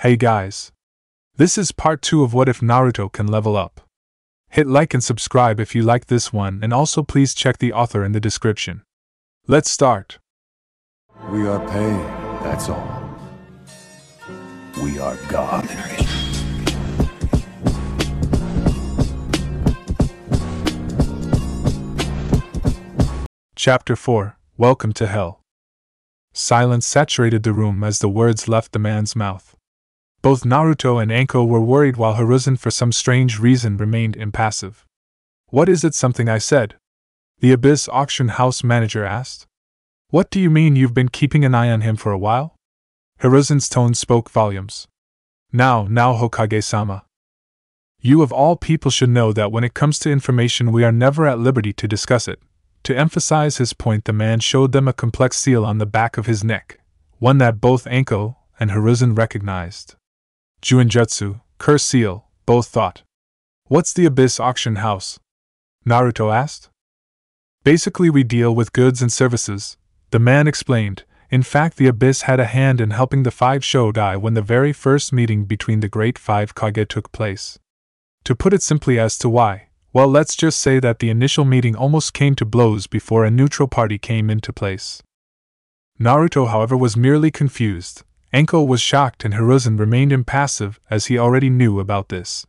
Hey guys! This is part 2 of What If Naruto Can Level Up. Hit like and subscribe if you like this one, and also please check the author in the description. Let's start. We are pain, that's all. We are God. Chapter 4, Welcome to Hell. Silence saturated the room as the words left the man's mouth. Both Naruto and Anko were worried while Hiruzen for some strange reason remained impassive. What is it something I said? The Abyss Auction House manager asked. What do you mean you've been keeping an eye on him for a while? Hiruzen's tone spoke volumes. Now Hokage-sama. You of all people should know that when it comes to information we are never at liberty to discuss it. To emphasize his point, the man showed them a complex seal on the back of his neck, one that both Anko and Hiruzen recognized. Juinjutsu, curse seal, both thought. What's the Abyss Auction House? Naruto asked. Basically we deal with goods and services, the man explained. In fact, the Abyss had a hand in helping the 5 Shodai when the very first meeting between the Great 5 Kage took place. To put it simply as to why, well, let's just say that the initial meeting almost came to blows before a neutral party came into place. Naruto, however, was merely confused. Anko was shocked and Hiruzen remained impassive as he already knew about this.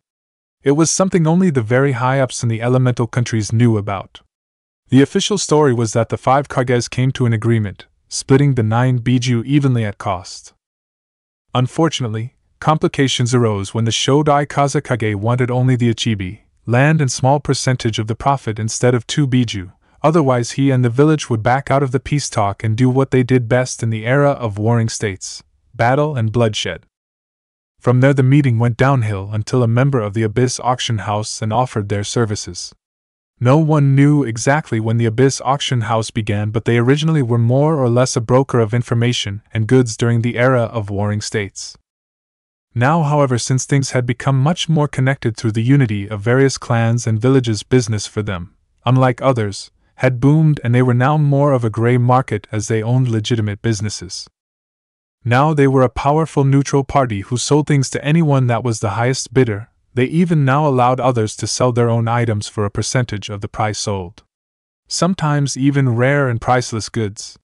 It was something only the very high-ups in the elemental countries knew about. The official story was that the 5 Kages came to an agreement, splitting the 9 Biju evenly at cost. Unfortunately, complications arose when the Shodai Kazekage wanted only the Ichibi, land and small percentage of the profit instead of 2 Biju, otherwise he and the village would back out of the peace talk and do what they did best in the era of warring states. Battle and bloodshed. From there the meeting went downhill until a member of the Abyss Auction House and offered their services. No one knew exactly when the Abyss Auction House began, but they originally were more or less a broker of information and goods during the era of warring states. Now, however, since things had become much more connected through the unity of various clans and villages, business for them, unlike others, had boomed and they were now more of a gray market as they owned legitimate businesses. Now they were a powerful neutral party who sold things to anyone that was the highest bidder. They even now allowed others to sell their own items for a percentage of the price sold. Sometimes even rare and priceless goods.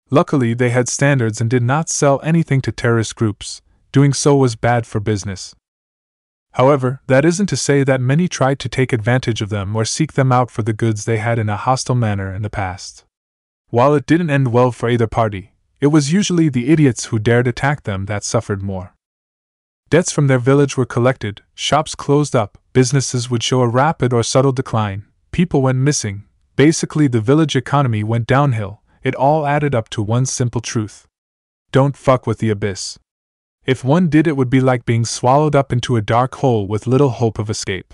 Luckily they had standards and did not sell anything to terrorist groups. Doing so was bad for business. However, that isn't to say that many tried to take advantage of them or seek them out for the goods they had in a hostile manner in the past. While it didn't end well for either party, it was usually the idiots who dared attack them that suffered more. Debts from their village were collected, shops closed up, businesses would show a rapid or subtle decline, people went missing, basically the village economy went downhill. It all added up to one simple truth. Don't fuck with the Abyss. If one did, it would be like being swallowed up into a dark hole with little hope of escape.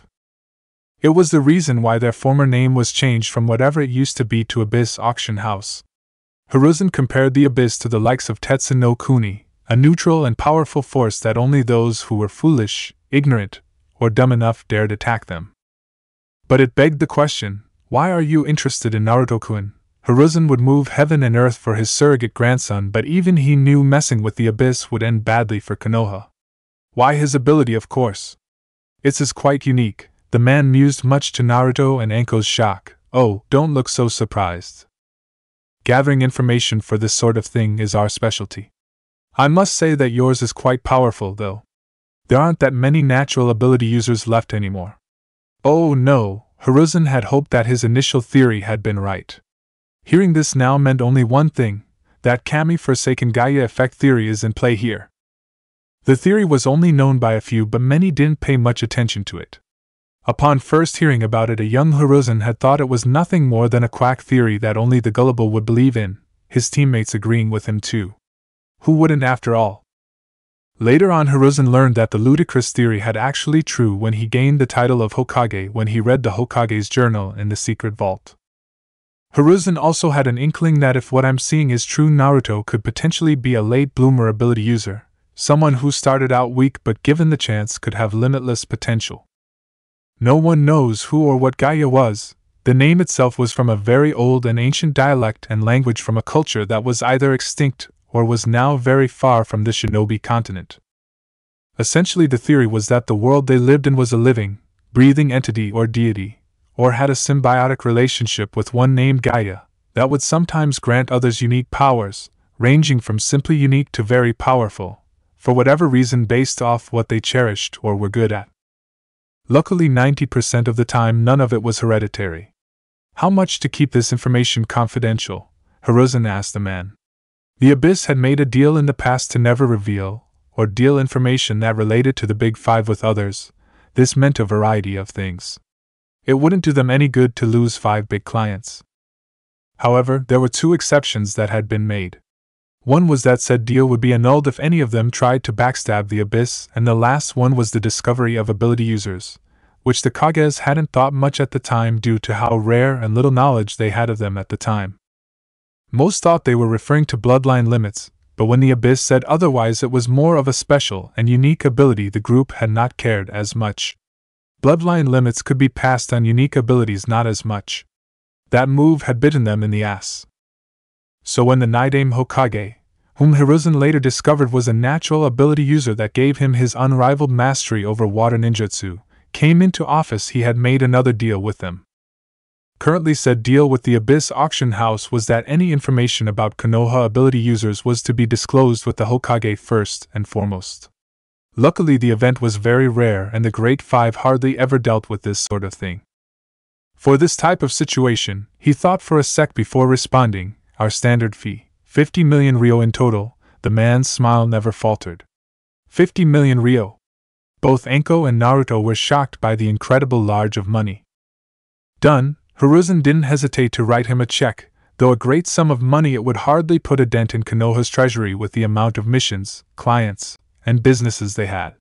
It was the reason why their former name was changed from whatever it used to be to Abyss Auction House. Hiruzen compared the Abyss to the likes of Tetsu no Kuni, a neutral and powerful force that only those who were foolish, ignorant, or dumb enough dared attack them. But it begged the question, why are you interested in Naruto-kun? Hiruzen would move heaven and earth for his surrogate grandson, but even he knew messing with the Abyss would end badly for Konoha. Why? His ability, of course. It's quite unique, the man mused, much to Naruto and Anko's shock. Oh, don't look so surprised. Gathering information for this sort of thing is our specialty. I must say that yours is quite powerful, though. There aren't that many natural ability users left anymore. Oh no, Hiruzen had hoped that his initial theory had been right. Hearing this now meant only one thing, that Kami-Forsaken Gaia effect theory is in play here. The theory was only known by a few, but many didn't pay much attention to it. Upon first hearing about it, a young Hiruzen had thought it was nothing more than a quack theory that only the gullible would believe in, his teammates agreeing with him too. Who wouldn't, after all? Later on, Hiruzen learned that the ludicrous theory had actually true when he gained the title of Hokage when he read the Hokage's journal in the secret vault. Hiruzen also had an inkling that if what I'm seeing is true, Naruto could potentially be a late bloomer ability user, someone who started out weak but given the chance could have limitless potential. No one knows who or what Gaia was. The name itself was from a very old and ancient dialect and language from a culture that was either extinct or was now very far from the Shinobi continent. Essentially, the theory was that the world they lived in was a living, breathing entity or deity, or had a symbiotic relationship with one named Gaia, that would sometimes grant others unique powers, ranging from simply unique to very powerful, for whatever reason based off what they cherished or were good at. Luckily, 90% of the time none of it was hereditary. How much to keep this information confidential? Hiruzen asked the man. The Abyss had made a deal in the past to never reveal or deal information that related to the Big Five with others. This meant a variety of things. It wouldn't do them any good to lose 5 big clients. However, there were 2 exceptions that had been made. One was that said deal would be annulled if any of them tried to backstab the Abyss, and the last one was the discovery of ability users, which the Kages hadn't thought much at the time due to how rare and little knowledge they had of them at the time. Most thought they were referring to bloodline limits, but when the Abyss said otherwise, it was more of a special and unique ability the group had not cared as much. Bloodline limits could be passed on, unique abilities not as much. That move had bitten them in the ass. So when the Nidaime Hokage, whom Hiruzen later discovered was a natural ability user that gave him his unrivaled mastery over water ninjutsu, came into office, he had made another deal with them. Currently, said deal with the Abyss Auction House was that any information about Konoha ability users was to be disclosed with the Hokage first and foremost. Luckily, the event was very rare and the Great Five hardly ever dealt with this sort of thing. For this type of situation, he thought for a sec before responding, our standard fee, 50 million ryo in total. The man's smile never faltered. 50 million ryo. Both Anko and Naruto were shocked by the incredible large of money. Done. Hiruzen didn't hesitate to write him a check, though a great sum of money. It would hardly put a dent in Konoha's treasury with the amount of missions, clients, and businesses they had.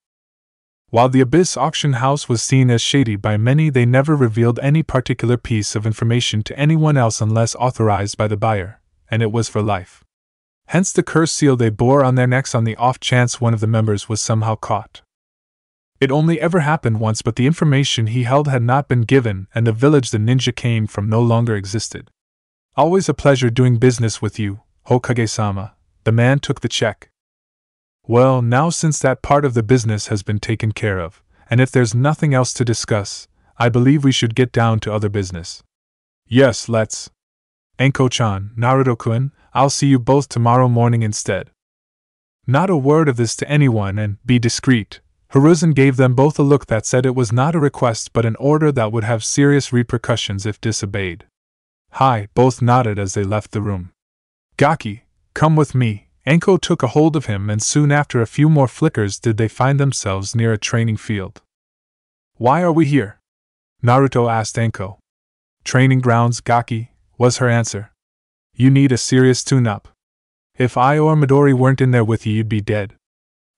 While the Abyss Auction House was seen as shady by many, they never revealed any particular piece of information to anyone else unless authorized by the buyer, and it was for life. Hence the curse seal they bore on their necks on the off chance one of the members was somehow caught. It only ever happened once, but the information he held had not been given, and the village the ninja came from no longer existed. Always a pleasure doing business with you, Hokage-sama. The man took the check. Well, now since that part of the business has been taken care of, and if there's nothing else to discuss, I believe we should get down to other business. Yes, let's. Anko-chan, Naruto-kun, I'll see you both tomorrow morning instead. Not a word of this to anyone, and be discreet. Hiruzen gave them both a look that said it was not a request but an order that would have serious repercussions if disobeyed. Hi, both nodded as they left the room. Gaki, come with me. Anko took a hold of him, and soon after a few more flickers did they find themselves near a training field. Why are we here? Naruto asked Anko. Training grounds, Gaki, was her answer. You need a serious tune-up. If I or Midori weren't in there with you, you'd be dead.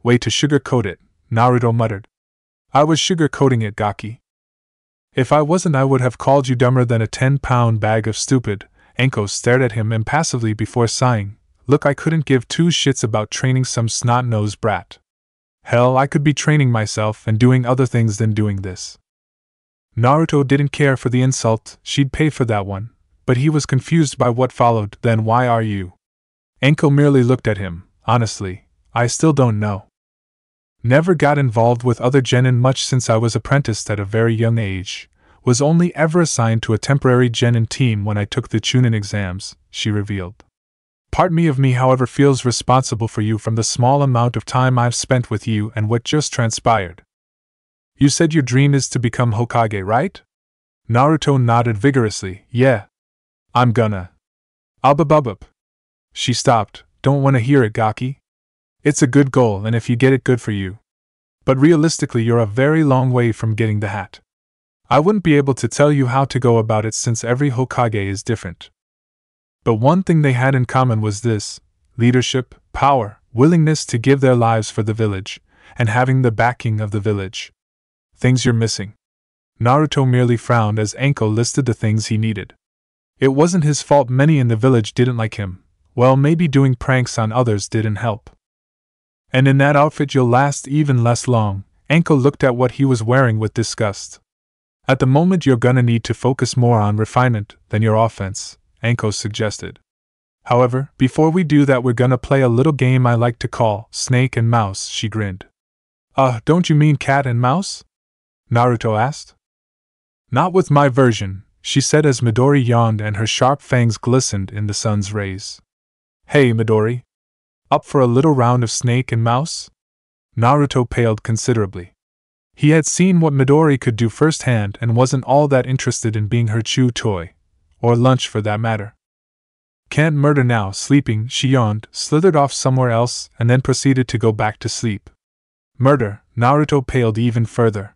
Way to sugarcoat it, Naruto muttered. I was sugarcoating it, Gaki. If I wasn't, I would have called you dumber than a 10-pound bag of stupid. Anko stared at him impassively before sighing. Look, I couldn't give 2 shits about training some snot-nosed brat. Hell, I could be training myself and doing other things than doing this. Naruto didn't care for the insult, she'd pay for that one, but he was confused by what followed. Then why are you? Anko merely looked at him. Honestly, I still don't know. Never got involved with other genin much since I was apprenticed at a very young age. Was only ever assigned to a temporary genin team when I took the Chunin exams, she revealed. Part of me, however, feels responsible for you from the small amount of time I've spent with you and what just transpired. You said your dream is to become Hokage, right? Naruto nodded vigorously. Yeah. I'm gonna. Ubububub. She stopped. Don't want to hear it, Gaki. It's a good goal, and if you get it, good for you. But realistically, you're a very long way from getting the hat. I wouldn't be able to tell you how to go about it since every Hokage is different. But one thing they had in common was this: leadership, power, willingness to give their lives for the village, and having the backing of the village. Things you're missing. Naruto merely frowned as Anko listed the things he needed. It wasn't his fault many in the village didn't like him. Well, maybe doing pranks on others didn't help. And in that outfit you'll last even less long. Anko looked at what he was wearing with disgust. At the moment you're gonna need to focus more on refinement than your offense, Anko suggested. However, before we do that, we're gonna play a little game I like to call Snake and Mouse, she grinned. Don't you mean cat and mouse? Naruto asked. Not with my version, she said as Midori yawned and her sharp fangs glistened in the sun's rays. Hey Midori. Up for a little round of snake and mouse? Naruto paled considerably. He had seen what Midori could do firsthand and wasn't all that interested in being her chew toy, or lunch for that matter. Can't murder now, sleeping, she yawned, slithered off somewhere else, and then proceeded to go back to sleep. Murder, Naruto paled even further.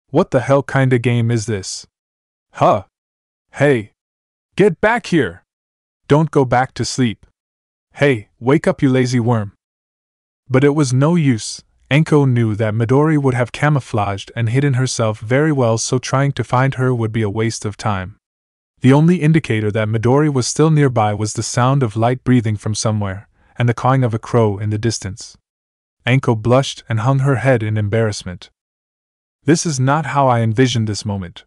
What the hell kinda game is this? Huh? Hey! Get back here! Don't go back to sleep. Hey, wake up you lazy worm. But it was no use. Anko knew that Midori would have camouflaged and hidden herself very well, so trying to find her would be a waste of time. The only indicator that Midori was still nearby was the sound of light breathing from somewhere, and the cawing of a crow in the distance. Anko blushed and hung her head in embarrassment. This is not how I envisioned this moment.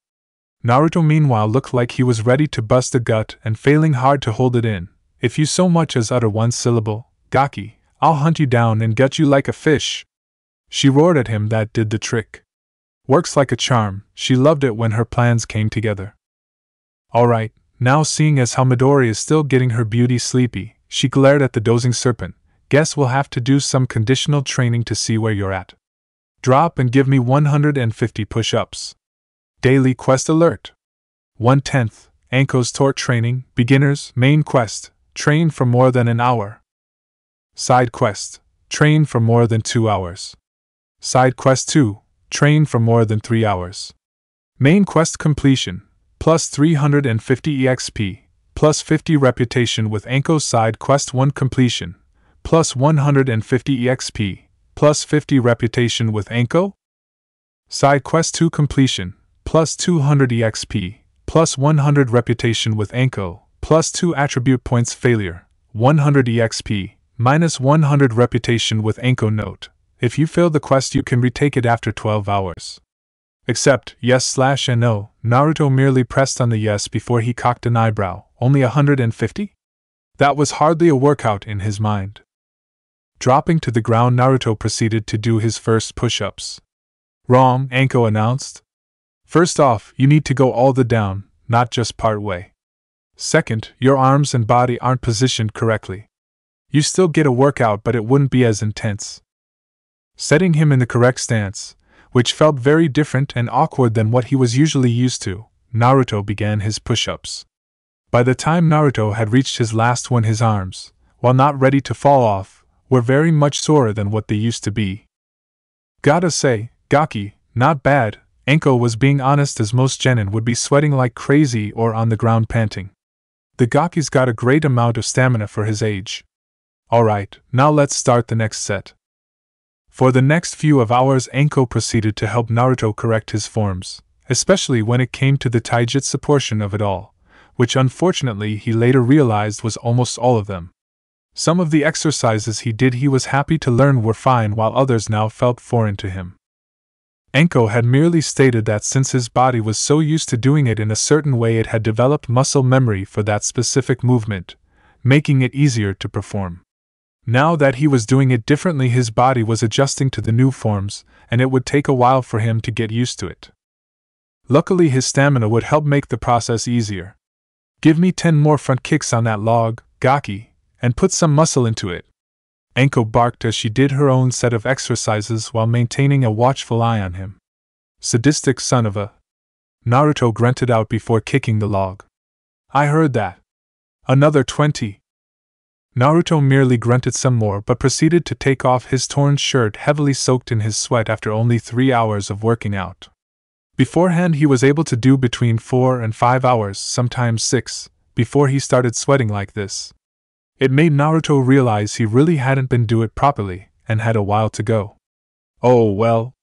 Naruto meanwhile looked like he was ready to bust a gut and failing hard to hold it in. If you so much as utter one syllable, Gaki, I'll hunt you down and gut you like a fish. She roared at him. That did the trick. Works like a charm. She loved it when her plans came together. Alright, now seeing as how Midori is still getting her beauty sleepy, she glared at the dozing serpent. Guess we'll have to do some conditional training to see where you're at. Drop and give me 150 push-ups. Daily quest alert. 1/10, Anko's Tort Training, Beginners, Main Quest, train for more than an hour. Side Quest, train for more than 2 hours. Side Quest 2, train for more than 3 hours. Main Quest completion, plus 350 EXP, plus 50 reputation with Anko. Side Quest 1 completion, plus 150 EXP, plus 50 reputation with Anko. Side Quest 2 completion, plus 200 EXP, plus 100 reputation with Anko, plus 2 attribute points. Failure, 100 EXP, minus 100 reputation with Anko. Note: if you fail the quest you can retake it after 12 hours. Accept, yes/no. Naruto merely pressed on the yes before he cocked an eyebrow. Only 150? That was hardly a workout in his mind. Dropping to the ground, Naruto proceeded to do his first push-ups. Wrong, Anko announced. First off, you need to go all the down, not just part way. Second, your arms and body aren't positioned correctly. You still get a workout, but it wouldn't be as intense. Setting him in the correct stance, which felt very different and awkward than what he was usually used to, Naruto began his push-ups. By the time Naruto had reached his last one, his arms, while not ready to fall off, were very much sorer than what they used to be. Gotta say, Gaki, not bad. Anko was being honest, as most genin would be sweating like crazy or on the ground panting. The Gaki's got a great amount of stamina for his age. Alright, now let's start the next set. For the next few of hours, Anko proceeded to help Naruto correct his forms, especially when it came to the taijutsu portion of it all, which unfortunately he later realized was almost all of them. Some of the exercises he was happy to learn were fine, while others now felt foreign to him. Anko had merely stated that since his body was so used to doing it in a certain way, it had developed muscle memory for that specific movement, making it easier to perform. Now that he was doing it differently, his body was adjusting to the new forms, and it would take a while for him to get used to it. Luckily, his stamina would help make the process easier. Give me 10 more front kicks on that log, Gaki, and put some muscle into it. Anko barked as she did her own set of exercises while maintaining a watchful eye on him. Sadistic son of a... Naruto grunted out before kicking the log. I heard that. Another 20. Naruto merely grunted some more but proceeded to take off his torn shirt, heavily soaked in his sweat after only 3 hours of working out. Beforehand he was able to do between 4 and 5 hours, sometimes 6, before he started sweating like this. It made Naruto realize he really hadn't been doing it properly, and had a while to go. Oh well.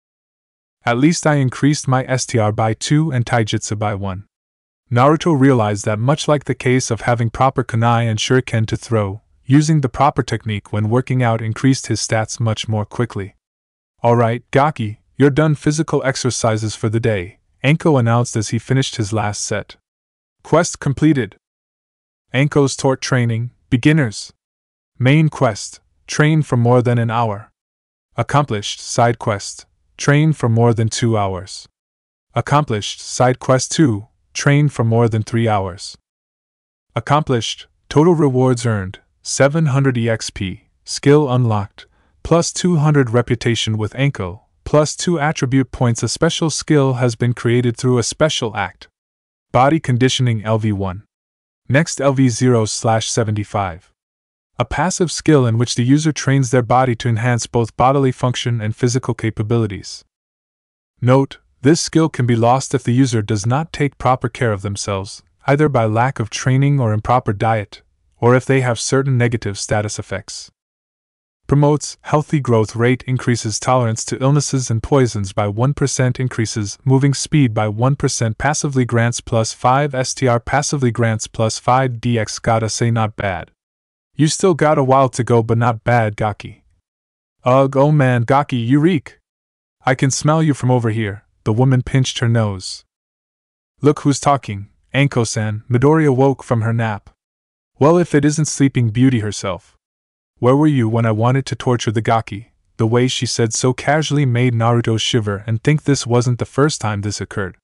At least I increased my STR by 2 and taijutsu by 1. Naruto realized that, much like the case of having proper kunai and shuriken to throw, using the proper technique when working out increased his stats much more quickly. Alright, Gaki, you're done physical exercises for the day, Anko announced as he finished his last set. Quest completed. Anko's Tort Training, Beginners. Main Quest, train for more than an hour. Accomplished side quest. Train for more than 2 hours. Accomplished side quest 2. Train for more than 3 hours. Accomplished. Total rewards earned 700 EXP. Skill unlocked. Plus 200 reputation with Anko. Plus 2 attribute points. A special skill has been created through a special act. Body conditioning LV1. Next LV0/75. A passive skill in which the user trains their body to enhance both bodily function and physical capabilities. Note, this skill can be lost if the user does not take proper care of themselves, either by lack of training or improper diet, or if they have certain negative status effects. Promotes healthy growth rate, increases tolerance to illnesses and poisons by 1%, increases moving speed by 1%, passively grants plus 5 STR, passively grants plus 5 DX. Gotta say, not bad. You still got a while to go, but not bad, Gaki. Ugh, oh man, Gaki, you reek. I can smell you from over here. The woman pinched her nose. Look who's talking, Anko-san. Midori awoke from her nap. Well, if it isn't Sleeping Beauty herself. Where were you when I wanted to torture the Gaki? The way she said so casually made Naruto shiver and think this wasn't the first time this occurred.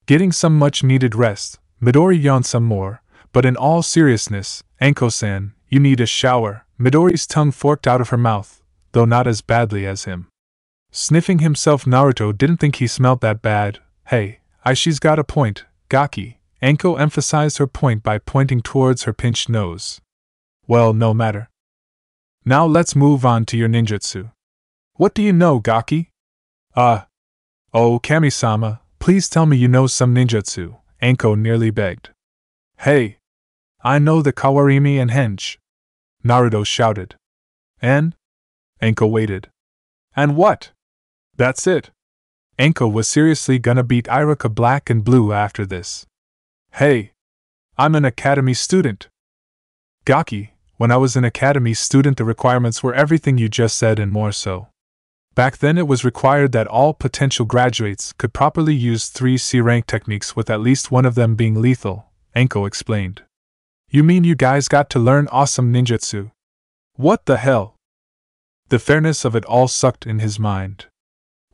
Getting some much-needed rest, Midori yawned some more, but in all seriousness, Anko-san, you need a shower. Midori's tongue forked out of her mouth, though not as badly as him. Sniffing himself, Naruto didn't think he smelt that bad. Hey, she's got a point, Gaki. Anko emphasized her point by pointing towards her pinched nose. Well, no matter. Now let's move on to your ninjutsu. What do you know, Gaki? Oh, Kami-sama, please tell me you know some ninjutsu, Anko nearly begged. Hey! I know the Kawarimi and Henge, Naruto shouted. And? Anko waited. And what? That's it. Anko was seriously gonna beat Iruka black and blue after this. Hey! I'm an academy student. Gaki, when I was an academy student the requirements were everything you just said and more so. Back then it was required that all potential graduates could properly use 3 C-rank techniques with at least one of them being lethal, Anko explained. You mean you guys got to learn awesome ninjutsu? What the hell? The fairness of it all sucked in his mind.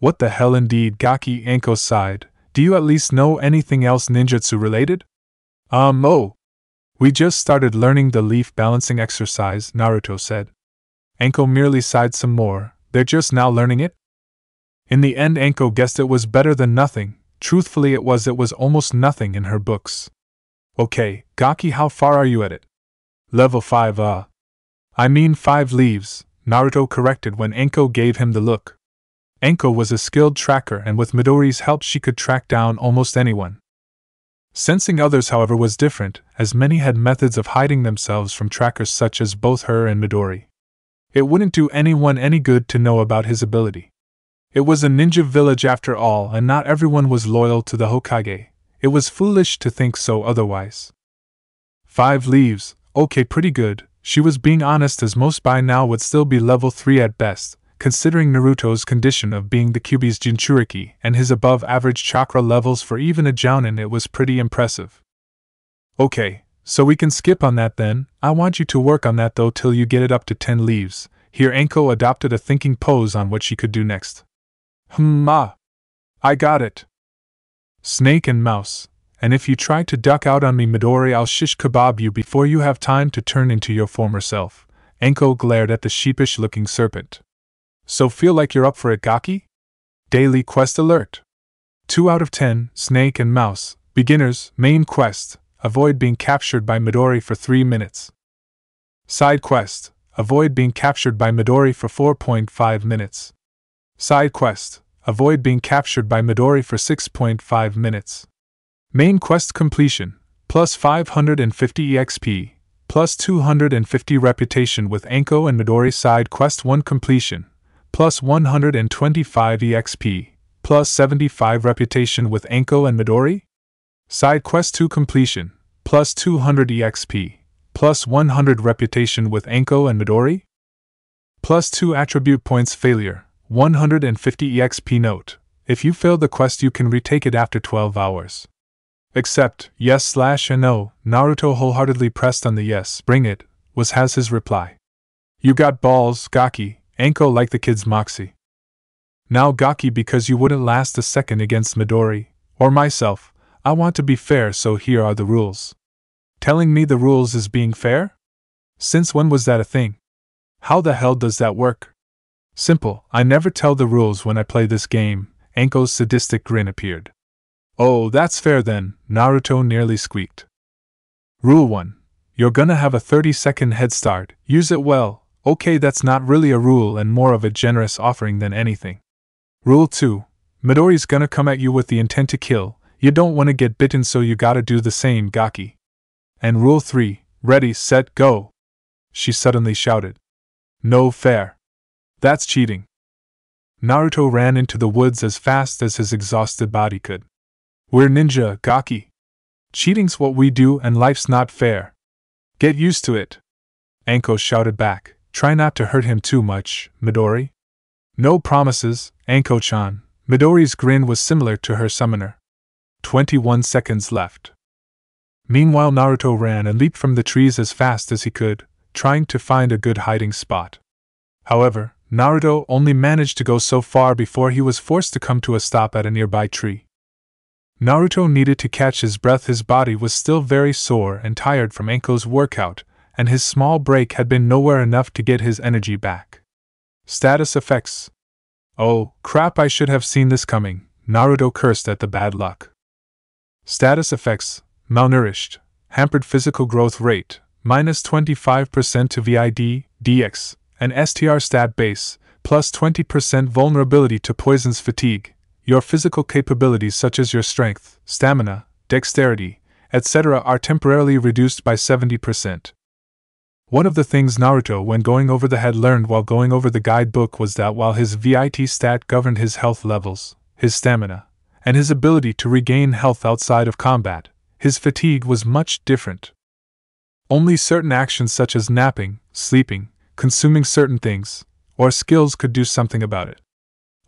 What the hell indeed, Gaki. Anko sighed. Do you at least know anything else ninjutsu related? Oh. We just started learning the leaf balancing exercise, Naruto said. Anko merely sighed some more. They're just now learning it? In the end, Anko guessed it was better than nothing. Truthfully, it was almost nothing in her books. Okay, Gaki, how far are you at it? Level 5, I mean 5 leaves, Naruto corrected when Anko gave him the look. Anko was a skilled tracker, and with Midori's help she could track down almost anyone. Sensing others, however, was different, as many had methods of hiding themselves from trackers such as both her and Midori. It wouldn't do anyone any good to know about his ability. It was a ninja village after all, and not everyone was loyal to the Hokage. It was foolish to think so otherwise. 5 leaves, okay, pretty good. She was being honest, as most by now would still be level 3 at best, considering Naruto's condition of being the Kyuubi's Jinchuriki and his above-average chakra levels for even a jounin. It was pretty impressive. Okay, so we can skip on that then. I want you to work on that though till you get it up to 10 leaves. Here Anko adopted a thinking pose on what she could do next. I got it. Snake and mouse, and if you try to duck out on me, Midori, I'll shish kebab you before you have time to turn into your former self. Anko glared at the sheepish-looking serpent. So feel like you're up for it, Gaki? Daily quest alert. 2 out of 10, Snake and Mouse, beginners, main quest, avoid being captured by Midori for 3 minutes. Side quest, avoid being captured by Midori for 4.5 minutes. Side quest, avoid being captured by Midori for 6.5 minutes. Main quest completion, plus 550 EXP, plus 250 reputation with Anko and Midori. Side quest 1 completion, plus 125 EXP, plus 75 reputation with Anko and Midori. Side quest 2 completion, plus 200 EXP, plus 100 reputation with Anko and Midori. Plus 2 attribute points failure, 150 EXP. Note, if you fail the quest you can retake it after 12 hours. Accept, yes/and no. Naruto wholeheartedly pressed on the yes, bring it, was his reply. You got balls, Gaki. Anko like the kid's moxie. Now Gaki, because you wouldn't last a second against Midori, or myself, I want to be fair, so here are the rules. Telling me the rules is being fair? Since when was that a thing? How the hell does that work? Simple, I never tell the rules when I play this game. Anko's sadistic grin appeared. Oh, that's fair then, Naruto nearly squeaked. Rule 1. You're gonna have a 30-second head start, use it well. Okay, that's not really a rule and more of a generous offering than anything. Rule 2. Midori's gonna come at you with the intent to kill, you don't wanna get bitten, so you gotta do the same, Gaki. And Rule 3. Ready, set, go. She suddenly shouted. No fair. That's cheating. Naruto ran into the woods as fast as his exhausted body could. We're ninja, Gaki. Cheating's what we do and life's not fair. Get used to it. Anko shouted back. Try not to hurt him too much, Midori. No promises, Anko-chan. Midori's grin was similar to her summoner. 21 seconds left. Meanwhile, Naruto ran and leaped from the trees as fast as he could, trying to find a good hiding spot. However, Naruto only managed to go so far before he was forced to come to a stop at a nearby tree. Naruto needed to catch his breath. His body was still very sore and tired from Anko's workout, and his small break had been nowhere enough to get his energy back. Status effects. Oh, crap, I should have seen this coming, Naruto cursed at the bad luck. Status effects. Malnourished. Hampered physical growth rate. Minus 25% to VID, DX, and STR stat base, plus 20% vulnerability to poisons. Fatigue. Your physical capabilities such as your strength, stamina, dexterity, etc. are temporarily reduced by 70%. One of the things Naruto, when going over the had learned while going over the guidebook, was that while his VIT stat governed his health levels, his stamina, and his ability to regain health outside of combat, his fatigue was much different. Only certain actions such as napping, sleeping, consuming certain things, or skills could do something about it.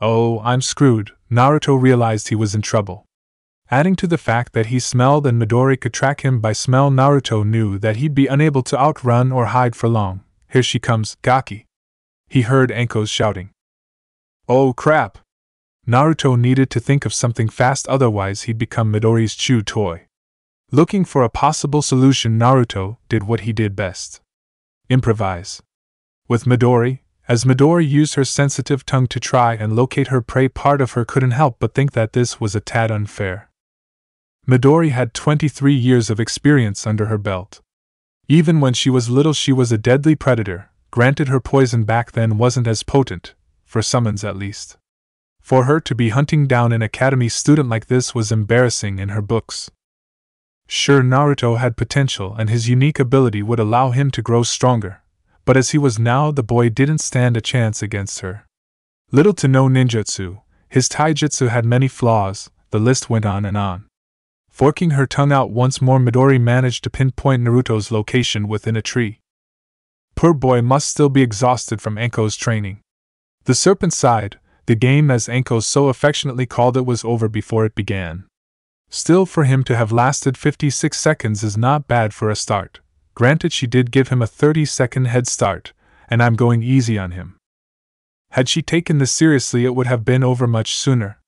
Oh, I'm screwed, Naruto realized he was in trouble. Adding to the fact that he smelled and Midori could track him by smell, Naruto knew that he'd be unable to outrun or hide for long. Here she comes, Gaki. He heard Anko's shouting. Oh crap! Naruto needed to think of something fast, otherwise he'd become Midori's chew toy. Looking for a possible solution, Naruto did what he did best. Improvise. With Midori, as Midori used her sensitive tongue to try and locate her prey, part of her couldn't help but think that this was a tad unfair. Midori had 23 years of experience under her belt. Even when she was little, she was a deadly predator. Granted, her poison back then wasn't as potent, for summons at least. For her to be hunting down an academy student like this was embarrassing in her books. Sure, Naruto had potential and his unique ability would allow him to grow stronger, but as he was now, the boy didn't stand a chance against her. Little to no ninjutsu, his taijutsu had many flaws, the list went on and on. Forking her tongue out once more, Midori managed to pinpoint Naruto's location within a tree. Poor boy must still be exhausted from Anko's training. The serpent sighed. The game, as Anko so affectionately called it, was over before it began. Still, for him to have lasted 56 seconds is not bad for a start. Granted, she did give him a 30-second head start, and I'm going easy on him. Had she taken this seriously, it would have been over much sooner.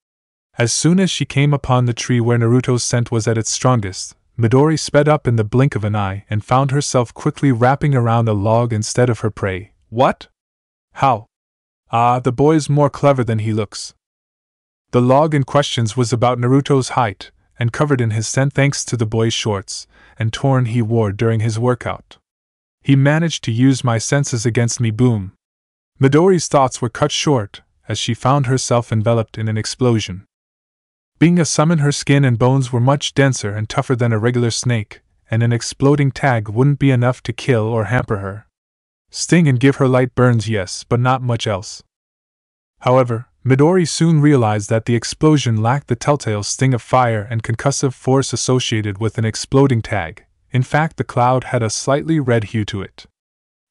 As soon as she came upon the tree where Naruto's scent was at its strongest, Midori sped up in the blink of an eye and found herself quickly wrapping around a log instead of her prey. What? How? Ah, the boy's more clever than he looks. The log in question was about Naruto's height, and covered in his scent thanks to the boy's shorts and torn he wore during his workout. He managed to use my senses against me. Boom. Midori's thoughts were cut short as she found herself enveloped in an explosion. Being a summon, her skin and bones were much denser and tougher than a regular snake, and an exploding tag wouldn't be enough to kill or hamper her. Sting and give her light burns, yes, but not much else. However, Midori soon realized that the explosion lacked the telltale sting of fire and concussive force associated with an exploding tag. In fact, the cloud had a slightly red hue to it.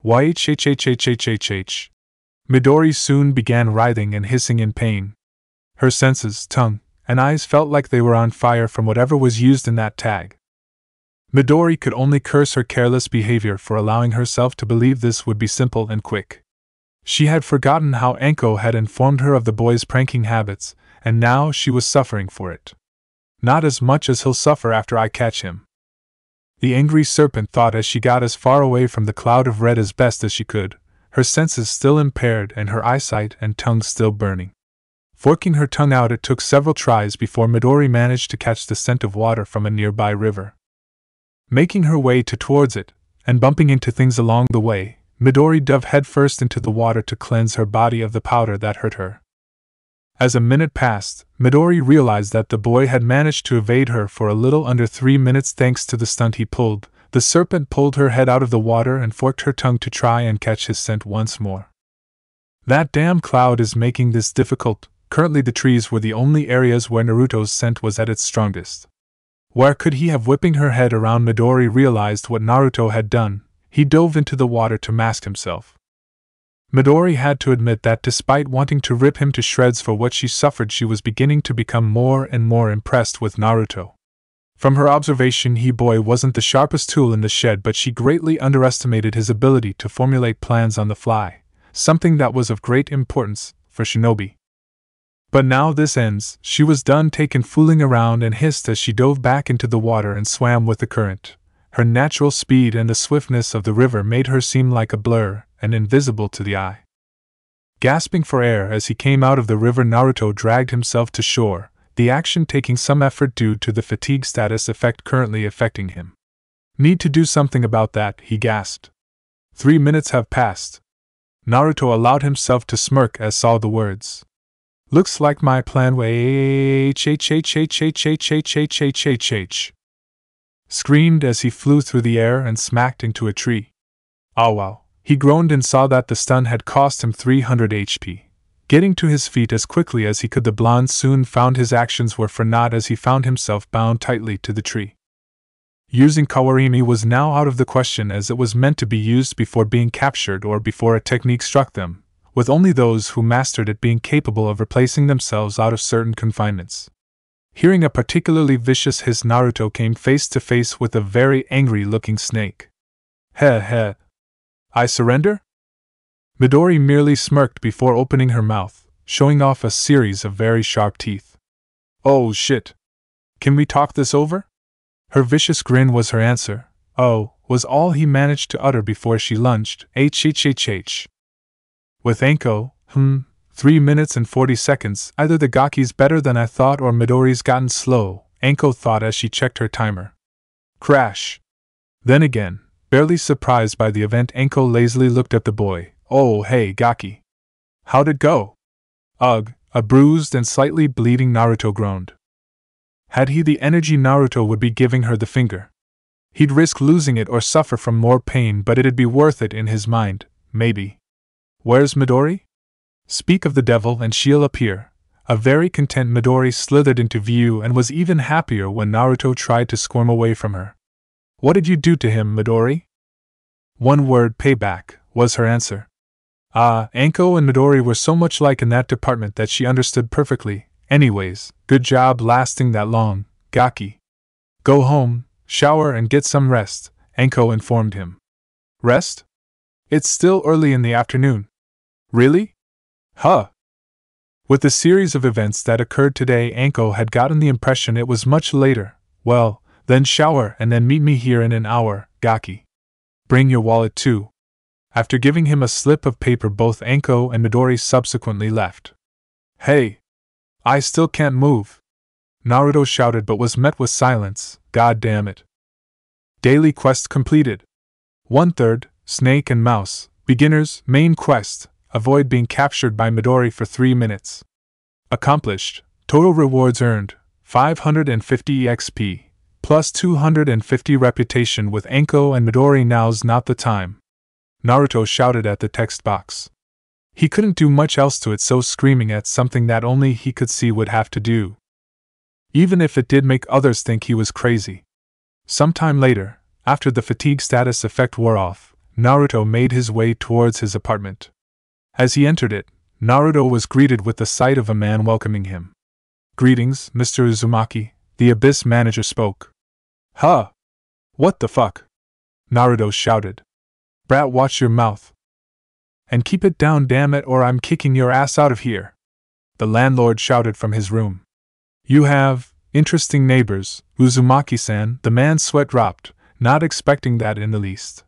Yhhhhhhhh. Midori soon began writhing and hissing in pain. Her senses, tongue, and eyes felt like they were on fire from whatever was used in that tag. Midori could only curse her careless behavior for allowing herself to believe this would be simple and quick. She had forgotten how Anko had informed her of the boy's pranking habits, and now she was suffering for it. Not as much as he'll suffer after I catch him. The angry serpent thought as she got as far away from the cloud of red as best as she could, her senses still impaired and her eyesight and tongue still burning. Forking her tongue out, it took several tries before Midori managed to catch the scent of water from a nearby river. Making her way towards it, and bumping into things along the way, Midori dove headfirst into the water to cleanse her body of the powder that hurt her. As a minute passed, Midori realized that the boy had managed to evade her for a little under 3 minutes thanks to the stunt he pulled. The serpent pulled her head out of the water and forked her tongue to try and catch his scent once more. That damn cloud is making this difficult. Currently the trees were the only areas where Naruto's scent was at its strongest. Where could he have? Whipping her head around, Midori realized what Naruto had done. He dove into the water to mask himself. Midori had to admit that despite wanting to rip him to shreds for what she suffered, she was beginning to become more and more impressed with Naruto. From her observation, he boy wasn't the sharpest tool in the shed, but she greatly underestimated his ability to formulate plans on the fly, something that was of great importance for shinobi. But now this ends, she was done taken fooling around and hissed as she dove back into the water and swam with the current. Her natural speed and the swiftness of the river made her seem like a blur and invisible to the eye. Gasping for air as he came out of the river, Naruto dragged himself to shore, the action taking some effort due to the fatigue status effect currently affecting him. Need to do something about that, he gasped. 3 minutes have passed. Naruto allowed himself to smirk as saw the words. Looks like my plan screamed as he flew through the air and smacked into a tree. Oh wow, he groaned and saw that the stun had cost him 300 HP. Getting to his feet as quickly as he could, the blonde soon found his actions were for naught as he found himself bound tightly to the tree. Using Kawarimi was now out of the question, as it was meant to be used before being captured or before a technique struck them, with only those who mastered it being capable of replacing themselves out of certain confinements. Hearing a particularly vicious hiss, Naruto came face to face with a very angry-looking snake. Heh. I surrender? Midori merely smirked before opening her mouth, showing off a series of very sharp teeth. Oh shit. Can we talk this over? Her vicious grin was her answer. Oh, was all he managed to utter before she lunged. H. With Anko, 3 minutes and 40 seconds, either the Gaki's better than I thought or Midori's gotten slow, Anko thought as she checked her timer. Crash. Then again, barely surprised by the event, Anko lazily looked at the boy. Oh hey Gaki. How'd it go? Ugh, a bruised and slightly bleeding Naruto groaned. Had he the energy, Naruto would be giving her the finger. He'd risk losing it or suffer from more pain, but it'd be worth it in his mind, maybe. Where's Midori? Speak of the devil and she'll appear. A very content Midori slithered into view and was even happier when Naruto tried to squirm away from her. What did you do to him, Midori? One word: payback, was her answer. Anko and Midori were so much alike in that department that she understood perfectly. Anyways, good job lasting that long, Gaki. Go home, shower and get some rest, Anko informed him. Rest? It's still early in the afternoon. Really? Huh. With the series of events that occurred today, Anko had gotten the impression it was much later. Well, then shower and then meet me here in an hour, Gaki. Bring your wallet too. After giving him a slip of paper, both Anko and Midori subsequently left. Hey! I still can't move! Naruto shouted but was met with silence. God damn it. Daily quest completed. 1/3, Snake and Mouse, Beginners, Main Quest, avoid being captured by Midori for 3 minutes. Accomplished, total rewards earned, 550 XP, plus 250 reputation with Anko and Midori. Now's not the time. Naruto shouted at the text box. He couldn't do much else to it, so screaming at something that only he could see would have to do. Even if it did make others think he was crazy. Sometime later, after the fatigue status effect wore off, Naruto made his way towards his apartment. As he entered it, Naruto was greeted with the sight of a man welcoming him. Greetings, Mr. Uzumaki, the Abyss manager spoke. Huh? What the fuck? Naruto shouted. Brat, watch your mouth. And keep it down, damn it, or I'm kicking your ass out of here, the landlord shouted from his room. You have interesting neighbors, Uzumaki-san. The man's sweat dropped, not expecting that in the least.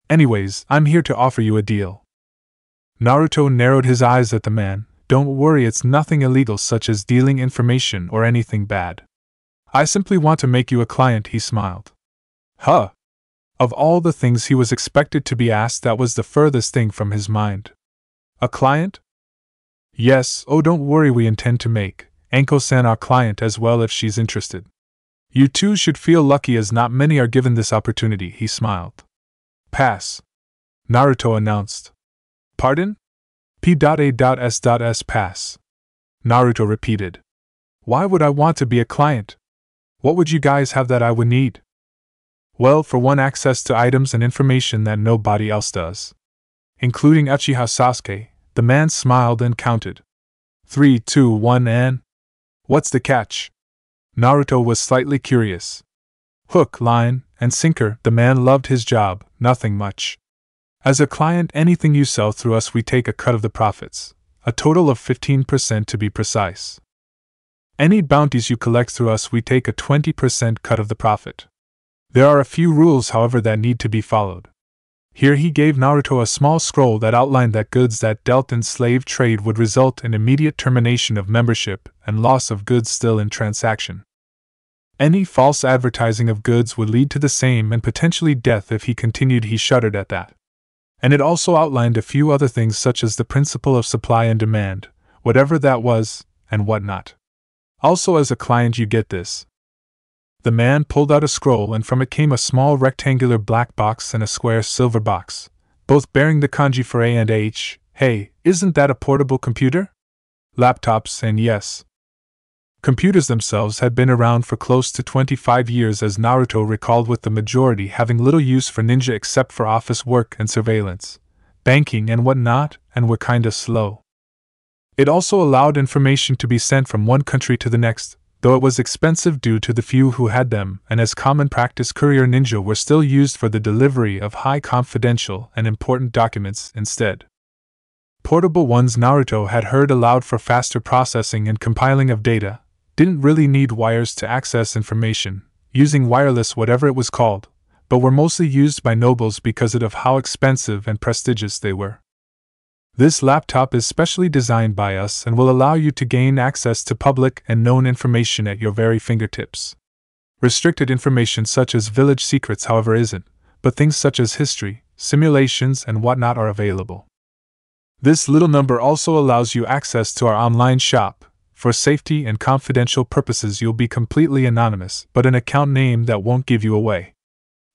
Anyways, I'm here to offer you a deal. Naruto narrowed his eyes at the man. Don't worry, it's nothing illegal such as dealing information or anything bad. I simply want to make you a client, he smiled. Huh? Of all the things he was expected to be asked, that was the furthest thing from his mind. A client? Yes, oh don't worry, we intend to make Anko-san our client as well if she's interested. You two should feel lucky as not many are given this opportunity, he smiled. Pass, Naruto announced. Pardon? P.A.S.S pass, Naruto repeated. Why would I want to be a client? What would you guys have that I would need? Well, for one, access to items and information that nobody else does. Including Uchiha Sasuke, the man smiled and counted. 3, 2, 1 and… What's the catch? Naruto was slightly curious. Hook, line, and sinker, the man loved his job, nothing much. As a client, anything you sell through us we take a cut of the profits, a total of 15% to be precise. Any bounties you collect through us we take a 20% cut of the profit. There are a few rules, however, that need to be followed. Here he gave Naruto a small scroll that outlined that goods that dealt in slave trade would result in immediate termination of membership and loss of goods still in transaction. Any false advertising of goods would lead to the same and potentially death if he continued. He shuddered at that. And it also outlined a few other things such as the principle of supply and demand, whatever that was, and whatnot. Also, as a client you get this. The man pulled out a scroll and from it came a small rectangular black box and a square silver box, both bearing the kanji for A and H. Hey, isn't that a portable computer? Laptops, and yes. Computers themselves had been around for close to 25 years, as Naruto recalled, with the majority having little use for ninja except for office work and surveillance, banking and whatnot, and were kinda slow. It also allowed information to be sent from one country to the next, though it was expensive due to the few who had them, and as common practice, courier ninja were still used for the delivery of high confidential and important documents instead. Portable ones, Naruto had heard, allowed for faster processing and compiling of data, didn't really need wires to access information, using wireless whatever it was called, but were mostly used by nobles because of how expensive and prestigious they were. This laptop is specially designed by us and will allow you to gain access to public and known information at your very fingertips. Restricted information such as village secrets, however, isn't, but things such as history, simulations, and whatnot are available. This little number also allows you access to our online shop. For safety and confidential purposes you'll be completely anonymous, but an account name that won't give you away.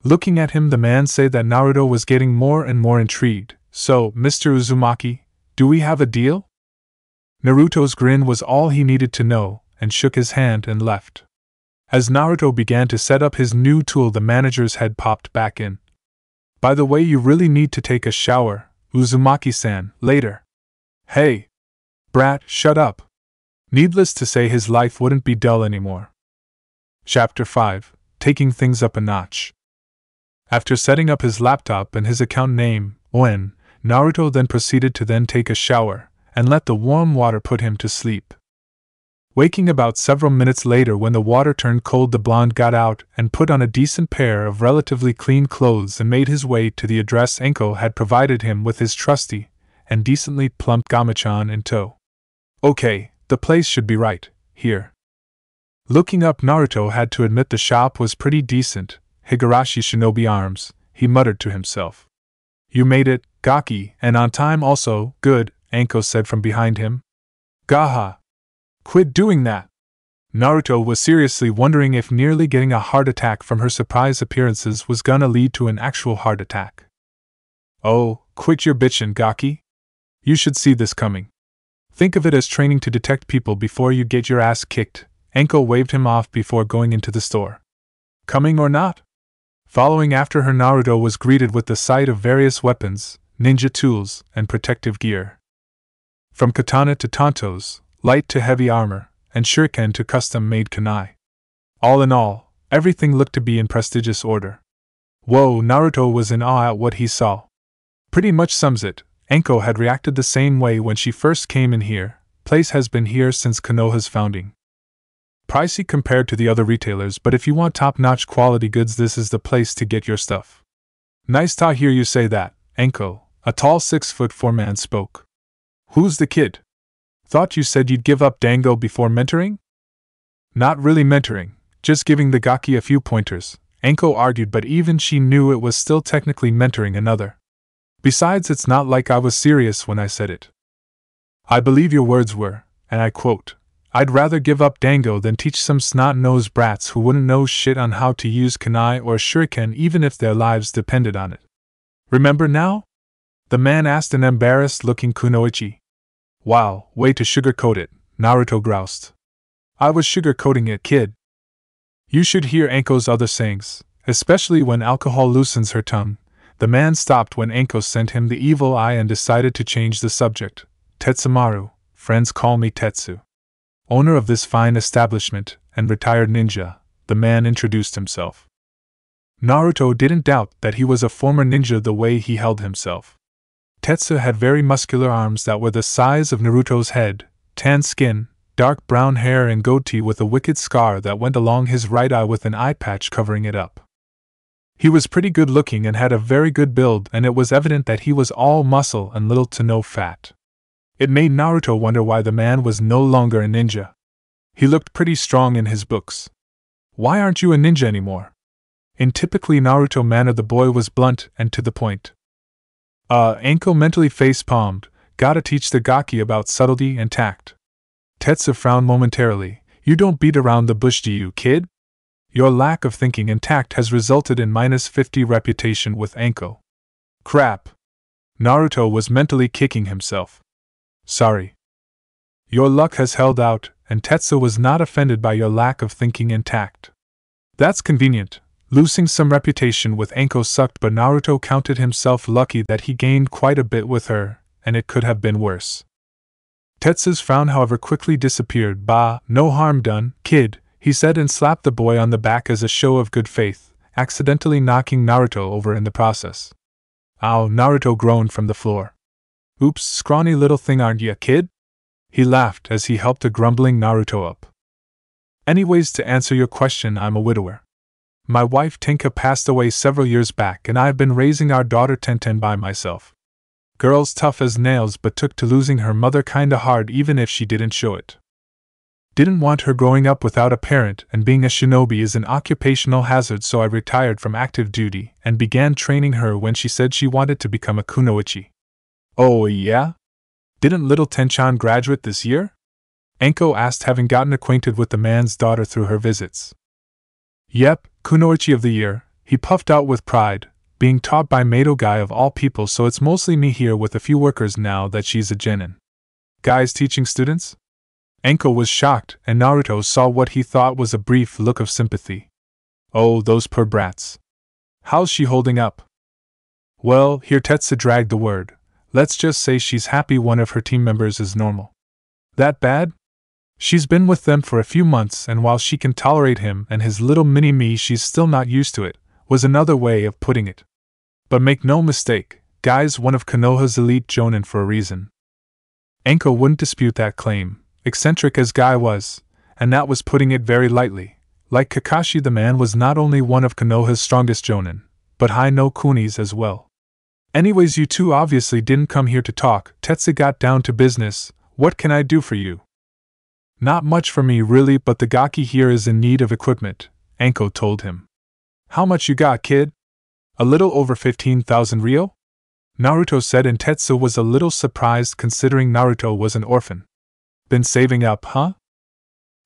Looking at him, the man said that Naruto was getting more and more intrigued. So, Mr. Uzumaki, do we have a deal? Naruto's grin was all he needed to know, and shook his hand and left. As Naruto began to set up his new tool, the manager's head popped back in. By the way, you really need to take a shower, Uzumaki-san, later. Hey! Brat, shut up! Needless to say, his life wouldn't be dull anymore. Chapter 5, Taking Things Up a Notch. After setting up his laptop and his account name, Oen, Naruto then proceeded to take a shower, and let the warm water put him to sleep. Waking about several minutes later when the water turned cold, the blonde got out and put on a decent pair of relatively clean clothes and made his way to the address Anko had provided him with his trusty and decently plump Gamachan in tow. Okay, the place should be right here. Looking up, Naruto had to admit the shop was pretty decent. Higurashi Shinobi Arms, he muttered to himself. You made it, Gaki, and on time also, good, Anko said from behind him. Gaha! Quit doing that! Naruto was seriously wondering if nearly getting a heart attack from her surprise appearances was gonna lead to an actual heart attack. Oh, quit your bitchin', Gaki! You should see this coming. Think of it as training to detect people before you get your ass kicked. Anko waved him off before going into the store. Coming or not? Following after her, Naruto was greeted with the sight of various weapons, ninja tools, and protective gear. From katana to tantos, light to heavy armor, and shuriken to custom-made kunai. All in all, everything looked to be in prestigious order. Whoa, Naruto was in awe at what he saw. Pretty much sums it. Anko had reacted the same way when she first came in here. Place has been here since Konoha's founding. Pricey compared to the other retailers, but if you want top-notch quality goods, this is the place to get your stuff. Nice to hear you say that, Anko, a tall 6'4" man spoke. Who's the kid? Thought you said you'd give up Dango before mentoring? Not really mentoring, just giving the Gaki a few pointers, Anko argued, but even she knew it was still technically mentoring another. Besides, it's not like I was serious when I said it. I believe your words were, and I quote, I'd rather give up Dango than teach some snot-nosed brats who wouldn't know shit on how to use kunai or shuriken even if their lives depended on it. Remember now? The man asked an embarrassed-looking kunoichi. Wow, way to sugarcoat it, Naruto groused. I was sugarcoating it, kid. You should hear Anko's other sayings, especially when alcohol loosens her tongue. The man stopped when Anko sent him the evil eye and decided to change the subject. Tetsumaru, friends call me Tetsu. Owner of this fine establishment, and retired ninja, the man introduced himself. Naruto didn't doubt that he was a former ninja the way he held himself. Tetsu had very muscular arms that were the size of Naruto's head, tan skin, dark brown hair and goatee with a wicked scar that went along his right eye with an eye patch covering it up. He was pretty good looking and had a very good build, and it was evident that he was all muscle and little to no fat. It made Naruto wonder why the man was no longer a ninja. He looked pretty strong in his books. Why aren't you a ninja anymore? In typically Naruto manner, the boy was blunt and to the point. Anko mentally face-palmed, gotta teach the Gaki about subtlety and tact. Tetsu frowned momentarily. You don't beat around the bush, do you, kid? Your lack of thinking and tact has resulted in -50 reputation with Anko. Crap. Naruto was mentally kicking himself. Sorry. Your luck has held out, and Tetsu was not offended by your lack of thinking and tact. That's convenient. Losing some reputation with Anko sucked, but Naruto counted himself lucky that he gained quite a bit with her, and it could have been worse. Tetsu's frown, however, quickly disappeared. Bah, no harm done, kid, he said and slapped the boy on the back as a show of good faith, accidentally knocking Naruto over in the process. Ow, Naruto groaned from the floor. Oops, scrawny little thing, aren't ya, kid? He laughed as he helped a grumbling Naruto up. Anyways, to answer your question, I'm a widower. My wife Tinka passed away several years back, and I've been raising our daughter Tenten by myself. Girl's tough as nails, but took to losing her mother kinda hard even if she didn't show it. Didn't want her growing up without a parent, and being a shinobi is an occupational hazard, so I retired from active duty and began training her when she said she wanted to become a kunoichi. Oh yeah? Didn't little Tenchan graduate this year? Anko asked, having gotten acquainted with the man's daughter through her visits. Yep, kunoichi of the year, he puffed out with pride, being taught by Mato guy of all people, so it's mostly me here with a few workers now that she's a genin. Guys teaching students? Anko was shocked, and Naruto saw what he thought was a brief look of sympathy. Oh, those poor brats. How's she holding up? Well, here Tetsu dragged the word. Let's just say she's happy one of her team members is normal. That bad? She's been with them for a few months, and while she can tolerate him and his little mini-me, she's still not used to it, was another way of putting it. But make no mistake, guy's one of Konoha's elite jonin for a reason. Anko wouldn't dispute that claim, eccentric as Guy was, and that was putting it very lightly. Like Kakashi, the man was not only one of Konoha's strongest jonin, but high no kunis as well. Anyways, you two obviously didn't come here to talk. Tetsu got down to business. What can I do for you? Not much for me really, but the Gaki here is in need of equipment, Anko told him. How much you got, kid? A little over 15,000 ryo? Naruto said, and Tetsu was a little surprised considering Naruto was an orphan. Been saving up, huh?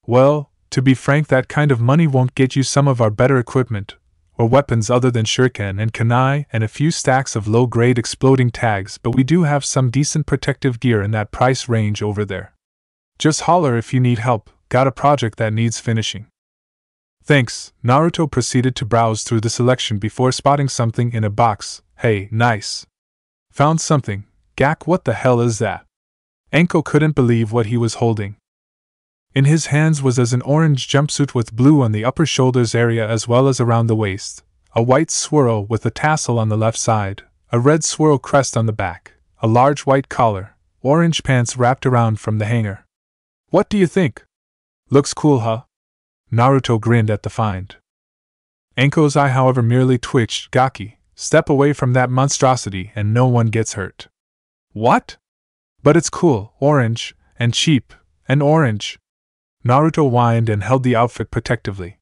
Well, to be frank, that kind of money won't get you some of our better equipment, or weapons other than shuriken and kunai and a few stacks of low-grade exploding tags, but we do have some decent protective gear in that price range over there. Just holler if you need help, got a project that needs finishing. Thanks. Naruto proceeded to browse through the selection before spotting something in a box. Hey, nice. Found something. Gak, what the hell is that? Anko couldn't believe what he was holding. In his hands was an orange jumpsuit with blue on the upper shoulders area as well as around the waist, a white swirl with a tassel on the left side, a red swirl crest on the back, a large white collar, orange pants wrapped around from the hanger. What do you think? Looks cool, huh? Naruto grinned at the find. Anko's eye, however, merely twitched. Gaki, step away from that monstrosity and no one gets hurt. What? But it's cool, orange, and cheap, and orange. Naruto whined and held the outfit protectively.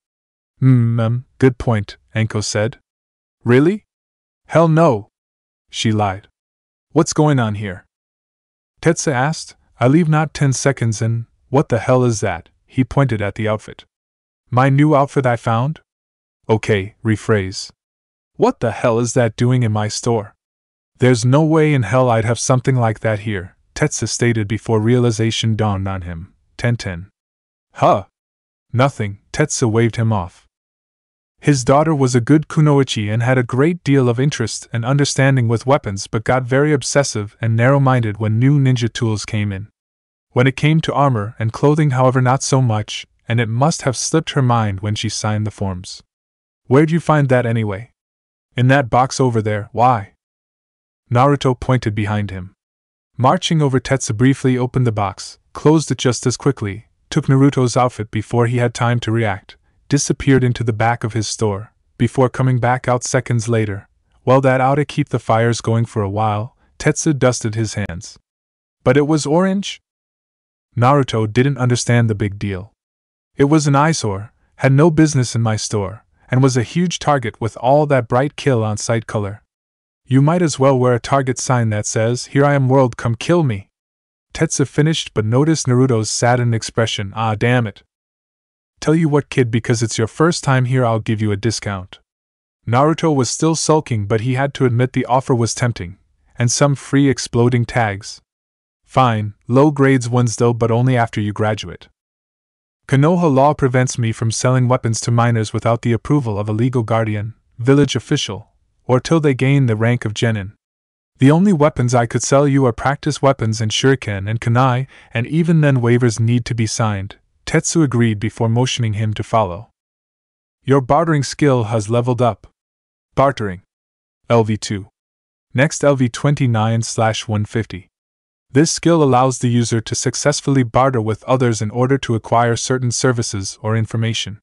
Good point, Anko said. Really? Hell no. She lied. What's going on here? Tetsu asked. I leave not 10 seconds and, what the hell is that? He pointed at the outfit. My new outfit I found? Okay, rephrase. What the hell is that doing in my store? There's no way in hell I'd have something like that here, Tetsu stated before realization dawned on him. 10-10. Huh? Nothing, Tetsu waved him off. His daughter was a good kunoichi and had a great deal of interest and understanding with weapons, but got very obsessive and narrow-minded when new ninja tools came in. When it came to armor and clothing, however, not so much, and it must have slipped her mind when she signed the forms. Where'd you find that anyway? In that box over there. Why? Naruto pointed behind him. Marching over, Tetsu briefly opened the box, closed it just as quickly, took Naruto's outfit before he had time to react, disappeared into the back of his store, before coming back out seconds later. Well, that ought to keep the fires going for a while, Tetsu dusted his hands. But it was orange? Naruto didn't understand the big deal. It was an eyesore, had no business in my store, and was a huge target with all that bright kill on sight color. You might as well wear a target sign that says, "Here I am world, come kill me." Tetsu finished but noticed Naruto's saddened expression. Ah, damn it. Tell you what, kid, because it's your first time here, I'll give you a discount. Naruto was still sulking, but he had to admit the offer was tempting, and some free exploding tags. Fine, low grades ones though, but only after you graduate. Konoha law prevents me from selling weapons to minors without the approval of a legal guardian, village official, or till they gain the rank of genin. The only weapons I could sell you are practice weapons and shuriken and kunai, and even then waivers need to be signed, Tetsu agreed before motioning him to follow. Your bartering skill has leveled up. Bartering. LV2. Next LV29/150. This skill allows the user to successfully barter with others in order to acquire certain services or information.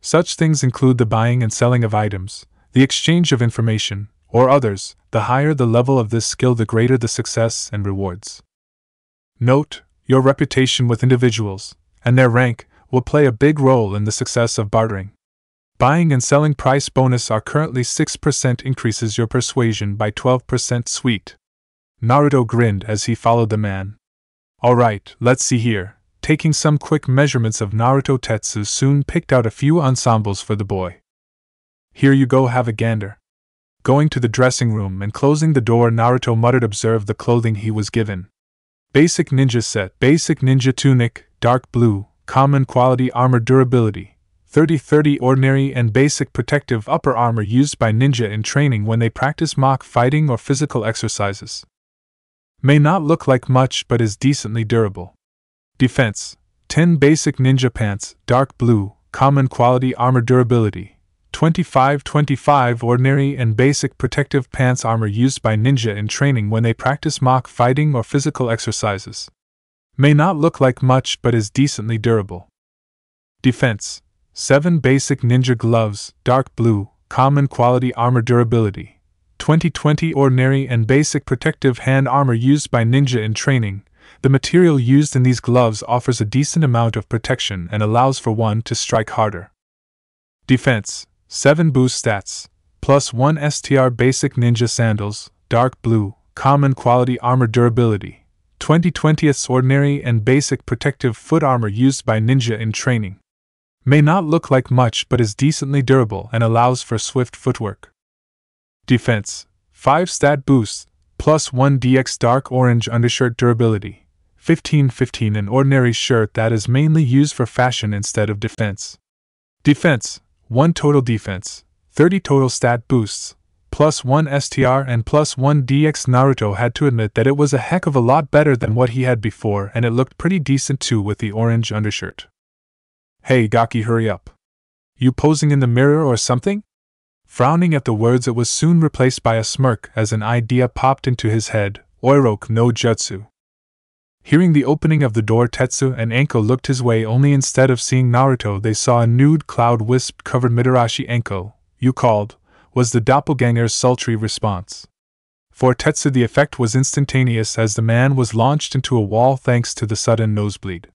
Such things include the buying and selling of items, the exchange of information, or others. The higher the level of this skill, the greater the success and rewards. Note, your reputation with individuals, and their rank, will play a big role in the success of bartering. Buying and selling price bonus are currently 6% increases your persuasion by 12%. Sweet. Naruto grinned as he followed the man. Alright, let's see here. Taking some quick measurements of Naruto, Tetsu soon picked out a few ensembles for the boy. Here you go, have a gander. Going to the dressing room and closing the door, Naruto muttered, observe the clothing he was given. Basic ninja set, basic ninja tunic, dark blue, common quality armor durability, 30-30 ordinary and basic protective upper armor used by ninja in training when they practice mock fighting or physical exercises. May not look like much but is decently durable. Defense, 10 basic ninja pants, dark blue, common quality armor durability, 25-25 ordinary and basic protective pants armor used by ninja in training when they practice mock fighting or physical exercises. May not look like much but is decently durable. Defense, 7 basic ninja gloves, dark blue, common quality armor durability, 20-20 ordinary and basic protective hand armor used by ninja in training. The material used in these gloves offers a decent amount of protection and allows for one to strike harder. Defense, 7 boost stats, +1 STR basic ninja sandals, dark blue, common quality armor durability, 20-20 ordinary and basic protective foot armor used by ninja in training. May not look like much but is decently durable and allows for swift footwork. Defense, 5 stat boosts, +1 DX dark orange undershirt durability, 15-15 an ordinary shirt that is mainly used for fashion instead of defense. Defense, 1 total defense, 30 total stat boosts, +1 STR and +1 DX. Naruto had to admit that it was a heck of a lot better than what he had before, and it looked pretty decent too with the orange undershirt. Hey Gaki, hurry up. You posing in the mirror or something? Frowning at the words, it was soon replaced by a smirk as an idea popped into his head. Oiroku no Jutsu. Hearing the opening of the door, Tetsu and Anko looked his way, only instead of seeing Naruto they saw a nude cloud wisp covered Mitarashi. Anko, you called, was the doppelganger's sultry response. For Tetsu the effect was instantaneous as the man was launched into a wall thanks to the sudden nosebleed.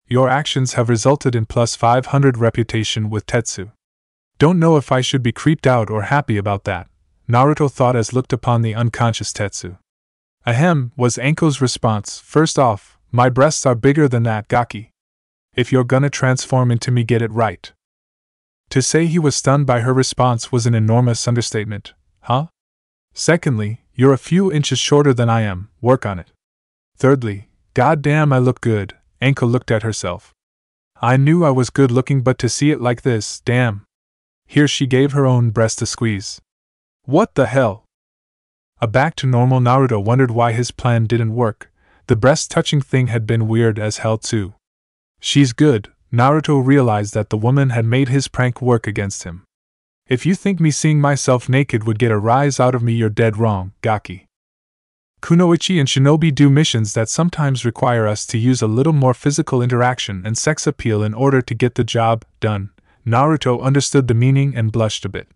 Your actions have resulted in plus 500 reputation with Tetsu. Don't know if I should be creeped out or happy about that, Naruto thought as looked upon the unconscious Tetsu. Ahem, was Anko's response. First off, my breasts are bigger than that, Gaki. If you're gonna transform into me, get it right. To say he was stunned by her response was an enormous understatement. Huh? Secondly, you're a few inches shorter than I am, work on it. Thirdly, goddamn I look good, Anko looked at herself. I knew I was good looking, but to see it like this, damn. Here she gave her own breast a squeeze. What the hell? A back to normal Naruto wondered why his plan didn't work. The breast-touching thing had been weird as hell too. She's good, Naruto realized that the woman had made his prank work against him. If you think me seeing myself naked would get a rise out of me, you're dead wrong, Gaki. Kunoichi and Shinobi do missions that sometimes require us to use a little more physical interaction and sex appeal in order to get the job done. Naruto understood the meaning and blushed a bit.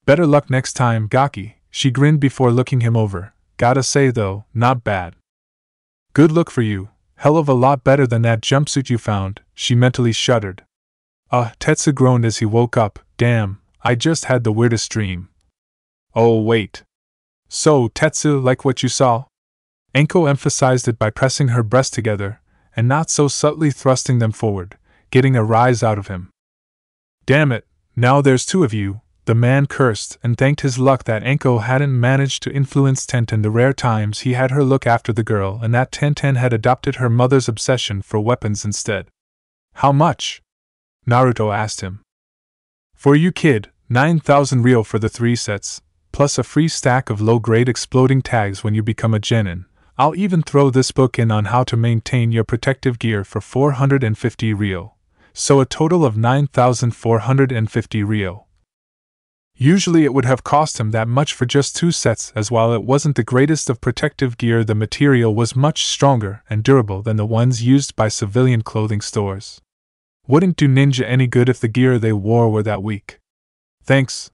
Better luck next time, Gaki. She grinned before looking him over. Gotta say though, not bad. Good look for you, hell of a lot better than that jumpsuit you found, she mentally shuddered. Tetsu groaned as he woke up. Damn, I just had the weirdest dream. Oh wait. So, Tetsu, like what you saw? Anko emphasized it by pressing her breasts together, and not so subtly thrusting them forward, getting a rise out of him. Damn it, now there's two of you. The man cursed and thanked his luck that Anko hadn't managed to influence Tenten the rare times he had her look after the girl, and that Tenten had adopted her mother's obsession for weapons instead. How much? Naruto asked him. For you, kid, 9,000 ryo for the 3 sets, plus a free stack of low-grade exploding tags when you become a genin. I'll even throw this book in on how to maintain your protective gear for 450 ryo. So a total of 9,450 ryo. Usually it would have cost him that much for just 2 sets, as while it wasn't the greatest of protective gear, the material was much stronger and durable than the ones used by civilian clothing stores. Wouldn't do ninja any good if the gear they wore were that weak. Thanks.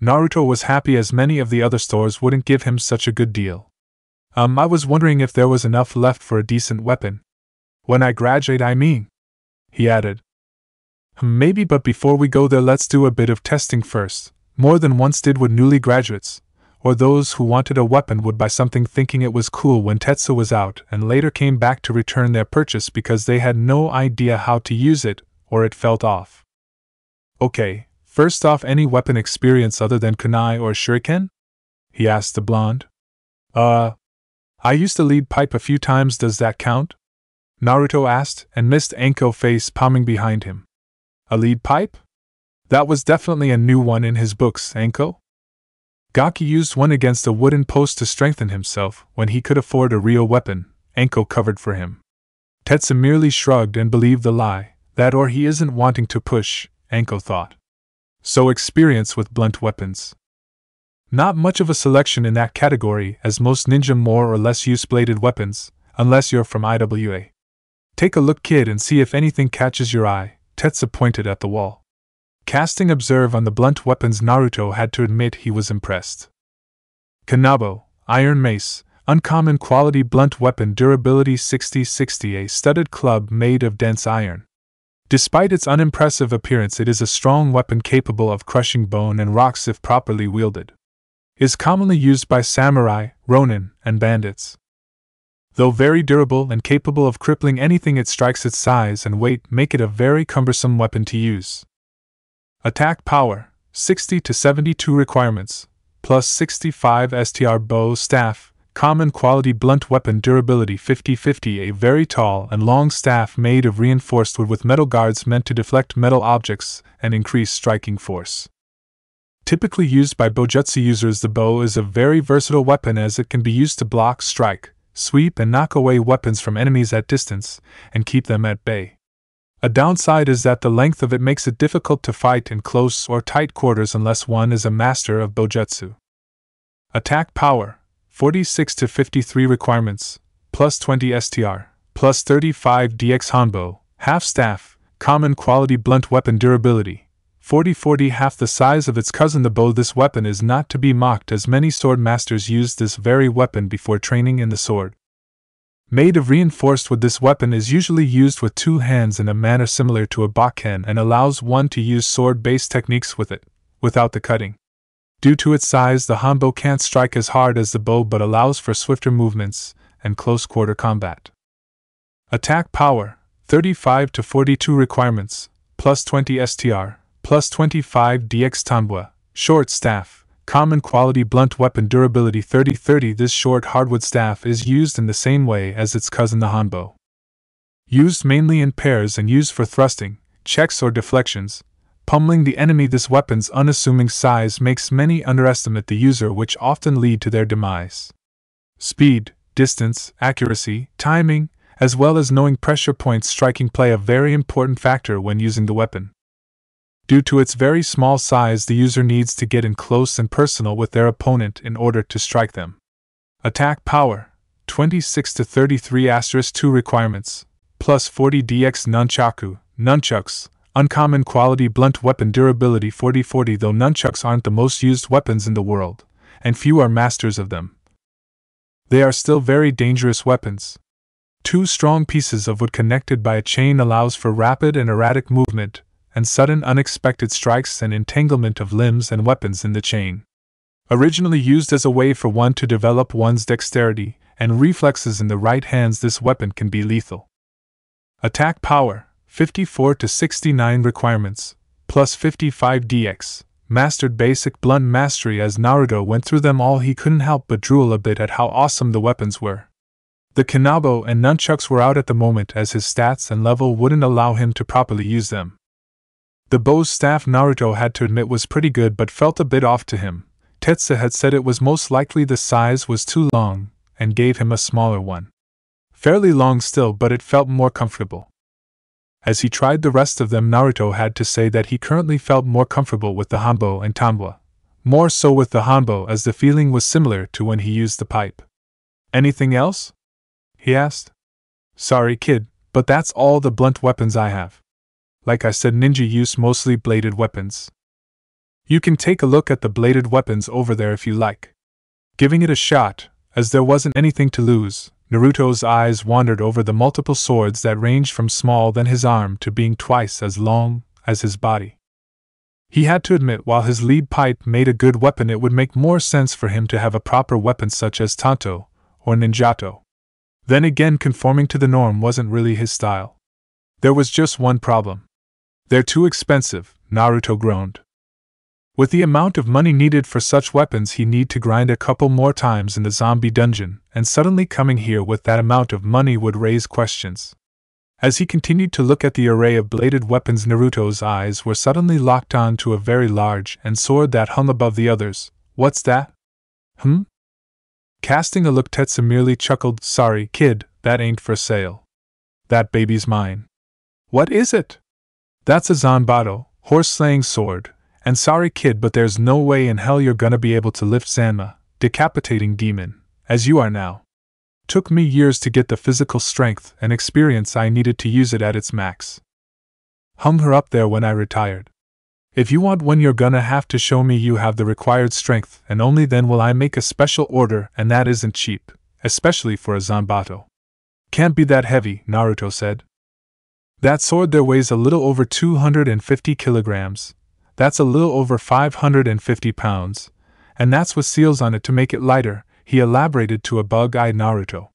Naruto was happy as many of the other stores wouldn't give him such a good deal. I was wondering if there was enough left for a decent weapon. When I graduate, I mean, he added. Maybe, but before we go there, let's do a bit of testing first. More than once did with newly graduates, or those who wanted a weapon would buy something thinking it was cool when Tetsu was out, and later came back to return their purchase because they had no idea how to use it, or it felt off. Okay, first off, any weapon experience other than kunai or shuriken? He asked the blonde. I used to lead pipe a few times, does that count? Naruto asked, and missed Anko face palming behind him. A lead pipe? That was definitely a new one in his books, Anko. Gaki used one against a wooden post to strengthen himself when he could afford a real weapon, Anko covered for him. Tetsu merely shrugged and believed the lie, that or he isn't wanting to push, Anko thought. So experience with blunt weapons. Not much of a selection in that category, as most ninja more or less use bladed weapons, unless you're from IWA. Take a look, kid, and see if anything catches your eye. Tetsu pointed at the wall. Casting observe on the blunt weapons, Naruto had to admit he was impressed. Kanabo, Iron Mace, uncommon quality blunt weapon, durability 60/60, a studded club made of dense iron. Despite its unimpressive appearance, it is a strong weapon capable of crushing bone and rocks if properly wielded. Is commonly used by samurai, ronin, and bandits. Though very durable and capable of crippling anything it strikes, its size and weight make it a very cumbersome weapon to use. Attack power, 60 to 72 requirements, plus 65 STR bow staff, common quality blunt weapon, durability 50/50, a very tall and long staff made of reinforced wood with metal guards meant to deflect metal objects and increase striking force. Typically used by bojutsu users, the bow is a very versatile weapon as it can be used to block, strike, sweep, and knock away weapons from enemies at distance, and keep them at bay. A downside is that the length of it makes it difficult to fight in close or tight quarters unless one is a master of bojutsu. Attack power, 46 to 53 requirements, plus 20 STR, plus 35 DX Hanbo, half staff, common quality blunt weapon durability, 40/40 half the size of its cousin the bow. This weapon is not to be mocked, as many sword masters used this very weapon before training in the sword. Made of reinforced wood, this weapon is usually used with two hands in a manner similar to a bakken and allows one to use sword-based techniques with it, without the cutting. Due to its size, the hanbo can't strike as hard as the bow but allows for swifter movements and close-quarter combat. Attack power, 35 to 42 requirements, plus 20 STR, plus 25 DX Tanbua, short staff, common quality blunt weapon durability 30/30. This short hardwood staff is used in the same way as its cousin the hanbo. Used mainly in pairs and used for thrusting, checks or deflections, pummeling the enemy. This weapon's unassuming size makes many underestimate the user, which often lead to their demise. Speed, distance, accuracy, timing, as well as knowing pressure points striking play a very important factor when using the weapon. Due to its very small size, the user needs to get in close and personal with their opponent in order to strike them. Attack power, 26 to 33 *2 requirements, plus 40 DX Nunchaku, nunchucks, uncommon quality blunt weapon durability 40/40. Though nunchucks aren't the most used weapons in the world, and few are masters of them, they are still very dangerous weapons. Two strong pieces of wood connected by a chain allows for rapid and erratic movement, and sudden unexpected strikes and entanglement of limbs and weapons in the chain. Originally used as a way for one to develop one's dexterity and reflexes in the right hands, this weapon can be lethal. Attack power, 54 to 69 requirements, plus 55 DX, mastered basic blunt mastery. As Naruto went through them all, he couldn't help but drool a bit at how awesome the weapons were. The kanabo and nunchucks were out at the moment, as his stats and level wouldn't allow him to properly use them. The bow's staff, Naruto had to admit, was pretty good but felt a bit off to him. Tetsu had said it was most likely the size was too long, and gave him a smaller one. Fairly long still, but it felt more comfortable. As he tried the rest of them, Naruto had to say that he currently felt more comfortable with the hanbo and tanbua. More so with the hanbo, as the feeling was similar to when he used the pipe. "Anything else?" he asked. "Sorry, kid, but that's all the blunt weapons I have. Like I said, ninja use mostly bladed weapons. You can take a look at the bladed weapons over there if you like." Giving it a shot, as there wasn't anything to lose, Naruto's eyes wandered over the multiple swords that ranged from small than his arm to being twice as long as his body. He had to admit, while his lead pipe made a good weapon, it would make more sense for him to have a proper weapon such as tanto or ninjato. Then again, conforming to the norm wasn't really his style. There was just one problem. "They're too expensive," Naruto groaned. With the amount of money needed for such weapons, he'd need to grind a couple more times in the zombie dungeon, and suddenly coming here with that amount of money would raise questions. As he continued to look at the array of bladed weapons, Naruto's eyes were suddenly locked on to a very large sword that hung above the others. "What's that?" Casting a look, Tetsu merely chuckled. "Sorry, kid, that ain't for sale. That baby's mine." "What is it?" "That's a Zanbato, horse-slaying sword. And sorry, kid, but there's no way in hell you're gonna be able to lift Zanma, decapitating demon, as you are now. Took me years to get the physical strength and experience I needed to use it at its max. Hung her up there when I retired. If you want one, you're gonna have to show me you have the required strength, and only then will I make a special order, and that isn't cheap, especially for a Zanbato." "Can't be that heavy," Naruto said. "That sword there weighs a little over 250 kilograms. That's a little over 550 pounds. And that's with seals on it to make it lighter," he elaborated to a bug-eyed Naruto.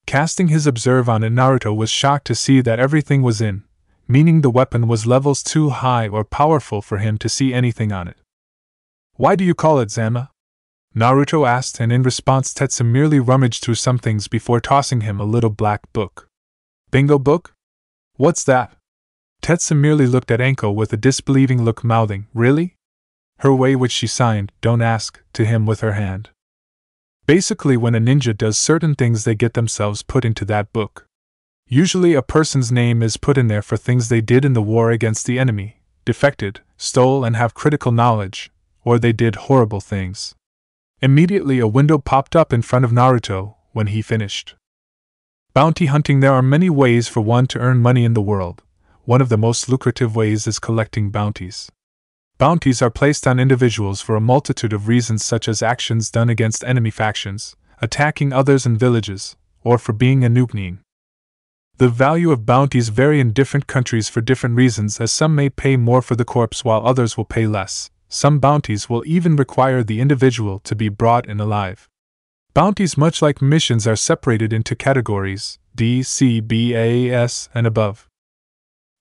Casting his observe on it, Naruto was shocked to see that everything was in, meaning the weapon was levels too high or powerful for him to see anything on it. "Why do you call it Zanma?" Naruto asked, and in response Tetsu merely rummaged through some things before tossing him a little black book. "Bingo book? What's that?" Tetsu merely looked at Anko with a disbelieving look, mouthing, "Really?" Her way, which she signed, "Don't ask," to him with her hand. Basically, when a ninja does certain things, they get themselves put into that book. Usually a person's name is put in there for things they did in the war against the enemy, defected, stole, and have critical knowledge, or they did horrible things. Immediately a window popped up in front of Naruto when he finished. Bounty hunting. There are many ways for one to earn money in the world. One of the most lucrative ways is collecting bounties. Bounties are placed on individuals for a multitude of reasons, such as actions done against enemy factions, attacking others in villages, or for being a nukening. The value of bounties vary in different countries for different reasons, as some may pay more for the corpse while others will pay less. Some bounties will even require the individual to be brought in alive. Bounties, much like missions, are separated into categories D, C, B, A, S, and above.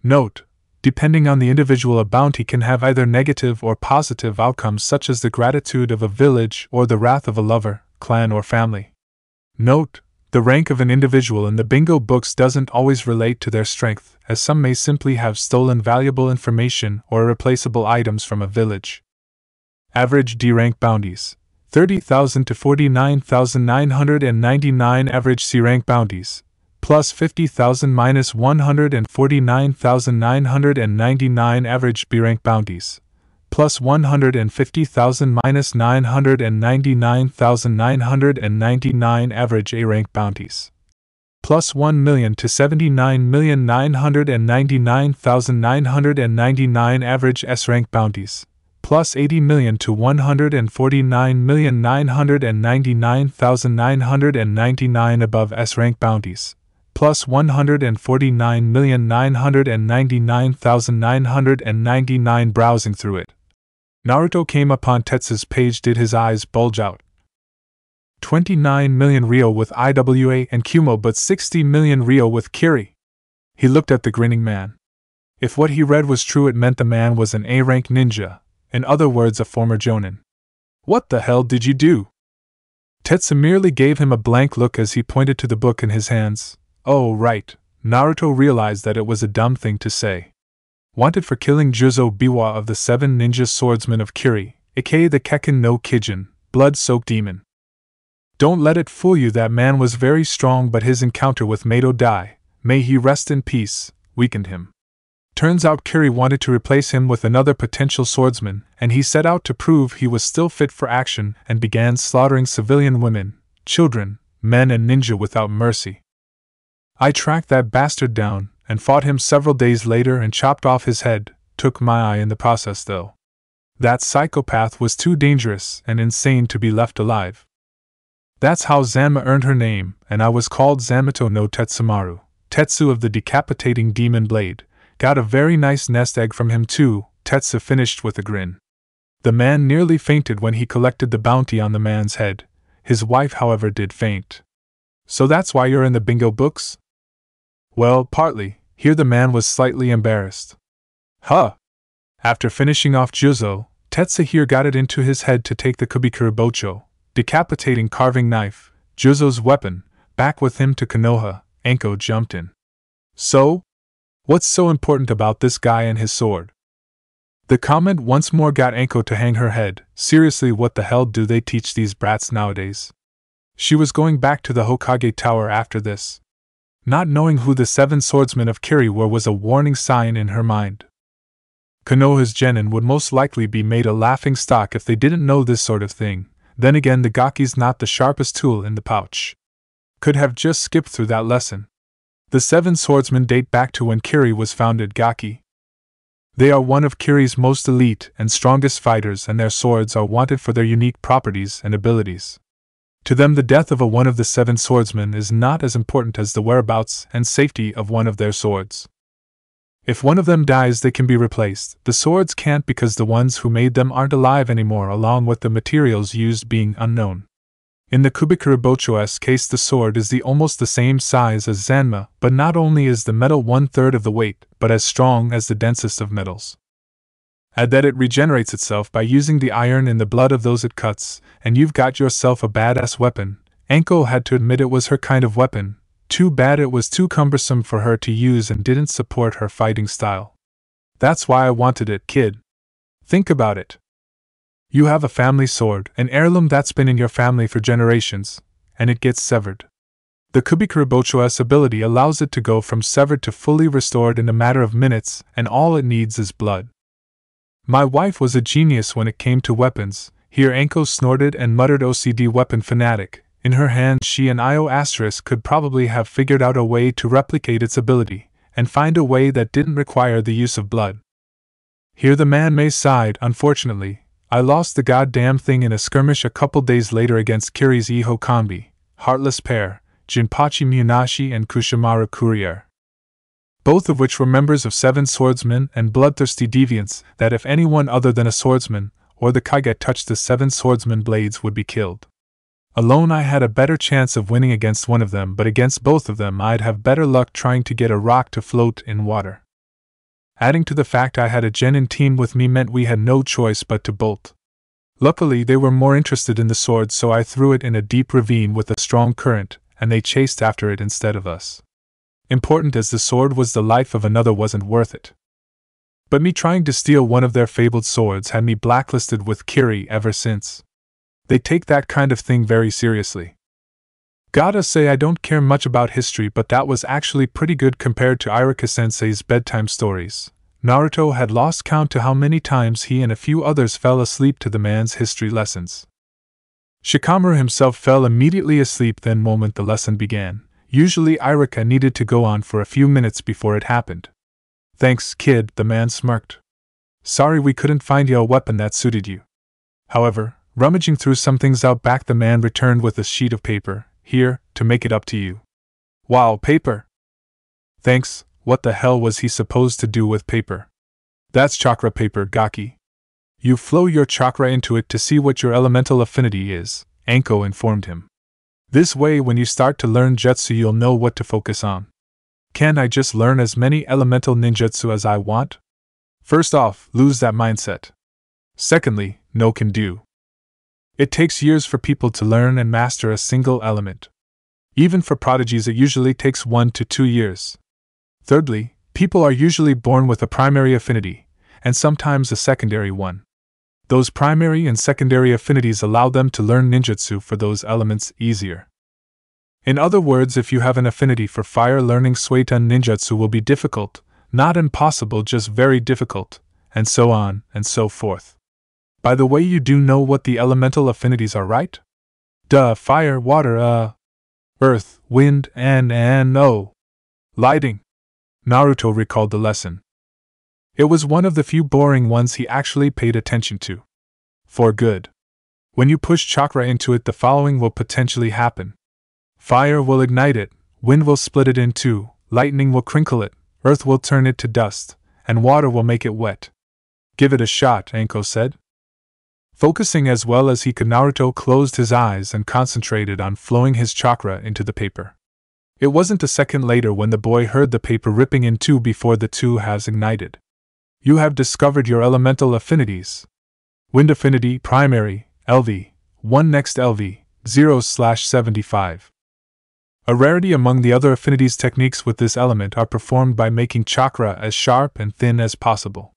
Note: depending on the individual, a bounty can have either negative or positive outcomes, such as the gratitude of a village or the wrath of a lover, clan, or family. Note: the rank of an individual in the bingo books doesn't always relate to their strength, as some may simply have stolen valuable information or irreplaceable items from a village. Average D-rank bounties: 30,000 to 49,999. Average C-rank bounties: plus 50,000 minus 149,999. Average B-rank bounties: plus 150,000 minus 999,999. Average A-rank bounties: plus 1 million to 79,999,999. Average S-rank bounties: plus 80 million to 149,999,999. Above S-rank bounties: plus 149,999,999. Browsing through it, Naruto came upon Tetsu's page. Did his eyes bulge out? 29 million Ryo with IWA and Kumo, but 60 million Ryo with Kiri. He looked at the grinning man. If what he read was true, it meant the man was an A-rank ninja, in other words, a former jonin. What the hell did you do? Tetsu merely gave him a blank look as he pointed to the book in his hands. Oh, right. Naruto realized that it was a dumb thing to say. Wanted for killing Juzo Biwa of the 7 ninja swordsmen of Kiri, aka the Kekken no Kijin, blood-soaked demon. Don't let it fool you, that man was very strong, but his encounter with Mado Dai, may he rest in peace, weakened him. Turns out Kiri wanted to replace him with another potential swordsman, and he set out to prove he was still fit for action and began slaughtering civilian women, children, men, and ninja without mercy. I tracked that bastard down and fought him several days later and chopped off his head, took my eye in the process though. That psychopath was too dangerous and insane to be left alive. That's how Zanma earned her name, and I was called Zanmato no Tetsumaru, Tetsu of the decapitating demon blade. Got a very nice nest egg from him too, Tetsu finished with a grin. The man nearly fainted when he collected the bounty on the man's head. His wife, however, did faint. So that's why you're in the bingo books? Well, partly. Here the man was slightly embarrassed. Huh! After finishing off Juzo, Tetsu here got it into his head to take the Kubikuribocho, decapitating carving knife, Juzo's weapon, back with him to Konoha. Anko jumped in. So? What's so important about this guy and his sword? The comment once more got Anko to hang her head. Seriously, what the hell do they teach these brats nowadays? She was going back to the Hokage Tower after this. Not knowing who the 7 swordsmen of Kiri were was a warning sign in her mind. Konoha's genin would most likely be made a laughing stock if they didn't know this sort of thing. Then again, the Gaki's not the sharpest tool in the pouch. Could have just skipped through that lesson. The 7 swordsmen date back to when Kiri was founded. Gaki. They are one of Kiri's most elite and strongest fighters, and their swords are wanted for their unique properties and abilities. To them, the death of one of the 7 swordsmen is not as important as the whereabouts and safety of one of their swords. If one of them dies, they can be replaced. The swords can't, because the ones who made them aren't alive anymore, along with the materials used being unknown. In the Kubikuribocho's case, the sword is almost the same size as Zanma, but not only is the metal 1/3 of the weight, but as strong as the densest of metals. Add that it regenerates itself by using the iron in the blood of those it cuts, and you've got yourself a badass weapon. Anko had to admit it was her kind of weapon. Too bad it was too cumbersome for her to use and didn't support her fighting style. That's why I wanted it, kid. Think about it. You have a family sword, an heirloom that's been in your family for generations, and it gets severed. The Kubikuribocho's ability allows it to go from severed to fully restored in a matter of minutes, and all it needs is blood. My wife was a genius when it came to weapons. Here Anko snorted and muttered, OCD weapon fanatic. In her hand she and Io** could probably have figured out a way to replicate its ability, and find a way that didn't require the use of blood. Here the man May sighed. Unfortunately, I lost the goddamn thing in a skirmish a couple days later against Kiri's Iho Kanbi, Heartless Pair, Jinpachi Munashi and Kushimaru Courier. Both of which were members of Seven Swordsmen and bloodthirsty deviants that if anyone other than a swordsman or the Kage touched the Seven Swordsman blades would be killed. Alone I had a better chance of winning against one of them, but against both of them I'd have better luck trying to get a rock to float in water. Adding to the fact I had a genin team with me meant we had no choice but to bolt. Luckily they were more interested in the sword, so I threw it in a deep ravine with a strong current, and they chased after it instead of us. Important as the sword was, the life of another wasn't worth it. But me trying to steal one of their fabled swords had me blacklisted with Kiri ever since. They take that kind of thing very seriously. Gotta say I don't care much about history, but that was actually pretty good compared to Irika-sensei's bedtime stories. Naruto had lost count to how many times he and a few others fell asleep to the man's history lessons. Shikamaru himself fell immediately asleep the moment the lesson began. Usually Irika needed to go on for a few minutes before it happened. Thanks, kid, the man smirked. Sorry we couldn't find you a weapon that suited you. However, rummaging through some things out back, the man returned with a sheet of paper. Here, to make it up to you. Wow, paper! Thanks, what the hell was he supposed to do with paper? That's chakra paper, Gaki. You flow your chakra into it to see what your elemental affinity is, Anko informed him. This way when you start to learn jutsu you'll know what to focus on. Can't I just learn as many elemental ninjutsu as I want? First off, lose that mindset. Secondly, no can do. It takes years for people to learn and master a single element. Even for prodigies it usually takes 1 to 2 years. Thirdly, people are usually born with a primary affinity, and sometimes a secondary one. Those primary and secondary affinities allow them to learn ninjutsu for those elements easier. In other words, if you have an affinity for fire, learning Suiton ninjutsu will be difficult, not impossible, just very difficult, and so on and so forth. By the way, you do know what the elemental affinities are, right? Duh, fire, water, earth, wind, and lighting. Naruto recalled the lesson. It was one of the few boring ones he actually paid attention to. For good. When you push chakra into it, the following will potentially happen. Fire will ignite it, wind will split it in two, lightning will crinkle it, earth will turn it to dust, and water will make it wet. Give it a shot, Anko said. Focusing as well as he could, Naruto closed his eyes and concentrated on flowing his chakra into the paper. It wasn't a second later when the boy heard the paper ripping in two before the two halves ignited. You have discovered your elemental affinities. Wind affinity, primary, LV, 1 next LV, 0/75. A rarity among the other affinities. Techniques with this element are performed by making chakra as sharp and thin as possible.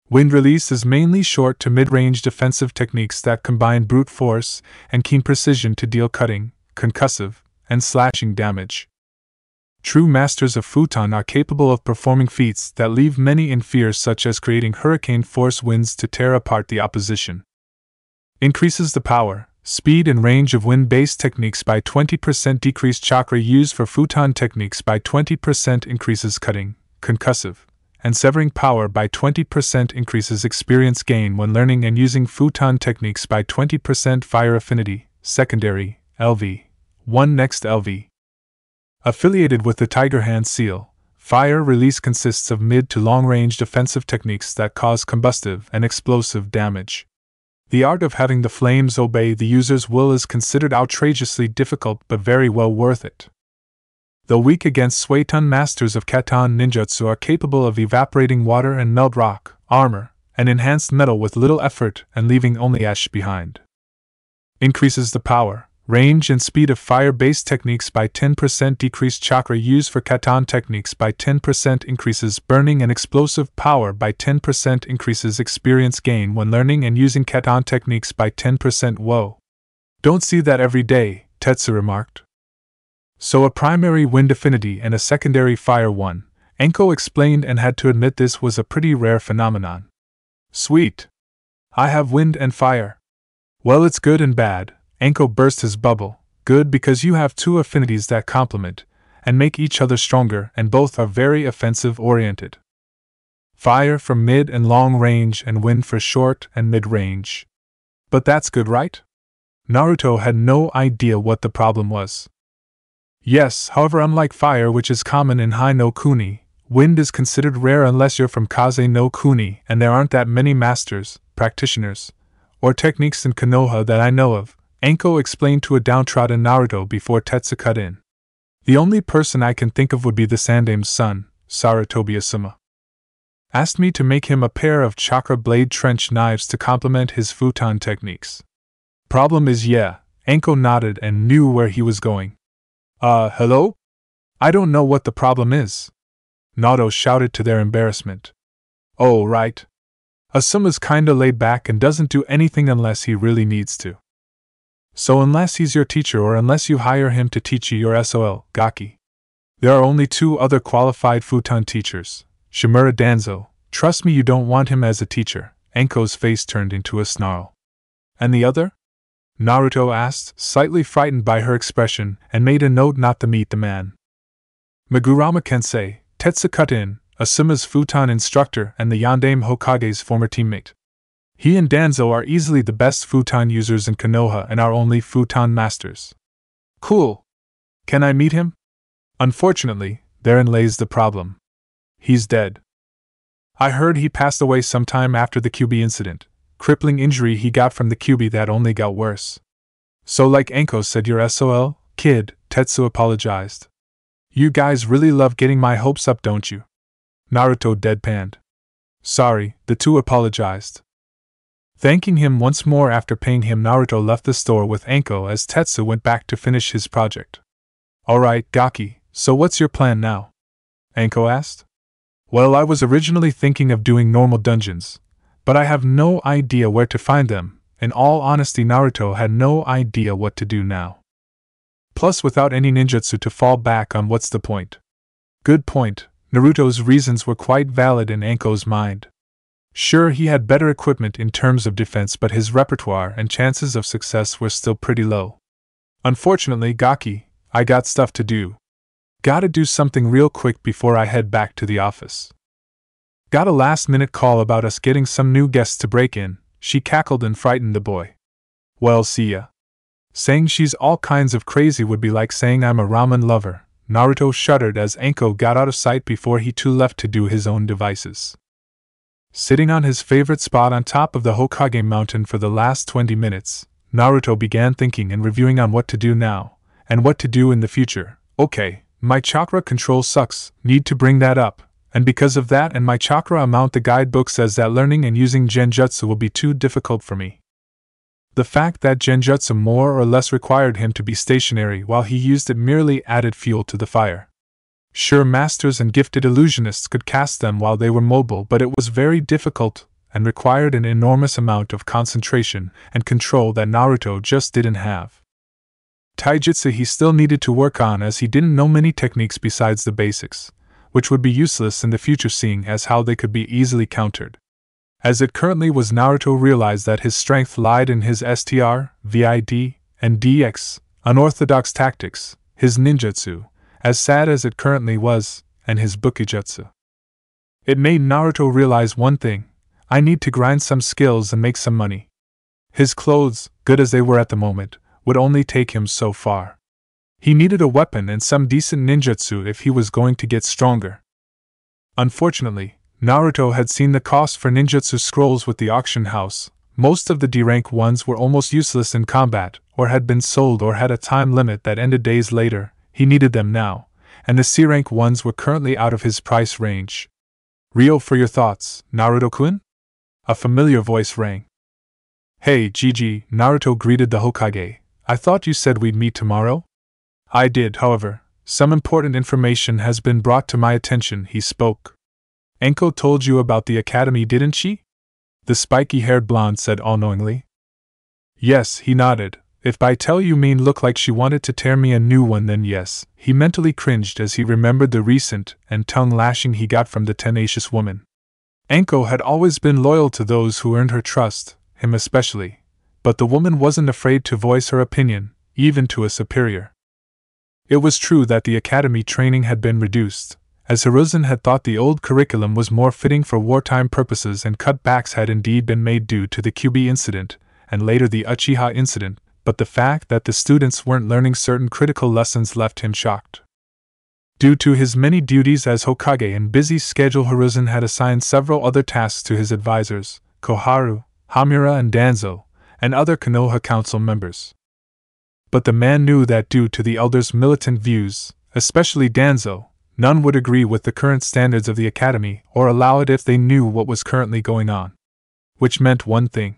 Wind release is mainly short to mid-range defensive techniques that combine brute force and keen precision to deal cutting, concussive, and slashing damage. True masters of futon are capable of performing feats that leave many in fear, such as creating hurricane force winds to tear apart the opposition. Increases the power, speed and range of wind-based techniques by 20%. Decreased chakra used for futon techniques by 20%. Increases cutting, concussive, and severing power by 20%. Increases experience gain when learning and using futon techniques by 20%. Fire affinity, secondary, LV, 1 next LV. Affiliated with the Tiger Hand seal, fire release consists of mid to long-range defensive techniques that cause combustive and explosive damage. The art of having the flames obey the user's will is considered outrageously difficult but very well worth it. Though weak against Suiton, masters of Katon ninjutsu are capable of evaporating water and melt rock, armor, and enhanced metal with little effort and leaving only ash behind. Increases the power, range and speed of fire-based techniques by 10%. Decreased chakra used for Katon techniques by 10%. Increases burning and explosive power by 10%. Increases experience gain when learning and using Katon techniques by 10%. Whoa. Don't see that every day, Tetsu remarked. So a primary wind affinity and a secondary fire one, Anko explained, and had to admit this was a pretty rare phenomenon. Sweet. I have wind and fire. Well, it's good and bad, Anko burst his bubble. Good because you have two affinities that complement and make each other stronger, and both are very offensive-oriented. Fire for mid and long range and wind for short and mid-range. But that's good, right? Naruto had no idea what the problem was. Yes, however, unlike fire, which is common in Hai no Kuni, wind is considered rare unless you're from Kaze no Kuni, and there aren't that many masters, practitioners, or techniques in Konoha that I know of, Anko explained to a downtrodden Naruto before Tetsu cut in. The only person I can think of would be the Sandame's son, Sarutobi-sama. Asked me to make him a pair of chakra blade trench knives to complement his futon techniques. Problem is, yeah, Anko nodded and knew where he was going. Hello? I don't know what the problem is, Naruto shouted to their embarrassment. Oh, right. Asuma's kinda laid back and doesn't do anything unless he really needs to. So unless he's your teacher or unless you hire him to teach you your SOL, Gaki. There are only two other qualified futon teachers, Shimura Danzo. Trust me, you don't want him as a teacher. Anko's face turned into a snarl. And the other? Naruto asked, slightly frightened by her expression, and made a note not to meet the man. Megurama-kensei, Tetsu cut in, Asuma's futon instructor and the Yandame Hokage's former teammate. He and Danzo are easily the best futon users in Konoha and our only futon masters. Cool. Can I meet him? Unfortunately, therein lays the problem. He's dead. I heard he passed away sometime after the Kyuubi incident. Crippling injury he got from the Kyuubi that only got worse. So like Anko said, your SOL, kid, Tetsu apologized. You guys really love getting my hopes up, don't you? Naruto deadpanned. Sorry, the two apologized. Thanking him once more after paying him, Naruto left the store with Anko as Tetsu went back to finish his project. Alright, Gaki, so what's your plan now? Anko asked. Well, I was originally thinking of doing normal dungeons, but I have no idea where to find them. In all honesty, Naruto had no idea what to do now. Plus, without any ninjutsu to fall back on, what's the point? Good point. Naruto's reasons were quite valid in Anko's mind. Sure, he had better equipment in terms of defense, but his repertoire and chances of success were still pretty low. Unfortunately, Gaki, I got stuff to do. Gotta do something real quick before I head back to the office. Got a last-minute call about us getting some new guests to break in, she cackled and frightened the boy. Well, see ya. Saying she's all kinds of crazy would be like saying I'm a ramen lover. Naruto shuddered as Anko got out of sight before he too left to do his own devices. Sitting on his favorite spot on top of the Hokage mountain for the last 20 minutes, Naruto began thinking and reviewing on what to do now, and what to do in the future. Okay, my chakra control sucks, need to bring that up, and because of that and my chakra amount, the guidebook says that learning and using genjutsu will be too difficult for me. The fact that genjutsu more or less required him to be stationary while he used it merely added fuel to the fire. Sure, masters and gifted illusionists could cast them while they were mobile, but it was very difficult and required an enormous amount of concentration and control that Naruto just didn't have. Taijutsu he still needed to work on, as he didn't know many techniques besides the basics, which would be useless in the future seeing as how they could be easily countered. As it currently was, Naruto realized that his strength lied in his STR, VID, and DX, unorthodox tactics, his ninjutsu, as sad as it currently was, and his bukijutsu. It made Naruto realize one thing: I need to grind some skills and make some money. His clothes, good as they were at the moment, would only take him so far. He needed a weapon and some decent ninjutsu if he was going to get stronger. Unfortunately, Naruto had seen the cost for ninjutsu scrolls with the auction house. Most of the D-rank ones were almost useless in combat, or had been sold or had a time limit that ended days later. He needed them now, and the C-rank ones were currently out of his price range. Ryo, for your thoughts, Naruto-kun? A familiar voice rang. Hey, Gigi, Naruto greeted the Hokage. I thought you said we'd meet tomorrow? I did, however. Some important information has been brought to my attention, he spoke. Anko told you about the academy, didn't she? The spiky-haired blonde said all-knowingly. Yes, he nodded. If by tell you mean look like she wanted to tear me a new one, then yes. He mentally cringed as he remembered the recent and tongue-lashing he got from the tenacious woman. Anko had always been loyal to those who earned her trust, him especially, but the woman wasn't afraid to voice her opinion, even to a superior. It was true that the academy training had been reduced, as Hiruzen had thought the old curriculum was more fitting for wartime purposes, and cutbacks had indeed been made due to the Kyuubi incident, and later the Uchiha incident, but the fact that the students weren't learning certain critical lessons left him shocked. Due to his many duties as Hokage and busy schedule, Hiruzen had assigned several other tasks to his advisors, Koharu, Hamura and Danzo, and other Konoha Council members. But the man knew that due to the elders' militant views, especially Danzo, none would agree with the current standards of the academy or allow it if they knew what was currently going on. Which meant one thing.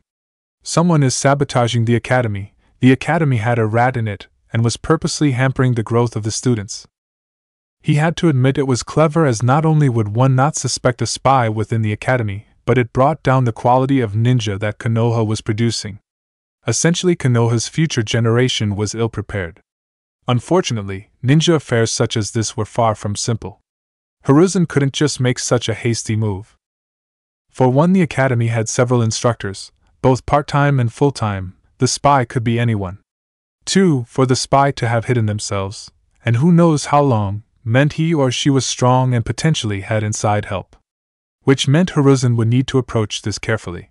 Someone is sabotaging the academy. The academy had a rat in it, and was purposely hampering the growth of the students. He had to admit it was clever, as not only would one not suspect a spy within the academy, but it brought down the quality of ninja that Konoha was producing. Essentially, Konoha's future generation was ill-prepared. Unfortunately, ninja affairs such as this were far from simple. Hiruzen couldn't just make such a hasty move. For one, the academy had several instructors, both part-time and full-time. The spy could be anyone. 2. For the spy to have hidden themselves, and who knows how long, meant he or she was strong and potentially had inside help. Which meant Hiruzen would need to approach this carefully.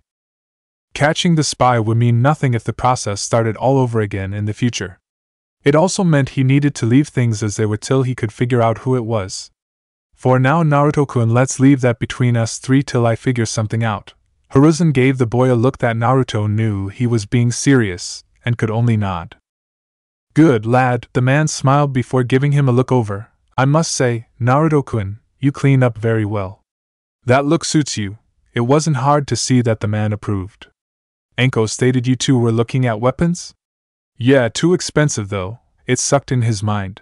Catching the spy would mean nothing if the process started all over again in the future. It also meant he needed to leave things as they were till he could figure out who it was. For now, Naruto-kun, let's leave that between us three till I figure something out. Hiruzen gave the boy a look that Naruto knew he was being serious, and could only nod. Good lad, the man smiled before giving him a look over. I must say, Naruto-kun, you clean up very well. That look suits you. It wasn't hard to see that the man approved. Anko stated you two were looking at weapons? Yeah, too expensive though, it sucked in his mind.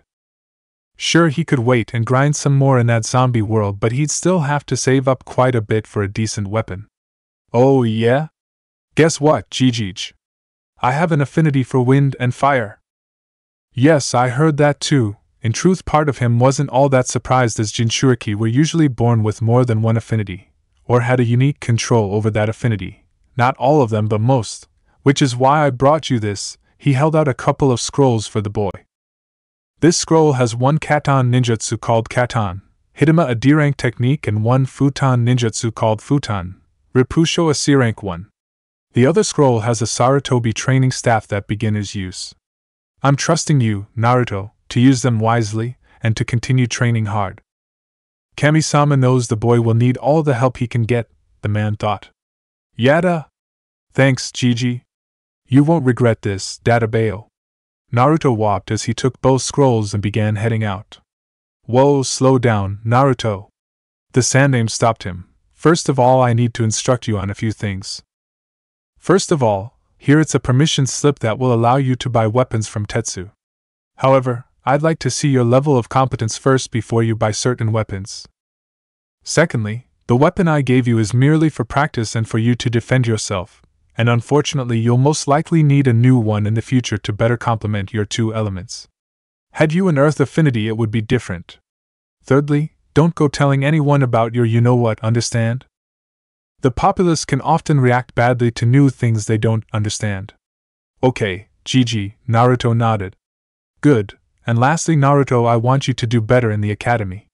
Sure, he could wait and grind some more in that zombie world, but he'd still have to save up quite a bit for a decent weapon. Oh yeah? Guess what, Jijij? I have an affinity for wind and fire. Yes, I heard that too. In truth, part of him wasn't all that surprised, as Jinchuriki were usually born with more than one affinity, or had a unique control over that affinity. Not all of them, but most, which is why I brought you this. He held out a couple of scrolls for the boy. This scroll has one Katon ninjutsu called Katon, Hidama a D-rank technique, and one Futon ninjutsu called Futon, Ripusho a C-rank one. The other scroll has a Sarutobi training staff that beginners use. I'm trusting you, Naruto, to use them wisely, and to continue training hard. Kami-sama knows the boy will need all the help he can get, the man thought. Yada! Thanks, Jiji. You won't regret this, Databeo. Naruto whopped as he took both scrolls and began heading out. Whoa, slow down, Naruto. The Sandaime stopped him. First of all, I need to instruct you on a few things. First of all, here it's a permission slip that will allow you to buy weapons from Tetsu. However, I'd like to see your level of competence first before you buy certain weapons. Secondly, the weapon I gave you is merely for practice and for you to defend yourself, and unfortunately you'll most likely need a new one in the future to better complement your two elements. Had you an earth affinity, it would be different. Thirdly, don't go telling anyone about your you-know-what, understand? The populace can often react badly to new things they don't understand. Okay, Jiji, Naruto nodded. Good, and lastly, Naruto, I want you to do better in the academy.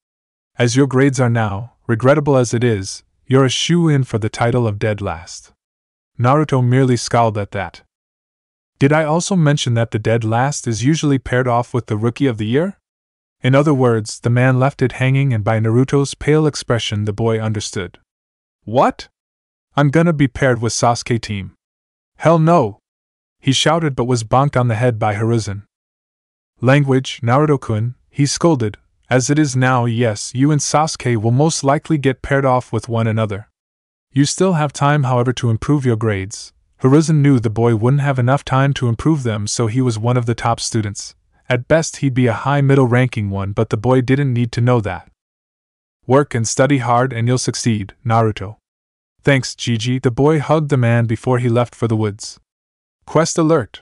As your grades are now, regrettable as it is, you're a shoo-in for the title of dead last. Naruto merely scowled at that. Did I also mention that the dead last is usually paired off with the rookie of the year? In other words, the man left it hanging, and by Naruto's pale expression the boy understood. What? I'm gonna be paired with Sasuke team. Hell no! He shouted, but was bonked on the head by Hiruzen. Language, Naruto-kun, he scolded. As it is now, yes, you and Sasuke will most likely get paired off with one another. You still have time, however, to improve your grades. Hiruzen knew the boy wouldn't have enough time to improve them, so he was one of the top students. At best he'd be a high middle-ranking one, but the boy didn't need to know that. Work and study hard and you'll succeed, Naruto. Thanks, Jiji. The boy hugged the man before he left for the woods. Quest alert!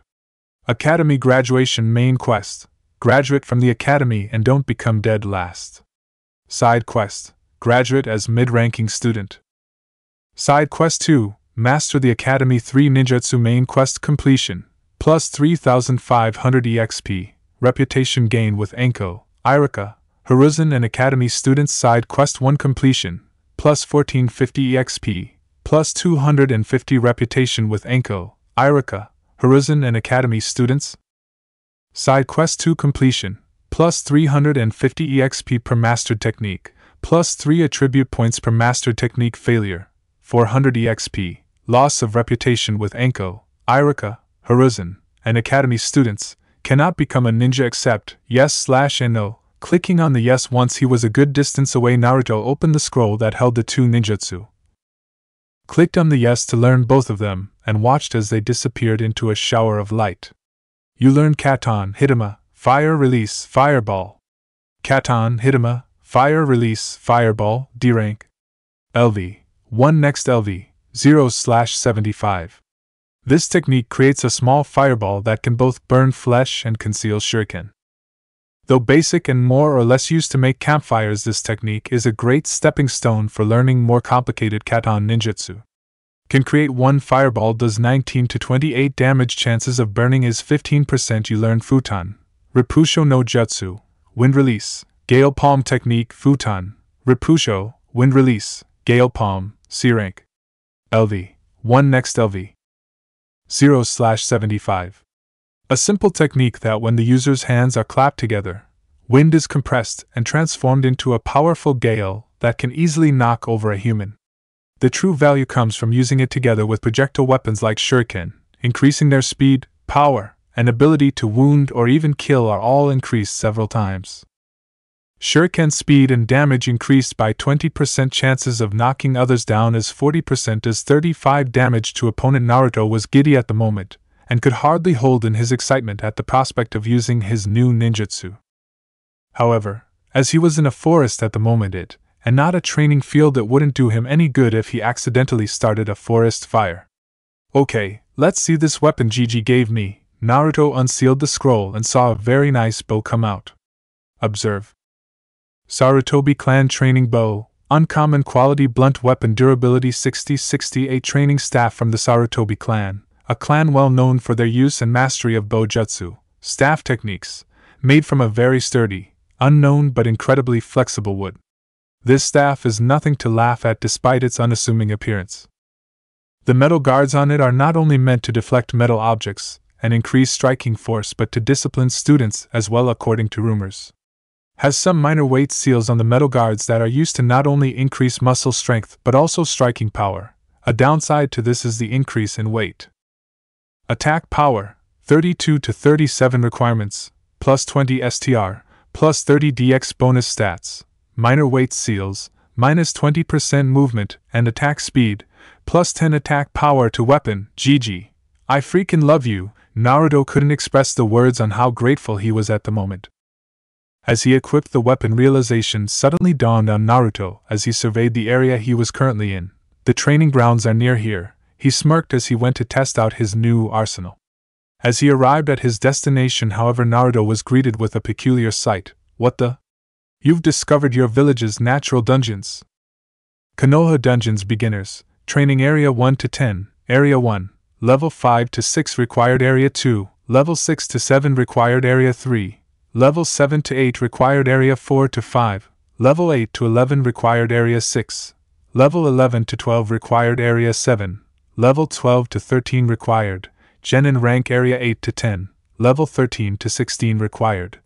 Academy graduation main quest. Graduate from the academy and don't become dead last. Side quest. Graduate as mid-ranking student. Side quest 2. Master the Academy 3 Ninjutsu Main Quest completion, plus 3500 EXP, reputation gain with Anko, Irika, Hiruzen and Academy Students Side Quest 1 completion, plus 1450 EXP, plus 250 reputation with Anko, Irika, Hiruzen and Academy Students. Side Quest 2 completion, plus 350 EXP per mastered technique, plus 3 attribute points per mastered technique failure, 400 EXP, loss of reputation with Anko, Irika, Hiruzen, and Academy Students, cannot become a ninja except yes/no. Clicking on the yes once he was a good distance away, Naruto opened the scroll that held the 2 ninjutsu. Clicked on the yes to learn both of them, and watched as they disappeared into a shower of light. You learned Katon Hitama, Fire Release Fireball. Katon Hitama, Fire Release Fireball, D rank. LV 1 next LV 0/75. This technique creates a small fireball that can both burn flesh and conceal shuriken. Though basic and more or less used to make campfires, this technique is a great stepping stone for learning more complicated Katon ninjutsu. Can create 1 fireball, does 19 to 28 damage, chances of burning is 15%. You learn Futon, Repusho no Jutsu, Wind Release, Gale Palm Technique, Futon, Repusho, Wind Release, Gale Palm, C rank. LV 1 next LV 0/75. A simple technique that when the user's hands are clapped together, wind is compressed and transformed into a powerful gale that can easily knock over a human. The true value comes from using it together with projectile weapons like shuriken, increasing their speed, power, and ability to wound or even kill are all increased several times. Shuriken speed and damage increased by 20%, chances of knocking others down as 40% as 35 damage to opponent. Naruto was giddy at the moment, and could hardly hold in his excitement at the prospect of using his new ninjutsu. However, as he was in a forest at the moment, and not a training field, it wouldn't do him any good if he accidentally started a forest fire. Okay, let's see this weapon Gigi gave me. Naruto unsealed the scroll and saw a very nice bow come out. Observe. Sarutobi Clan Training Bow, Uncommon Quality Blunt Weapon, Durability 60-68. Training Staff from the Sarutobi Clan, a clan well known for their use and mastery of bow jutsu, staff techniques, made from a very sturdy, unknown but incredibly flexible wood. This staff is nothing to laugh at despite its unassuming appearance. The metal guards on it are not only meant to deflect metal objects and increase striking force but to discipline students as well, according to rumors. Has some minor weight seals on the metal guards that are used to not only increase muscle strength but also striking power. A downside to this is the increase in weight. Attack power, 32 to 37 requirements, plus 20 STR, plus 30 DX bonus stats. Minor weight seals, minus 20% movement and attack speed, plus 10 attack power to weapon. GG. I freaking love you. Naruto couldn't express the words on how grateful he was at the moment. As he equipped the weapon, realization suddenly dawned on Naruto as he surveyed the area he was currently in. The training grounds are near here. He smirked as he went to test out his new arsenal. As he arrived at his destination, however, Naruto was greeted with a peculiar sight. What the? You've discovered your village's natural dungeons. Konoha Dungeons Beginners, Training Area 1 to 10, Area 1, Level 5 to 6 Required Area 2, Level 6 to 7 Required Area 3, Level 7 to 8 Required Area 4 to 5, Level 8 to 11 Required Area 6, Level 11 to 12 Required Area 7, Level 12 to 13 Required, Genin Rank Area 8 to 10, Level 13 to 16 Required.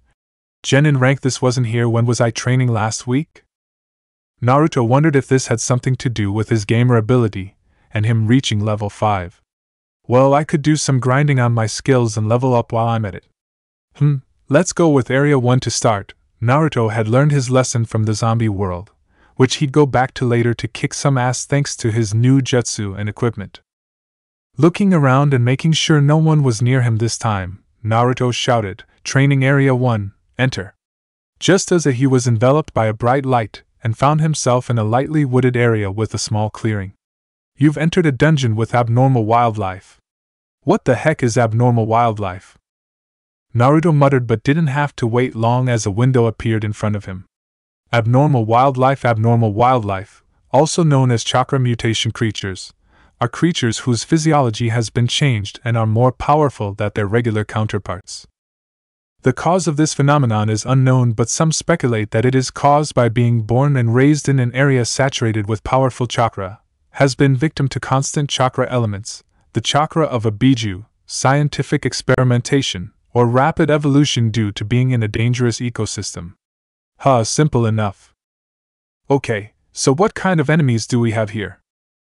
Genin Rank. This wasn't here. When was I training last week? Naruto wondered if this had something to do with his gamer ability, and him reaching level 5. Well, I could do some grinding on my skills and level up while I'm at it. Let's go with Area 1 to start. Naruto had learned his lesson from the zombie world, which he'd go back to later to kick some ass thanks to his new jutsu and equipment. Looking around and making sure no one was near him this time, Naruto shouted, "Training Area 1, enter." Just as he was enveloped by a bright light and found himself in a lightly wooded area with a small clearing. You've entered a dungeon with abnormal wildlife. What the heck is abnormal wildlife? Naruto muttered, but didn't have to wait long as a window appeared in front of him. Abnormal wildlife, also known as chakra mutation creatures, are creatures whose physiology has been changed and are more powerful than their regular counterparts. The cause of this phenomenon is unknown, but some speculate that it is caused by being born and raised in an area saturated with powerful chakra, has been victim to constant chakra elements, the chakra of a biju, scientific experimentation, or rapid evolution due to being in a dangerous ecosystem. Simple enough. Okay, so what kind of enemies do we have here?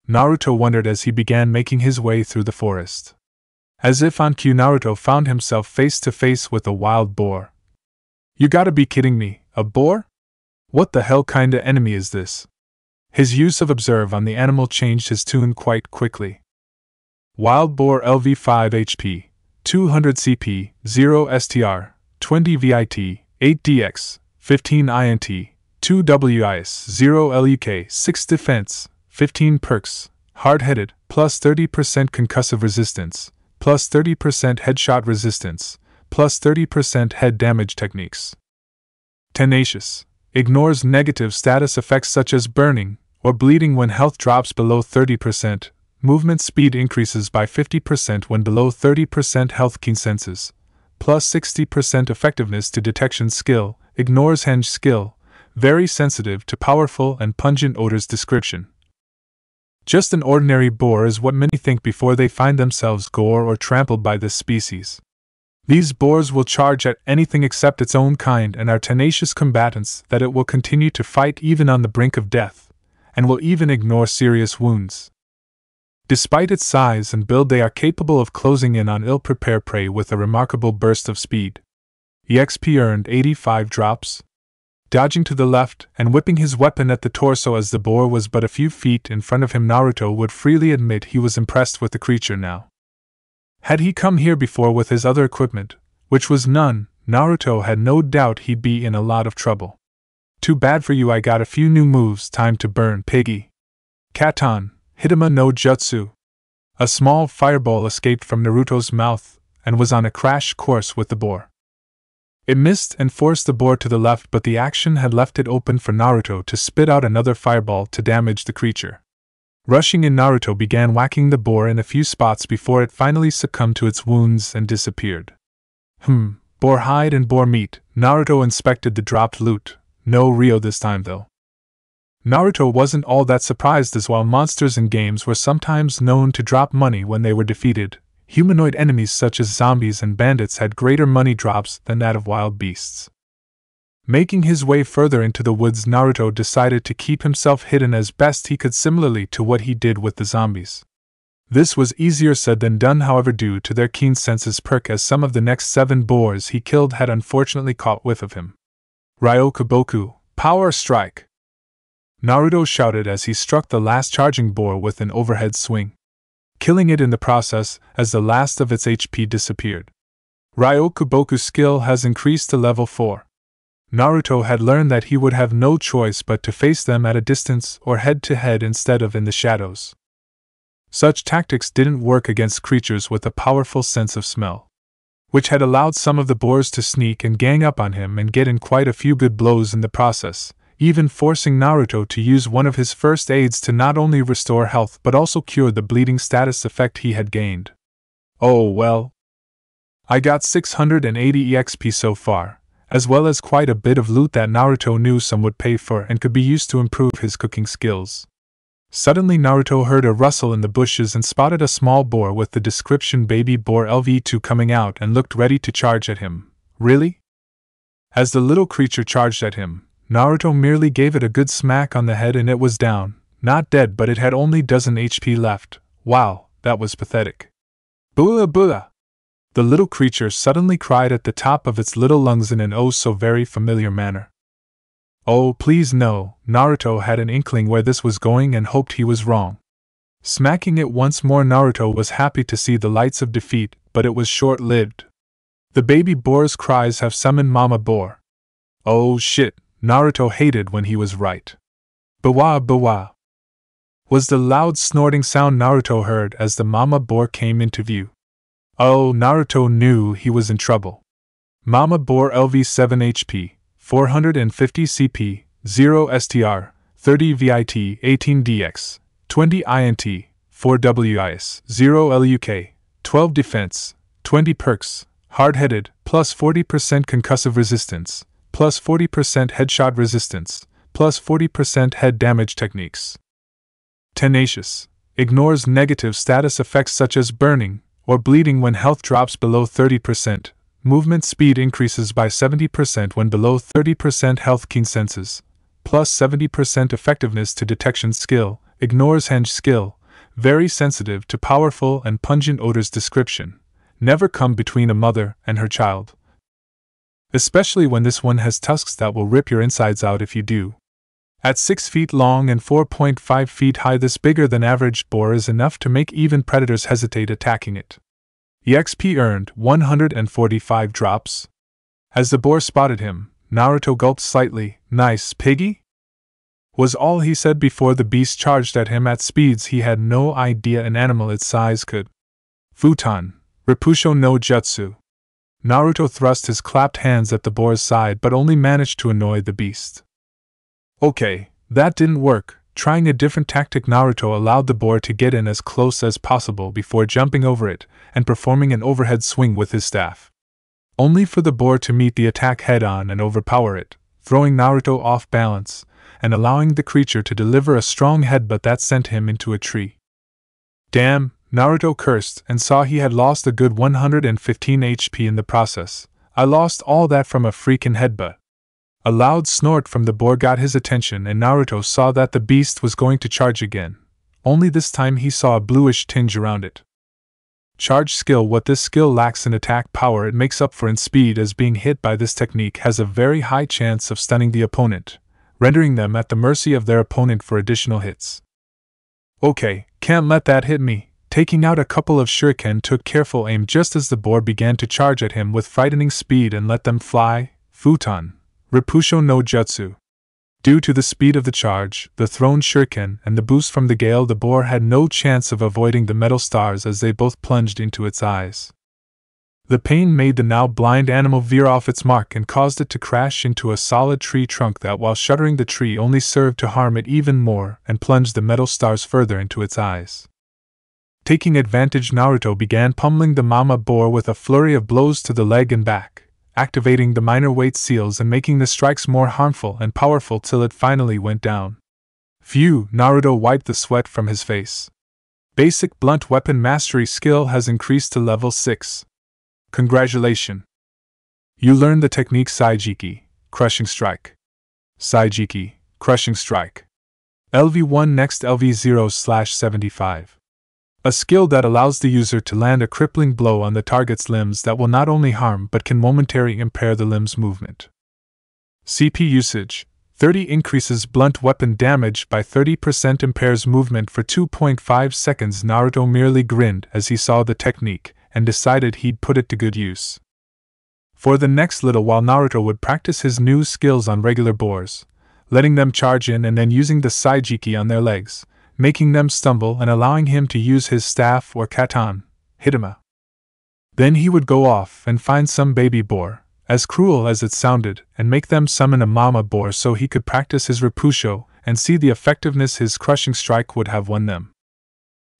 Naruto wondered as he began making his way through the forest. As if on cue, Naruto found himself face to face with a wild boar. You gotta be kidding me, a boar? What the hell kinda enemy is this? His use of observe on the animal changed his tune quite quickly. Wild boar LV 5 HP, 200 CP, 0 STR, 20 VIT, 8 DX, 15 INT, 2 WIS, 0 LUK, 6 defense, 15 perks, hard-headed, plus 30% concussive resistance, plus 30% headshot resistance, plus 30% head damage techniques. Tenacious. Ignores negative status effects such as burning or bleeding when health drops below 30%. Movement speed increases by 50% when below 30% health. Keen senses. Plus 60% effectiveness to detection skill. Ignores henge skill. Very sensitive to powerful and pungent odors. Description. Just an ordinary boar is what many think before they find themselves gored or trampled by this species. These boars will charge at anything except its own kind and are tenacious combatants that it will continue to fight even on the brink of death, and will even ignore serious wounds. Despite its size and build, they are capable of closing in on ill-prepared prey with a remarkable burst of speed. EXP earned 85 drops. Dodging to the left and whipping his weapon at the torso as the boar was but a few feet in front of him, Naruto would freely admit he was impressed with the creature now. Had he come here before with his other equipment, which was none, Naruto had no doubt he'd be in a lot of trouble. Too bad for you, I got a few new moves, time to burn, piggy. Katan, Hitama no Jutsu. A small fireball escaped from Naruto's mouth and was on a crash course with the boar. It missed and forced the boar to the left, but the action had left it open for Naruto to spit out another fireball to damage the creature. Rushing in, Naruto began whacking the boar in a few spots before it finally succumbed to its wounds and disappeared. Boar hide and boar meat. Naruto inspected the dropped loot. No Rio this time though. Naruto wasn't all that surprised, as while monsters in games were sometimes known to drop money when they were defeated, humanoid enemies such as zombies and bandits had greater money drops than that of wild beasts. Making his way further into the woods, Naruto decided to keep himself hidden as best he could, similarly to what he did with the zombies. This was easier said than done, however, due to their keen senses perk, as some of the next 7 boars he killed had unfortunately caught whiff of him. Ryokuboku, power strike! Naruto shouted as he struck the last charging boar with an overhead swing, killing it in the process as the last of its HP disappeared. Ryokuboku's skill has increased to level 4. Naruto had learned that he would have no choice but to face them at a distance or head-to-head instead of in the shadows. Such tactics didn't work against creatures with a powerful sense of smell, which had allowed some of the boars to sneak and gang up on him and get in quite a few good blows in the process, even forcing Naruto to use one of his first aids to not only restore health but also cure the bleeding status effect he had gained. Oh well. I got 680 EXP so far, as well as quite a bit of loot that Naruto knew some would pay for and could be used to improve his cooking skills. Suddenly Naruto heard a rustle in the bushes and spotted a small boar with the description Baby Boar LV2 coming out and looked ready to charge at him. Really? As the little creature charged at him, Naruto merely gave it a good smack on the head and it was down, not dead, but it had only dozen HP left. Wow, that was pathetic. Bula bula! The little creature suddenly cried at the top of its little lungs in an oh so very familiar manner. Oh please no, Naruto had an inkling where this was going and hoped he was wrong. Smacking it once more, Naruto was happy to see the lights of defeat, but it was short-lived. The baby boar's cries have summoned Mama Boar. Oh shit, Naruto hated when he was right. Bawa bawa! Was the loud snorting sound Naruto heard as the Mama Boar came into view. Oh, Naruto knew he was in trouble. Mama Boar LV 7 HP, 450 CP, 0 STR, 30 VIT, 18 DX, 20 INT, 4 WIS, 0 LUK, 12 defense, 20 perks, hard-headed, plus 40% concussive resistance, plus 40% headshot resistance, plus 40% head damage techniques. Tenacious, ignores negative status effects such as burning or bleeding when health drops below 30%, movement speed increases by 70% when below 30% health. Keen senses, plus 70% effectiveness to detection skill, ignores henge skill, very sensitive to powerful and pungent odors. Description: never come between a mother and her child, especially when this one has tusks that will rip your insides out if you do. At 6 feet long and 4.5 feet high, this bigger than average boar is enough to make even predators hesitate attacking it. EXP earned 145 drops. As the boar spotted him, Naruto gulped slightly. "Nice, piggy?" was all he said before the beast charged at him at speeds he had no idea an animal its size could. Futon, Repusho no Jutsu. Naruto thrust his clapped hands at the boar's side but only managed to annoy the beast. Okay, that didn't work. Trying a different tactic, Naruto allowed the boar to get in as close as possible before jumping over it and performing an overhead swing with his staff. Only for the boar to meet the attack head-on and overpower it, throwing Naruto off balance and allowing the creature to deliver a strong headbutt that sent him into a tree. Damn, Naruto cursed and saw he had lost a good 115 HP in the process. I lost all that from a freaking headbutt. A loud snort from the boar got his attention and Naruto saw that the beast was going to charge again, only this time he saw a bluish tinge around it. Charge skill. What this skill lacks in attack power it makes up for in speed, as being hit by this technique has a very high chance of stunning the opponent, rendering them at the mercy of their opponent for additional hits. Okay, can't let that hit me. Taking out a couple of shuriken, took careful aim just as the boar began to charge at him with frightening speed and let them fly. Futon, Repusho no Jutsu. Due to the speed of the charge, the thrown shuriken, and the boost from the gale, the boar had no chance of avoiding the metal stars as they both plunged into its eyes. The pain made the now blind animal veer off its mark and caused it to crash into a solid tree trunk that, while shuddering the tree, only served to harm it even more and plunged the metal stars further into its eyes. Taking advantage, Naruto began pummeling the mama boar with a flurry of blows to the leg and back, activating the minor weight seals and making the strikes more harmful and powerful till it finally went down. Phew, Naruto wiped the sweat from his face. Basic blunt weapon mastery skill has increased to level 6. Congratulations! You learned the technique Saijiki, Crushing Strike. Saijiki, Crushing Strike. LV1 next LV0/75. A skill that allows the user to land a crippling blow on the target's limbs that will not only harm but can momentarily impair the limb's movement. CP usage: 30 increases blunt weapon damage by 30%, impairs movement for 2.5 seconds. Naruto merely grinned as he saw the technique and decided he'd put it to good use. For the next little while, Naruto would practice his new skills on regular boars, letting them charge in and then using the Saijiki on their legs, making them stumble and allowing him to use his staff or katan, Hitama. Then he would go off and find some baby boar, as cruel as it sounded, and make them summon a mama boar so he could practice his Repusho and see the effectiveness his crushing strike would have won them.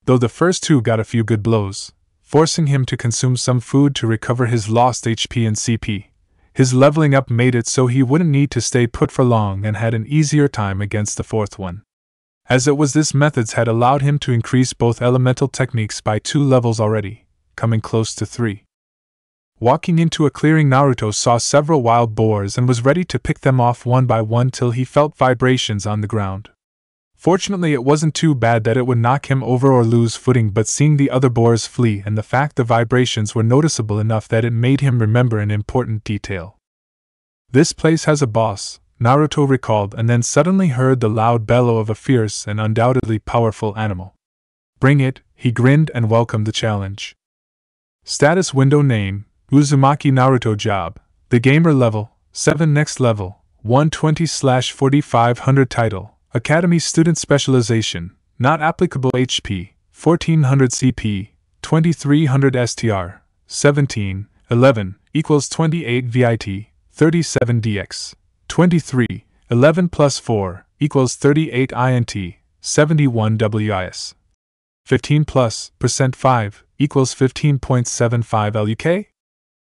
Though the first two got a few good blows, forcing him to consume some food to recover his lost HP and CP, his leveling up made it so he wouldn't need to stay put for long and had an easier time against the fourth one. As it was, this methods had allowed him to increase both elemental techniques by 2 levels already, coming close to 3. Walking into a clearing, Naruto saw several wild boars and was ready to pick them off one by one till he felt vibrations on the ground. Fortunately, it wasn't too bad that it would knock him over or lose footing, but seeing the other boars flee and the fact the vibrations were noticeable enough that it made him remember an important detail. This place has a boss, Naruto recalled, and then suddenly heard the loud bellow of a fierce and undoubtedly powerful animal. Bring it, he grinned and welcomed the challenge. Status window: name, Uzumaki Naruto. Job, the gamer. Level, 7. Next level, 120/4500. Title, Academy Student. Specialization, not applicable. HP, 1400 CP, 2300 STR, 17, 11, equals 28 VIT, 37 DX. 23, 11 plus 4, equals 38 INT, 71 WIS. 15 plus percent 5 equals 15.75 LUK?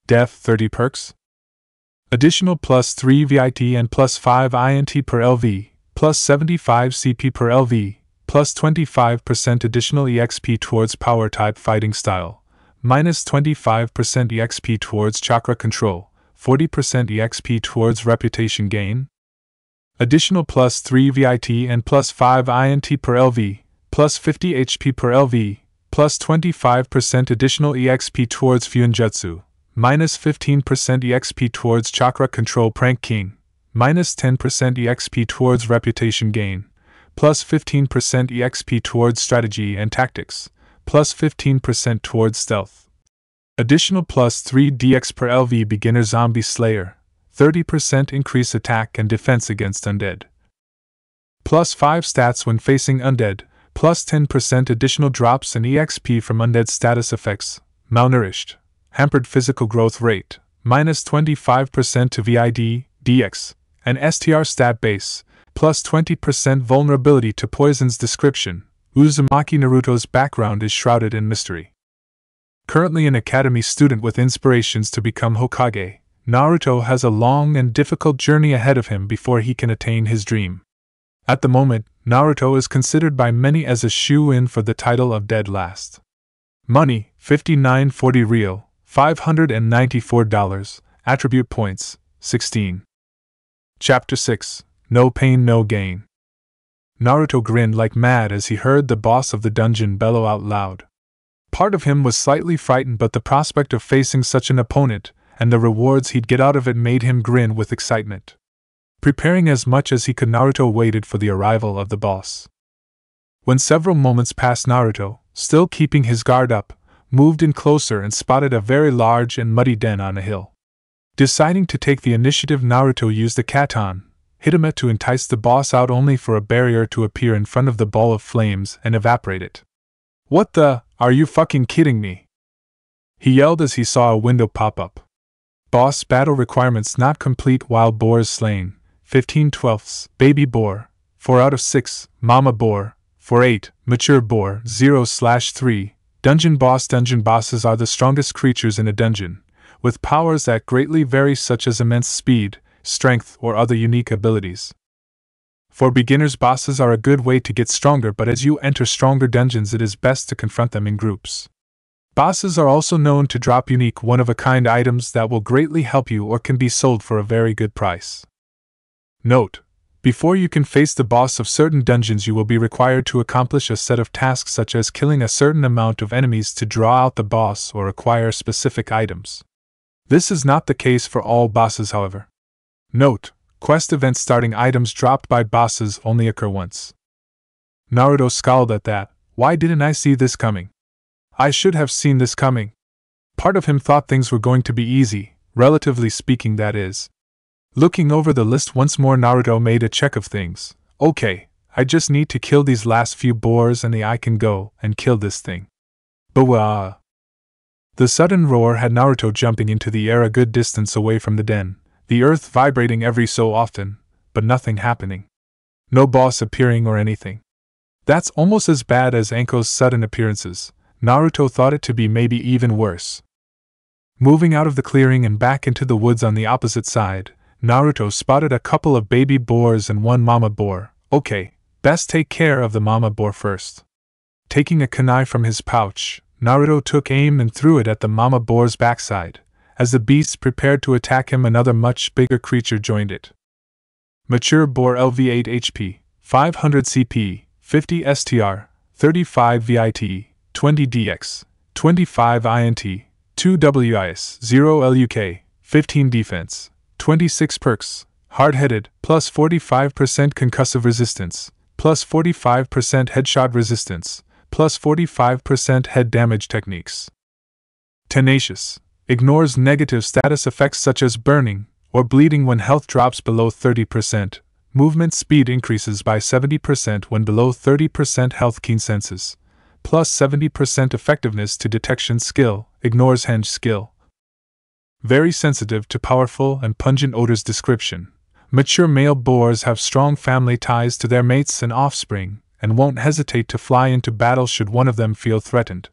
Def 30 perks. Additional plus 3 VIT and plus 5 INT per LV, plus 75 CP per LV, plus 25% additional EXP towards power type fighting style, minus 25% EXP towards chakra control, 40% EXP towards reputation gain. Additional plus 3 VIT and plus 5 INT per LV, plus 50 HP per LV, plus 25% additional EXP towards Fuinjutsu, minus 15% EXP towards chakra control Prank King, minus 10% EXP towards reputation gain, plus 15% EXP towards strategy and tactics, plus 15% towards stealth. Additional plus 3 DX per LV beginner zombie slayer, 30% increase attack and defense against undead. Plus 5 stats when facing undead, plus 10% additional drops in EXP from undead status effects, malnourished, hampered physical growth rate, minus 25% to VID, DX, and STR stat base, plus 20% vulnerability to poisons. Description: Uzumaki Naruto's background is shrouded in mystery. Currently an academy student with inspirations to become Hokage, Naruto has a long and difficult journey ahead of him before he can attain his dream. At the moment, Naruto is considered by many as a shoo-in for the title of Dead Last. Money, 5940 real, $594, attribute points, 16. Chapter 6, No Pain No Gain. Naruto grinned like mad as he heard the boss of the dungeon bellow out loud. Part of him was slightly frightened, but the prospect of facing such an opponent, and the rewards he'd get out of it, made him grin with excitement. Preparing as much as he could, Naruto waited for the arrival of the boss. When several moments passed, Naruto, still keeping his guard up, moved in closer and spotted a very large and muddy den on a hill. Deciding to take the initiative, Naruto used a Katon, Hitame, to entice the boss out, only for a barrier to appear in front of the ball of flames and evaporate it. "What the? Are you fucking kidding me?" he yelled as he saw a window pop up. Boss battle requirements not complete. Wild boars slain, 15/12, baby boar, 4 out of 6, mama boar, 4/8, mature boar, 0/3, dungeon boss. Dungeon bosses are the strongest creatures in a dungeon, with powers that greatly vary, such as immense speed, strength, or other unique abilities. For beginners, bosses are a good way to get stronger, but as you enter stronger dungeons, it is best to confront them in groups. Bosses are also known to drop unique one-of-a-kind items that will greatly help you or can be sold for a very good price. Note: before you can face the boss of certain dungeons, you will be required to accomplish a set of tasks, such as killing a certain amount of enemies to draw out the boss or acquire specific items. This is not the case for all bosses, however. Note: quest event starting items dropped by bosses only occur once. Naruto scowled at that. Why didn't I see this coming? I should have seen this coming. Part of him thought things were going to be easy, relatively speaking, that is. Looking over the list once more, Naruto made a check of things. Okay, I just need to kill these last few boars and I can go and kill this thing. Bwah! The sudden roar had Naruto jumping into the air a good distance away from the den, the earth vibrating every so often, but nothing happening. No boss appearing or anything. That's almost as bad as Anko's sudden appearances. Naruto thought it to be maybe even worse. Moving out of the clearing and back into the woods on the opposite side, Naruto spotted a couple of baby boars and one mama boar. Okay, best take care of the mama boar first. Taking a kunai from his pouch, Naruto took aim and threw it at the mama boar's backside. As the beast prepared to attack him, another much bigger creature joined it. Mature boar, LV 8 HP, 500 CP, 50 STR, 35 VIT, 20 DX, 25 INT, 2 WIS, 0 LUK, 15 defense, 26 perks, hard-headed, plus 45% concussive resistance, plus 45% headshot resistance, plus 45% head damage techniques. Tenacious, ignores negative status effects such as burning or bleeding when health drops below 30%, movement speed increases by 70% when below 30% health. Keen senses, plus 70% effectiveness to detection skill, ignores henge skill. Very sensitive to powerful and pungent odors. Description: mature male boars have strong family ties to their mates and offspring, and won't hesitate to fly into battle should one of them feel threatened.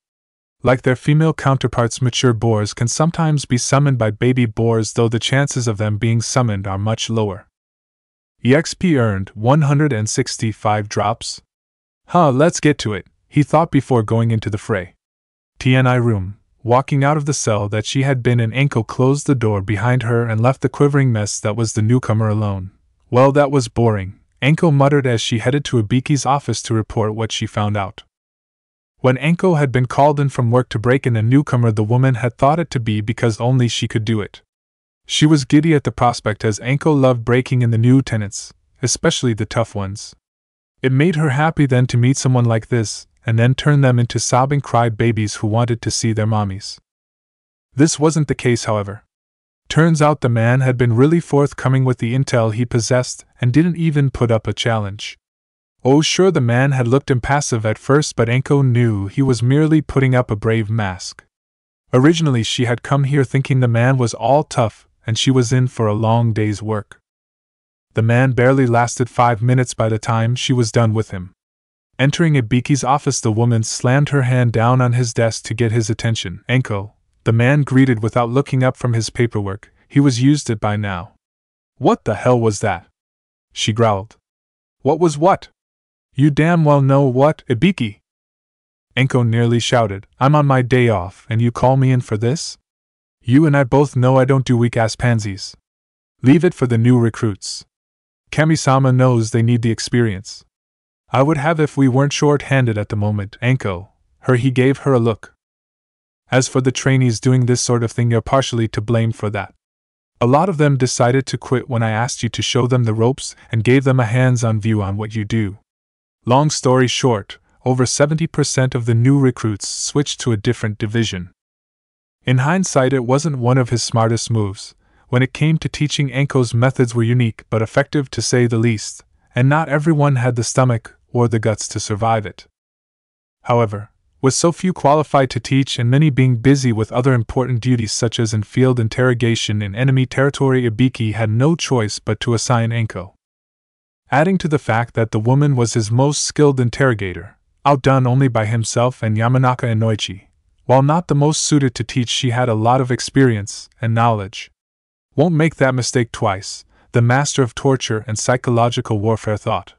Like their female counterparts, mature boars can sometimes be summoned by baby boars, though the chances of them being summoned are much lower. EXP earned 165 drops. Let's get to it, he thought before going into the fray. TNI room. Walking out of the cell that she had been in, Anko closed the door behind her and left the quivering mess that was the newcomer alone. Well, that was boring, Anko muttered as she headed to Ibiki's office to report what she found out. When Anko had been called in from work to break in a newcomer, the woman had thought it to be because only she could do it. She was giddy at the prospect, as Anko loved breaking in the new tenants, especially the tough ones. It made her happy then to meet someone like this, and then turn them into sobbing cry-babies who wanted to see their mommies. This wasn't the case, however. Turns out the man had been really forthcoming with the intel he possessed and didn't even put up a challenge. Oh sure, the man had looked impassive at first, but Anko knew he was merely putting up a brave mask. Originally she had come here thinking the man was all tough, and she was in for a long day's work. The man barely lasted 5 minutes by the time she was done with him. Entering Ibiki's office, the woman slammed her hand down on his desk to get his attention. Anko, the man greeted without looking up from his paperwork. He was used to it by now. What the hell was that? She growled. What was what? You damn well know what, Ibiki! Anko nearly shouted. I'm on my day off, and you call me in for this? You and I both know I don't do weak-ass pansies. Leave it for the new recruits. Kami-sama knows they need the experience. I would have if we weren't short-handed at the moment, Anko. He gave her a look. As for the trainees doing this sort of thing, you're partially to blame for that. A lot of them decided to quit when I asked you to show them the ropes and gave them a hands-on view on what you do. Long story short, over 70% of the new recruits switched to a different division. In hindsight, it wasn't one of his smartest moves. When it came to teaching, Anko's methods were unique but effective to say the least, and not everyone had the stomach or the guts to survive it. However, with so few qualified to teach and many being busy with other important duties such as in-field interrogation in enemy territory, Ibiki had no choice but to assign Anko. Adding to the fact that the woman was his most skilled interrogator, outdone only by himself and Yamanaka Inoichi, while not the most suited to teach, she had a lot of experience and knowledge. Won't make that mistake twice, the master of torture and psychological warfare thought.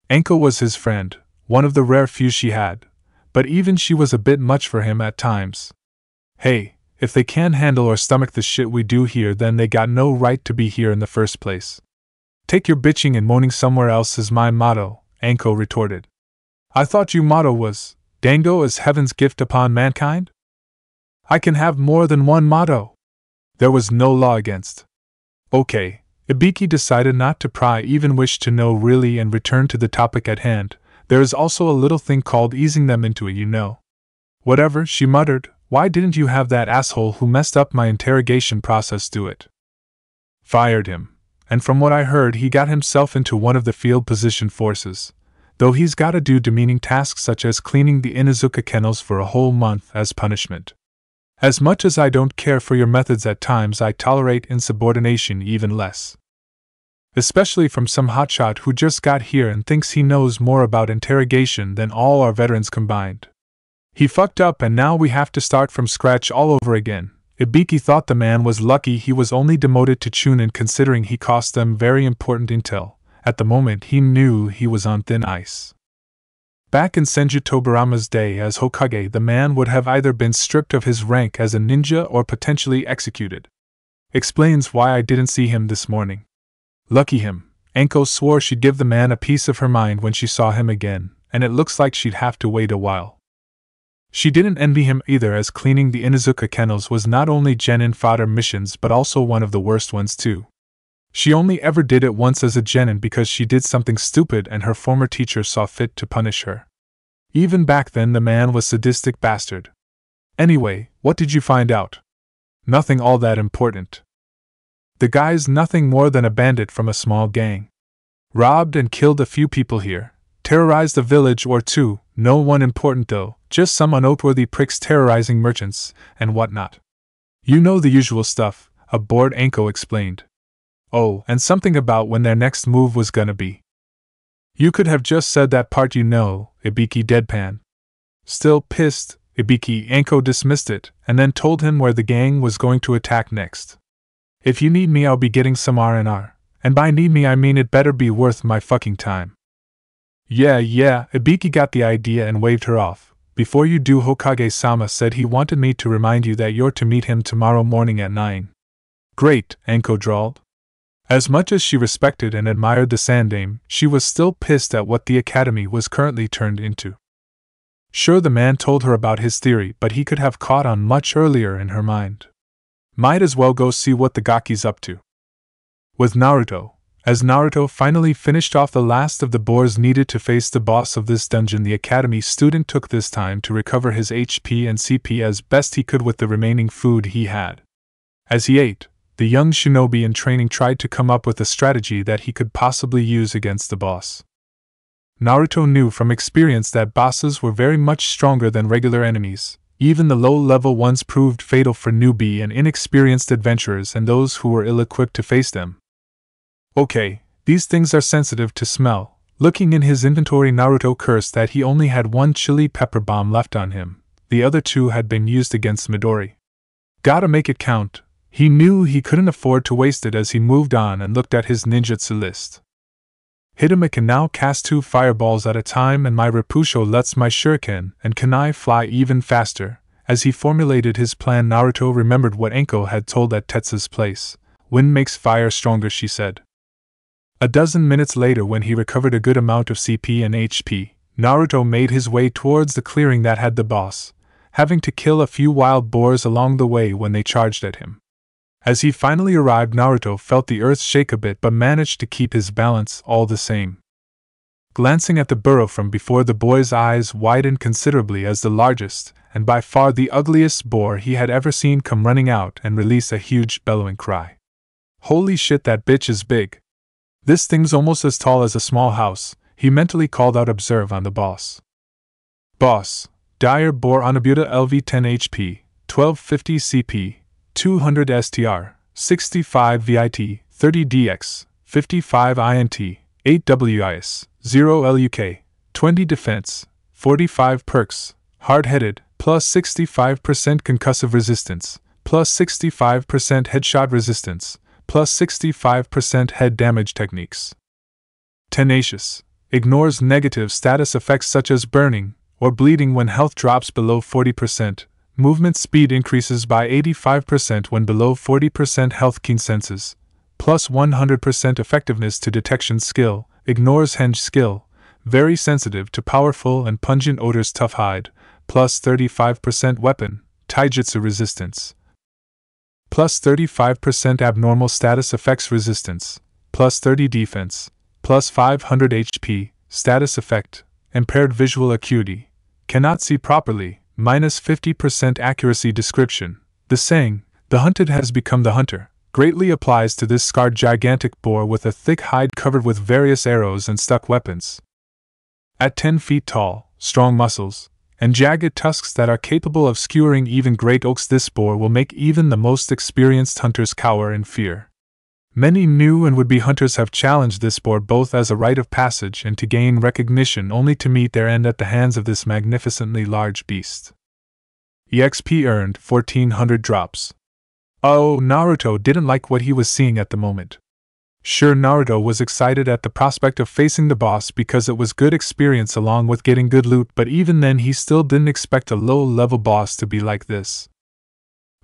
Anko was his friend, one of the rare few she had, but even she was a bit much for him at times. Hey, if they can't handle or stomach the shit we do here, then they got no right to be here in the first place. Take your bitching and moaning somewhere else is my motto, Anko retorted. I thought your motto was, Dango is heaven's gift upon mankind? I can have more than one motto. There was no law against. Okay, Ibiki decided not to pry, even wished to know really, and returned to the topic at hand. There is also a little thing called easing them into it, you know. Whatever, she muttered, why didn't you have that asshole who messed up my interrogation process do it? Fired him, and from what I heard he got himself into one of the field position forces, though he's gotta do demeaning tasks such as cleaning the Inuzuka kennels for a whole month as punishment. As much as I don't care for your methods at times, I tolerate insubordination even less. Especially from some hotshot who just got here and thinks he knows more about interrogation than all our veterans combined. He fucked up and now we have to start from scratch all over again. Ibiki thought the man was lucky he was only demoted to Chunin, considering he cost them very important intel. At the moment he knew he was on thin ice. Back in Senju Tobarama's day as Hokage, the man would have either been stripped of his rank as a ninja or potentially executed. Explains why I didn't see him this morning. Lucky him. Anko swore she'd give the man a piece of her mind when she saw him again, and it looks like she'd have to wait a while. She didn't envy him either, as cleaning the Inuzuka kennels was not only genin fodder missions but also one of the worst ones too. She only ever did it once as a genin because she did something stupid and her former teacher saw fit to punish her. Even back then the man was a sadistic bastard. Anyway, what did you find out? Nothing all that important. The guy's nothing more than a bandit from a small gang. Robbed and killed a few people here, terrorized a village or two, no one important though, just some unnoteworthy pricks terrorizing merchants, and whatnot. You know the usual stuff, a bored Anko explained. Oh, and something about when their next move was gonna be. You could have just said that part, you know, Ibiki deadpan. Still pissed, Ibiki Anko dismissed it, and then told him where the gang was going to attack next. If you need me, I'll be getting some R&R, and by need me I mean it better be worth my fucking time. Yeah, Ibiki got the idea and waved her off. Before you do, Hokage-sama said he wanted me to remind you that you're to meet him tomorrow morning at 9. Great, Anko drawled. As much as she respected and admired the Sandaime, she was still pissed at what the academy was currently turned into. Sure, the man told her about his theory, but he could have caught on much earlier in her mind. Might as well go see what the Gaki's up to. With Naruto. As Naruto finally finished off the last of the boars needed to face the boss of this dungeon, the academy student took this time to recover his HP and CP as best he could with the remaining food he had. As he ate, the young shinobi in training tried to come up with a strategy that he could possibly use against the boss. Naruto knew from experience that bosses were very much stronger than regular enemies. Even the low-level ones proved fatal for newbie and inexperienced adventurers and those who were ill-equipped to face them. Okay, these things are sensitive to smell. Looking in his inventory, Naruto cursed that he only had one chili pepper bomb left on him. The other two had been used against Midori. Gotta make it count. He knew he couldn't afford to waste it as he moved on and looked at his ninjutsu list. Hidame can now cast 2 fireballs at a time, and my Repusho lets my shuriken and kunai fly even faster. As he formulated his plan, Naruto remembered what Anko had told at Tetsu's place. Wind makes fire stronger, she said. A dozen minutes later, when he recovered a good amount of CP and HP, Naruto made his way towards the clearing that had the boss, having to kill a few wild boars along the way when they charged at him. As he finally arrived, Naruto felt the earth shake a bit but managed to keep his balance all the same. Glancing at the burrow from before, the boy's eyes widened considerably as the largest, and by far the ugliest boar he had ever seen come running out and release a huge bellowing cry. Holy shit, that bitch is big. This thing's almost as tall as a small house, he mentally called out. Observe on the boss. Boss, dire boar Anabuta LV 10 HP, 1250 CP, 200 STR, 65 VIT, 30 DX, 55 INT, 8 WIS, 0 LUK, 20 defense, 45 perks, hard-headed, plus 65% concussive resistance, plus 65% headshot resistance, plus 65% head damage techniques. Tenacious. Ignores negative status effects such as burning or bleeding when health drops below 40%. Movement speed increases by 85% when below 40% health. Keen senses. Plus 100% effectiveness to detection skill. Ignores henge skill. Very sensitive to powerful and pungent odors. Tough hide. Plus 35% weapon. Taijutsu resistance. Plus 35% abnormal status effects resistance. Plus 30 defense. Plus 500 HP. Status effect. Impaired visual acuity. Cannot see properly. Minus 50% accuracy. Description. The saying, "The hunted has become the hunter," greatly applies to this scarred gigantic boar with a thick hide covered with various arrows and stuck weapons. At 10 feet tall, strong muscles, and jagged tusks that are capable of skewering even great oaks, this boar will make even the most experienced hunters cower in fear. Many new and would-be hunters have challenged this boar both as a rite of passage and to gain recognition, only to meet their end at the hands of this magnificently large beast. EXP earned 1400 drops. Oh, Naruto didn't like what he was seeing at the moment. Sure, Naruto was excited at the prospect of facing the boss because it was good experience along with getting good loot, but even then he still didn't expect a low-level boss to be like this.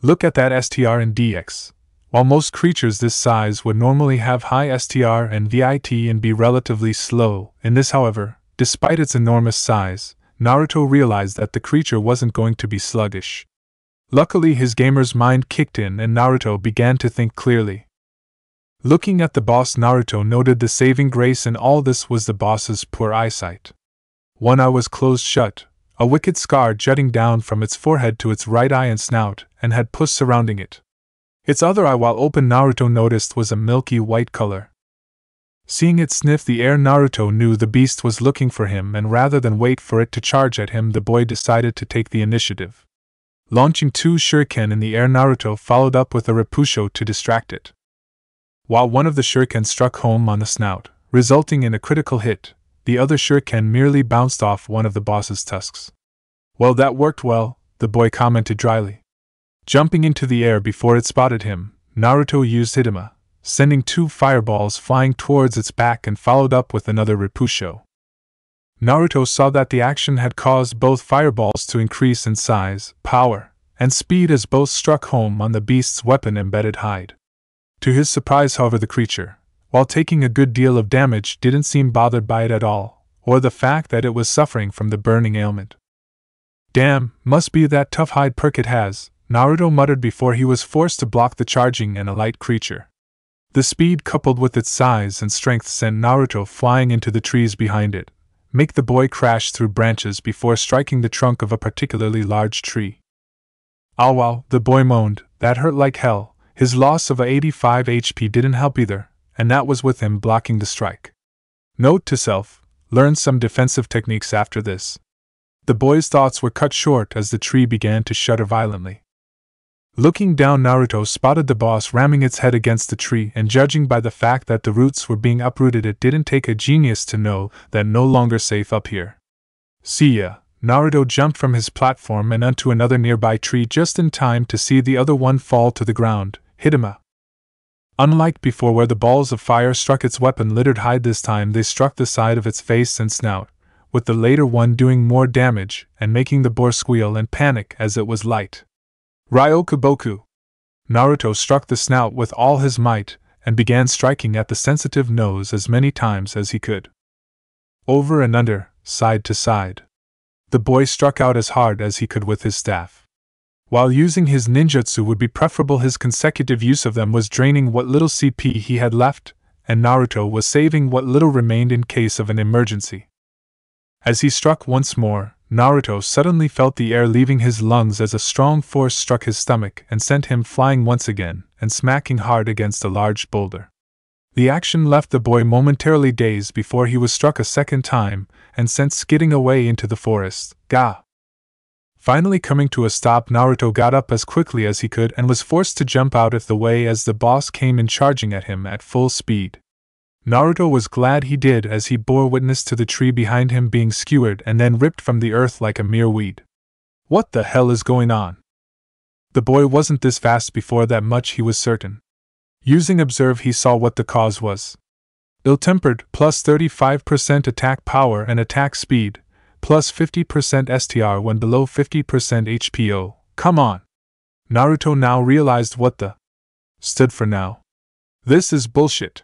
Look at that STR and DX. While most creatures this size would normally have high STR and VIT and be relatively slow, in this, however, despite its enormous size, Naruto realized that the creature wasn't going to be sluggish. Luckily, his gamer's mind kicked in and Naruto began to think clearly. Looking at the boss, Naruto noted the saving grace in all this was the boss's poor eyesight. One eye was closed shut, a wicked scar jutting down from its forehead to its right eye and snout, and had pus surrounding it. Its other eye, while open, Naruto noticed was a milky white color. Seeing it sniff the air, Naruto knew the beast was looking for him, and rather than wait for it to charge at him, the boy decided to take the initiative. Launching 2 shuriken in the air, Naruto followed up with a repusho to distract it. While one of the shuriken struck home on the snout, resulting in a critical hit, the other shuriken merely bounced off one of the boss's tusks. Well, that worked well, the boy commented dryly. Jumping into the air before it spotted him, Naruto used Hidama, sending 2 fireballs flying towards its back and followed up with another Repusho. Naruto saw that the action had caused both fireballs to increase in size, power, and speed as both struck home on the beast's weapon-embedded hide. To his surprise, however, the creature, while taking a good deal of damage, didn't seem bothered by it at all, or the fact that it was suffering from the burning ailment. Damn, must be that tough hide perk it has, Naruto muttered before he was forced to block the charging and alight creature. The speed coupled with its size and strength sent Naruto flying into the trees behind it, make the boy crash through branches before striking the trunk of a particularly large tree. "Ow wow," the boy moaned, that hurt like hell. His loss of 85 HP didn't help either, and that was with him blocking the strike. Note to self, learn some defensive techniques after this. The boy's thoughts were cut short as the tree began to shudder violently. Looking down, Naruto spotted the boss ramming its head against the tree, and judging by the fact that the roots were being uprooted, it didn't take a genius to know that no longer safe up here. "See ya." Naruto jumped from his platform and onto another nearby tree just in time to see the other one fall to the ground, Hidama. Unlike before, where the balls of fire struck its weapon-littered hide, this time they struck the side of its face and snout, with the later one doing more damage and making the boar squeal and panic as it was light. Ryokuboku! Naruto struck the snout with all his might and began striking at the sensitive nose as many times as he could. Over and under, side to side. The boy struck out as hard as he could with his staff. While using his ninjutsu would be preferable, his consecutive use of them was draining what little CP he had left, and Naruto was saving what little remained in case of an emergency. As he struck once more, Naruto suddenly felt the air leaving his lungs as a strong force struck his stomach and sent him flying once again and smacking hard against a large boulder. The action left the boy momentarily dazed before he was struck a second time and sent skidding away into the forest. Gah! Finally coming to a stop, Naruto got up as quickly as he could and was forced to jump out of the way as the boss came in charging at him at full speed. Naruto was glad he did, as he bore witness to the tree behind him being skewered and then ripped from the earth like a mere weed. What the hell is going on? The boy wasn't this fast before, that much he was certain. Using Observe, he saw what the cause was. Ill-tempered, plus 35% attack power and attack speed, plus 50% STR when below 50% HPO. Come on! Naruto now realized what the stood for now. This is bullshit.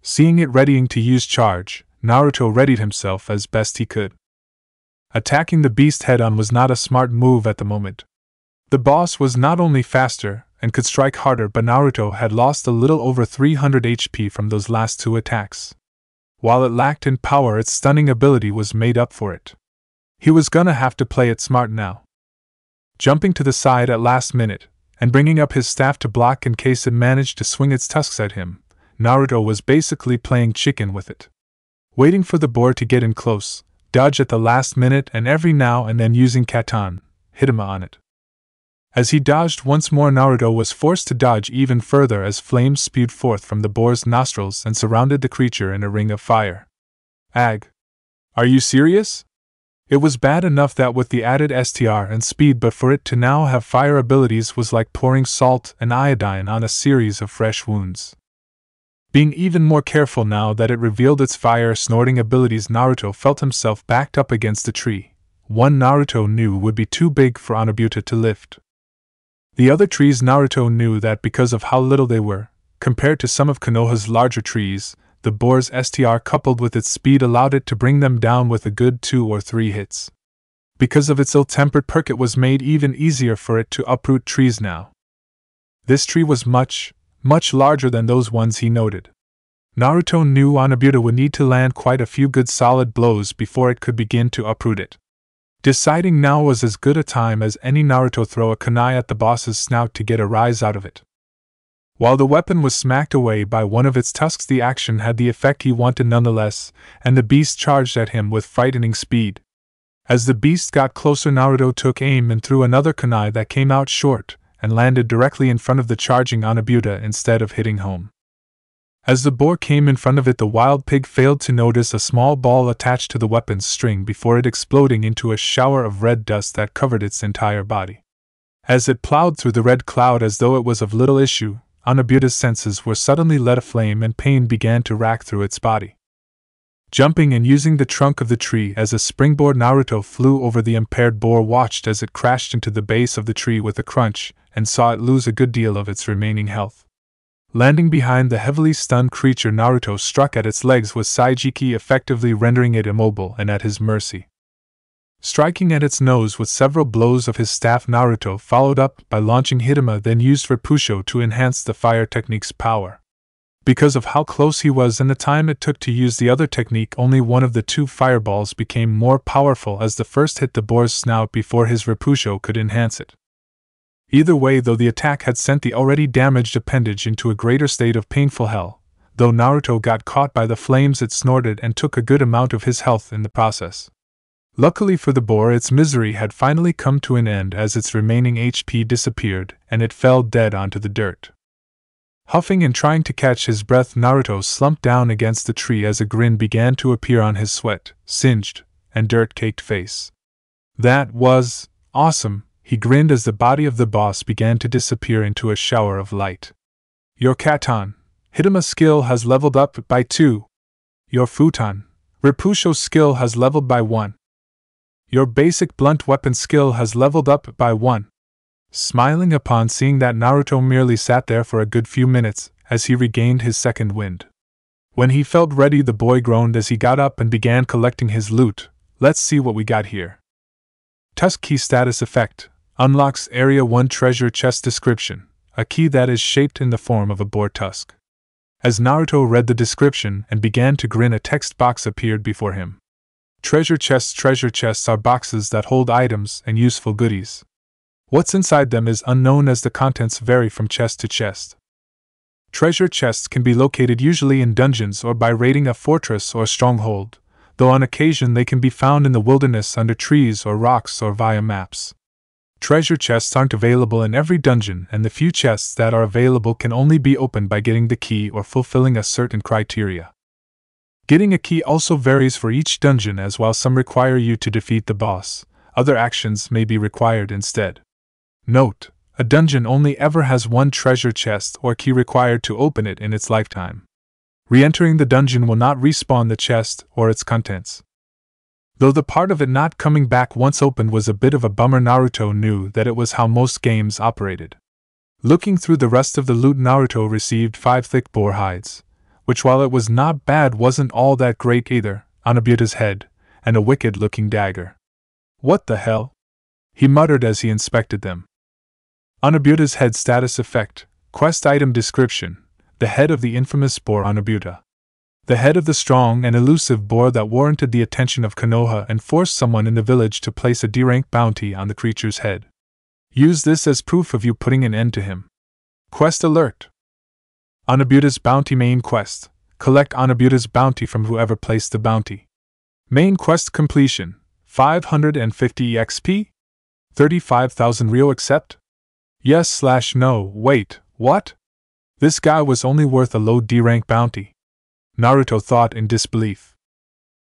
Seeing it readying to use charge, Naruto readied himself as best he could. Attacking the beast head-on was not a smart move at the moment. The boss was not only faster and could strike harder, but Naruto had lost a little over 300 HP from those last 2 attacks. While it lacked in power, its stunning ability was made up for it. He was gonna have to play it smart now. Jumping to the side at last minute, and bringing up his staff to block in case it managed to swing its tusks at him, Naruto was basically playing chicken with it. Waiting for the boar to get in close, dodge at the last minute, and every now and then using Katan, Hidama on it. As he dodged once more, Naruto was forced to dodge even further as flames spewed forth from the boar's nostrils and surrounded the creature in a ring of fire. Ag! Are you serious? It was bad enough that with the added STR and speed, but for it to now have fire abilities was like pouring salt and iodine on a series of fresh wounds. Being even more careful now that it revealed its fire-snorting abilities, Naruto felt himself backed up against a tree, one Naruto knew would be too big for Anabuta to lift. The other trees, Naruto knew that because of how little they were, compared to some of Konoha's larger trees, the boar's STR coupled with its speed allowed it to bring them down with a good 2 or 3 hits. Because of its ill-tempered perk, it was made even easier for it to uproot trees now. This tree was much larger than those ones he noted. Naruto knew Anabuta would need to land quite a few good solid blows before it could begin to uproot it. Deciding now was as good a time as any, Naruto throw a kunai at the boss's snout to get a rise out of it. While the weapon was smacked away by one of its tusks, the action had the effect he wanted nonetheless, and the beast charged at him with frightening speed. As the beast got closer, Naruto took aim and threw another kunai that came out short and landed directly in front of the charging Anabuta instead of hitting home. As the boar came in front of it, the wild pig failed to notice a small ball attached to the weapon's string before it exploding into a shower of red dust that covered its entire body. As it plowed through the red cloud as though it was of little issue, Anabuta's senses were suddenly lit aflame and pain began to rack through its body. Jumping and using the trunk of the tree as a springboard, Naruto flew over the impaired boar, watched as it crashed into the base of the tree with a crunch, and saw it lose a good deal of its remaining health. Landing behind the heavily stunned creature, Naruto struck at its legs with Saijiki, effectively rendering it immobile and at his mercy. Striking at its nose with several blows of his staff, Naruto followed up by launching Hitama, then used Repusho to enhance the fire technique's power. Because of how close he was and the time it took to use the other technique, only one of the two fireballs became more powerful as the first hit the boar's snout before his Repusho could enhance it. Either way, though, the attack had sent the already damaged appendage into a greater state of painful hell. Though Naruto got caught by the flames, it snorted and took a good amount of his health in the process. Luckily for the boar, its misery had finally come to an end as its remaining HP disappeared and it fell dead onto the dirt. Huffing and trying to catch his breath, Naruto slumped down against the tree as a grin began to appear on his singed, and dirt-caked face. That was awesome, he grinned as the body of the boss began to disappear into a shower of light. Your Katan, Hitama's skill has leveled up by 2. Your Futon, Repusho skill has leveled by 1. Your basic blunt weapon skill has leveled up by 1. Smiling upon seeing that, Naruto merely sat there for a good few minutes as he regained his second wind. When he felt ready, the boy groaned as he got up and began collecting his loot. Let's see what we got here. Tusk Key Status Effect unlocks Area 1 Treasure Chest Description, a key that is shaped in the form of a boar tusk. As Naruto read the description and began to grin, a text box appeared before him. Treasure chests are boxes that hold items and useful goodies. What's inside them is unknown as the contents vary from chest to chest. Treasure chests can be located usually in dungeons or by raiding a fortress or stronghold, though on occasion they can be found in the wilderness under trees or rocks or via maps. Treasure chests aren't available in every dungeon, and the few chests that are available can only be opened by getting the key or fulfilling a certain criteria. Getting a key also varies for each dungeon, as while some require you to defeat the boss, other actions may be required instead. Note: a dungeon only ever has one treasure chest or key required to open it in its lifetime. Re-entering the dungeon will not respawn the chest or its contents. Though the part of it not coming back once opened was a bit of a bummer, Naruto knew that it was how most games operated. Looking through the rest of the loot, Naruto received 5 thick boar hides, which, while it was not bad, wasn't all that great either, Anabuta's head, and a wicked-looking dagger. What the hell? He muttered as he inspected them. Anabuta's head status effect, quest item description, the head of the infamous boar Anabuta. The head of the strong and elusive boar that warranted the attention of Konoha and forced someone in the village to place a D-rank bounty on the creature's head. Use this as proof of you putting an end to him. Quest alert! Anabuta's bounty main quest. Collect Anabuta's bounty from whoever placed the bounty. Main quest completion. 550 EXP? 35,000 Ryo accept? Yes/no. Wait, what? This guy was only worth a low D-rank bounty. Naruto thought in disbelief.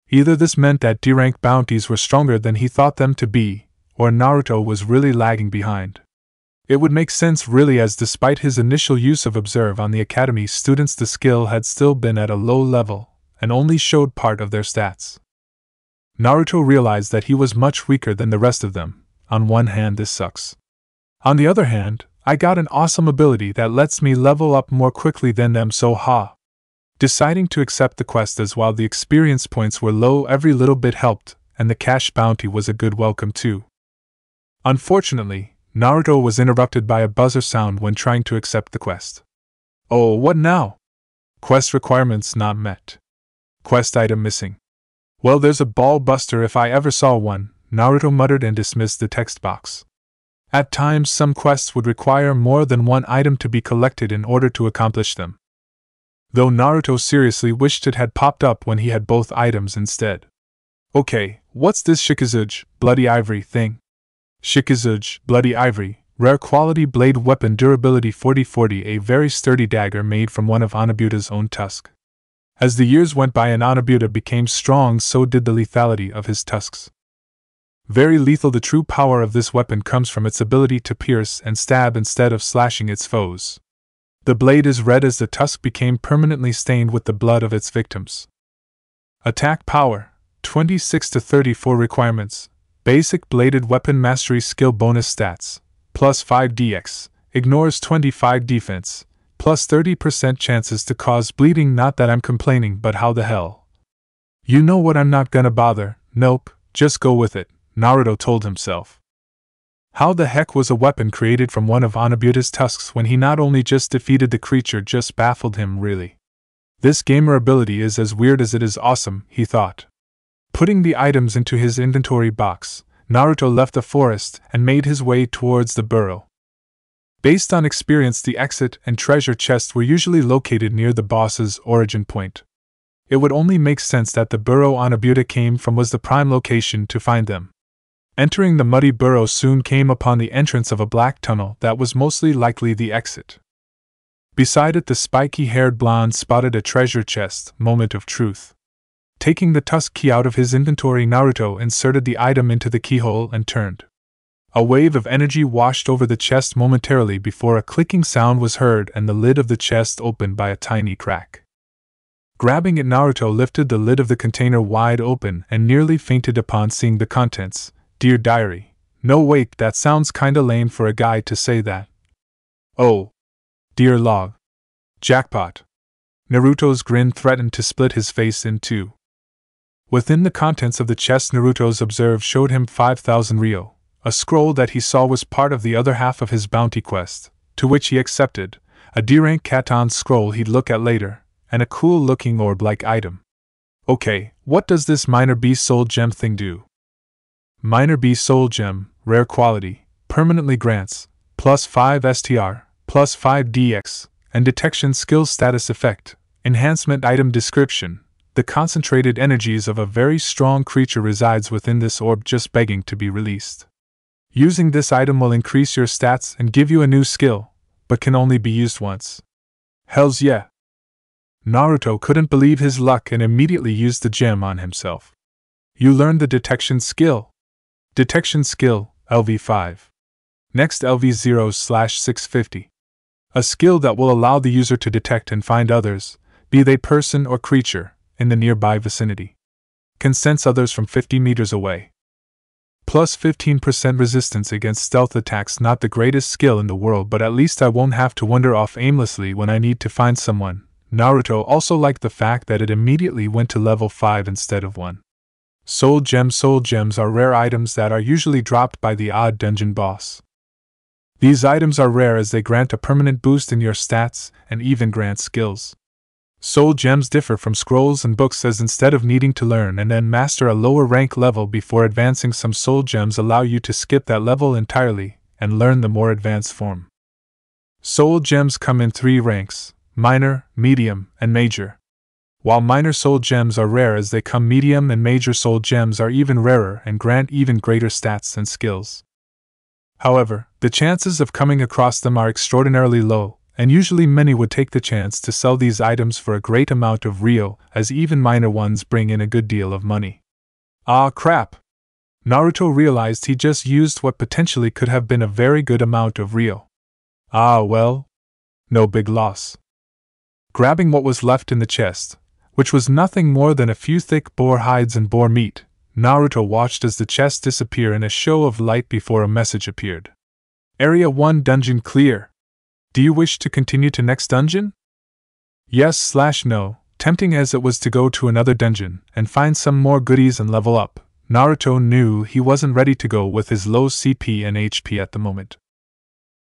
Either this meant that D-rank bounties were stronger than he thought them to be, or Naruto was really lagging behind. It would make sense really, as despite his initial use of Observe on the Academy students, the skill had still been at a low level, and only showed part of their stats. Naruto realized that he was much weaker than the rest of them. On one hand, this sucks. On the other hand, I got an awesome ability that lets me level up more quickly than them, so ha. Deciding to accept the quest, as while the experience points were low, every little bit helped, and the cash bounty was a good welcome too. Unfortunately, Naruto was interrupted by a buzzer sound when trying to accept the quest. Oh, what now? Quest requirements not met. Quest item missing. Well, there's a ball buster if I ever saw one, Naruto muttered and dismissed the text box. At times, some quests would require more than one item to be collected in order to accomplish them. Though Naruto seriously wished it had popped up when he had both items instead. Okay, what's this Shikazuge, bloody ivory thing? Shikazuge, bloody ivory, Rare quality blade weapon durability 40/40, a very sturdy dagger made from one of Onobuta's own tusk. As the years went by and Onobuta became strong, so did the lethality of his tusks. Very lethal. The true power of this weapon comes from its ability to pierce and stab instead of slashing its foes. The blade is red as the tusk became permanently stained with the blood of its victims. Attack power 26 to 34 requirements. Basic bladed weapon mastery skill bonus stats plus 5 DX, ignores 25 defense, plus 30% chances to cause bleeding. Not that I'm complaining, but how the hell? You know what, I'm not gonna bother. Nope, just go with it, Naruto told himself. How the heck was a weapon created from one of Onobuta's tusks when he not only just defeated the creature, just baffled him really? This gamer ability is as weird as it is awesome, he thought. Putting the items into his inventory box, Naruto left the forest and made his way towards the burrow. Based on experience, the exit and treasure chests were usually located near the boss's origin point. It would only make sense that the burrow Onobuta came from was the prime location to find them. Entering the muddy burrow, soon came upon the entrance of a black tunnel that was mostly likely the exit. Beside it, the spiky-haired blonde spotted a treasure chest. Moment of truth. Taking the tusk key out of his inventory, Naruto inserted the item into the keyhole and turned. A wave of energy washed over the chest momentarily before a clicking sound was heard and the lid of the chest opened by a tiny crack. Grabbing it, Naruto lifted the lid of the container wide open and nearly fainted upon seeing the contents. Dear diary. No wait, that sounds kinda lame for a guy to say that. Oh. Dear log. Jackpot. Naruto's grin threatened to split his face in two. Within the contents of the chest, Naruto's observe showed him 5,000 ryo, a scroll that he saw was part of the other half of his bounty quest, to which he accepted, a D-rank Katon scroll he'd look at later, and a cool-looking orb-like item. Okay, what does this Minor B Soul Gem thing do? Minor B Soul Gem, rare quality, permanently grants, plus 5 STR, plus 5 DX, and detection skill status effect, enhancement item description. The concentrated energies of a very strong creature resides within this orb, just begging to be released. Using this item will increase your stats and give you a new skill, but can only be used once. Hells yeah! Naruto couldn't believe his luck and immediately used the gem on himself. You learned the detection skill. Detection skill, LV5. Next LV0/650. A skill that will allow the user to detect and find others, be they person or creature, in the nearby vicinity. Can sense others from 50 meters away. Plus 15% resistance against stealth attacks. Not the greatest skill in the world, but at least I won't have to wander off aimlessly when I need to find someone. Naruto also liked the fact that it immediately went to level 5 instead of 1. Soul gems are rare items that are usually dropped by the odd dungeon boss. These items are rare as they grant a permanent boost in your stats and even grant skills. Soul gems differ from scrolls and books, as instead of needing to learn and then master a lower rank level before advancing, some soul gems allow you to skip that level entirely and learn the more advanced form. Soul gems come in 3 ranks: minor, medium, and major. While minor soul gems are rare as they come, medium and major soul gems are even rarer and grant even greater stats and skills. However, the chances of coming across them are extraordinarily low, and usually many would take the chance to sell these items for a great amount of ryo, as even minor ones bring in a good deal of money. Ah crap! Naruto realized he just used what potentially could have been a very good amount of ryo. Ah well, no big loss. Grabbing what was left in the chest, which was nothing more than a few thick boar hides and boar meat, Naruto watched as the chest disappear in a show of light before a message appeared. Area 1 dungeon clear. Do you wish to continue to next dungeon? Yes/no. Tempting as it was to go to another dungeon and find some more goodies and level up, Naruto knew he wasn't ready to go with his low CP and HP at the moment.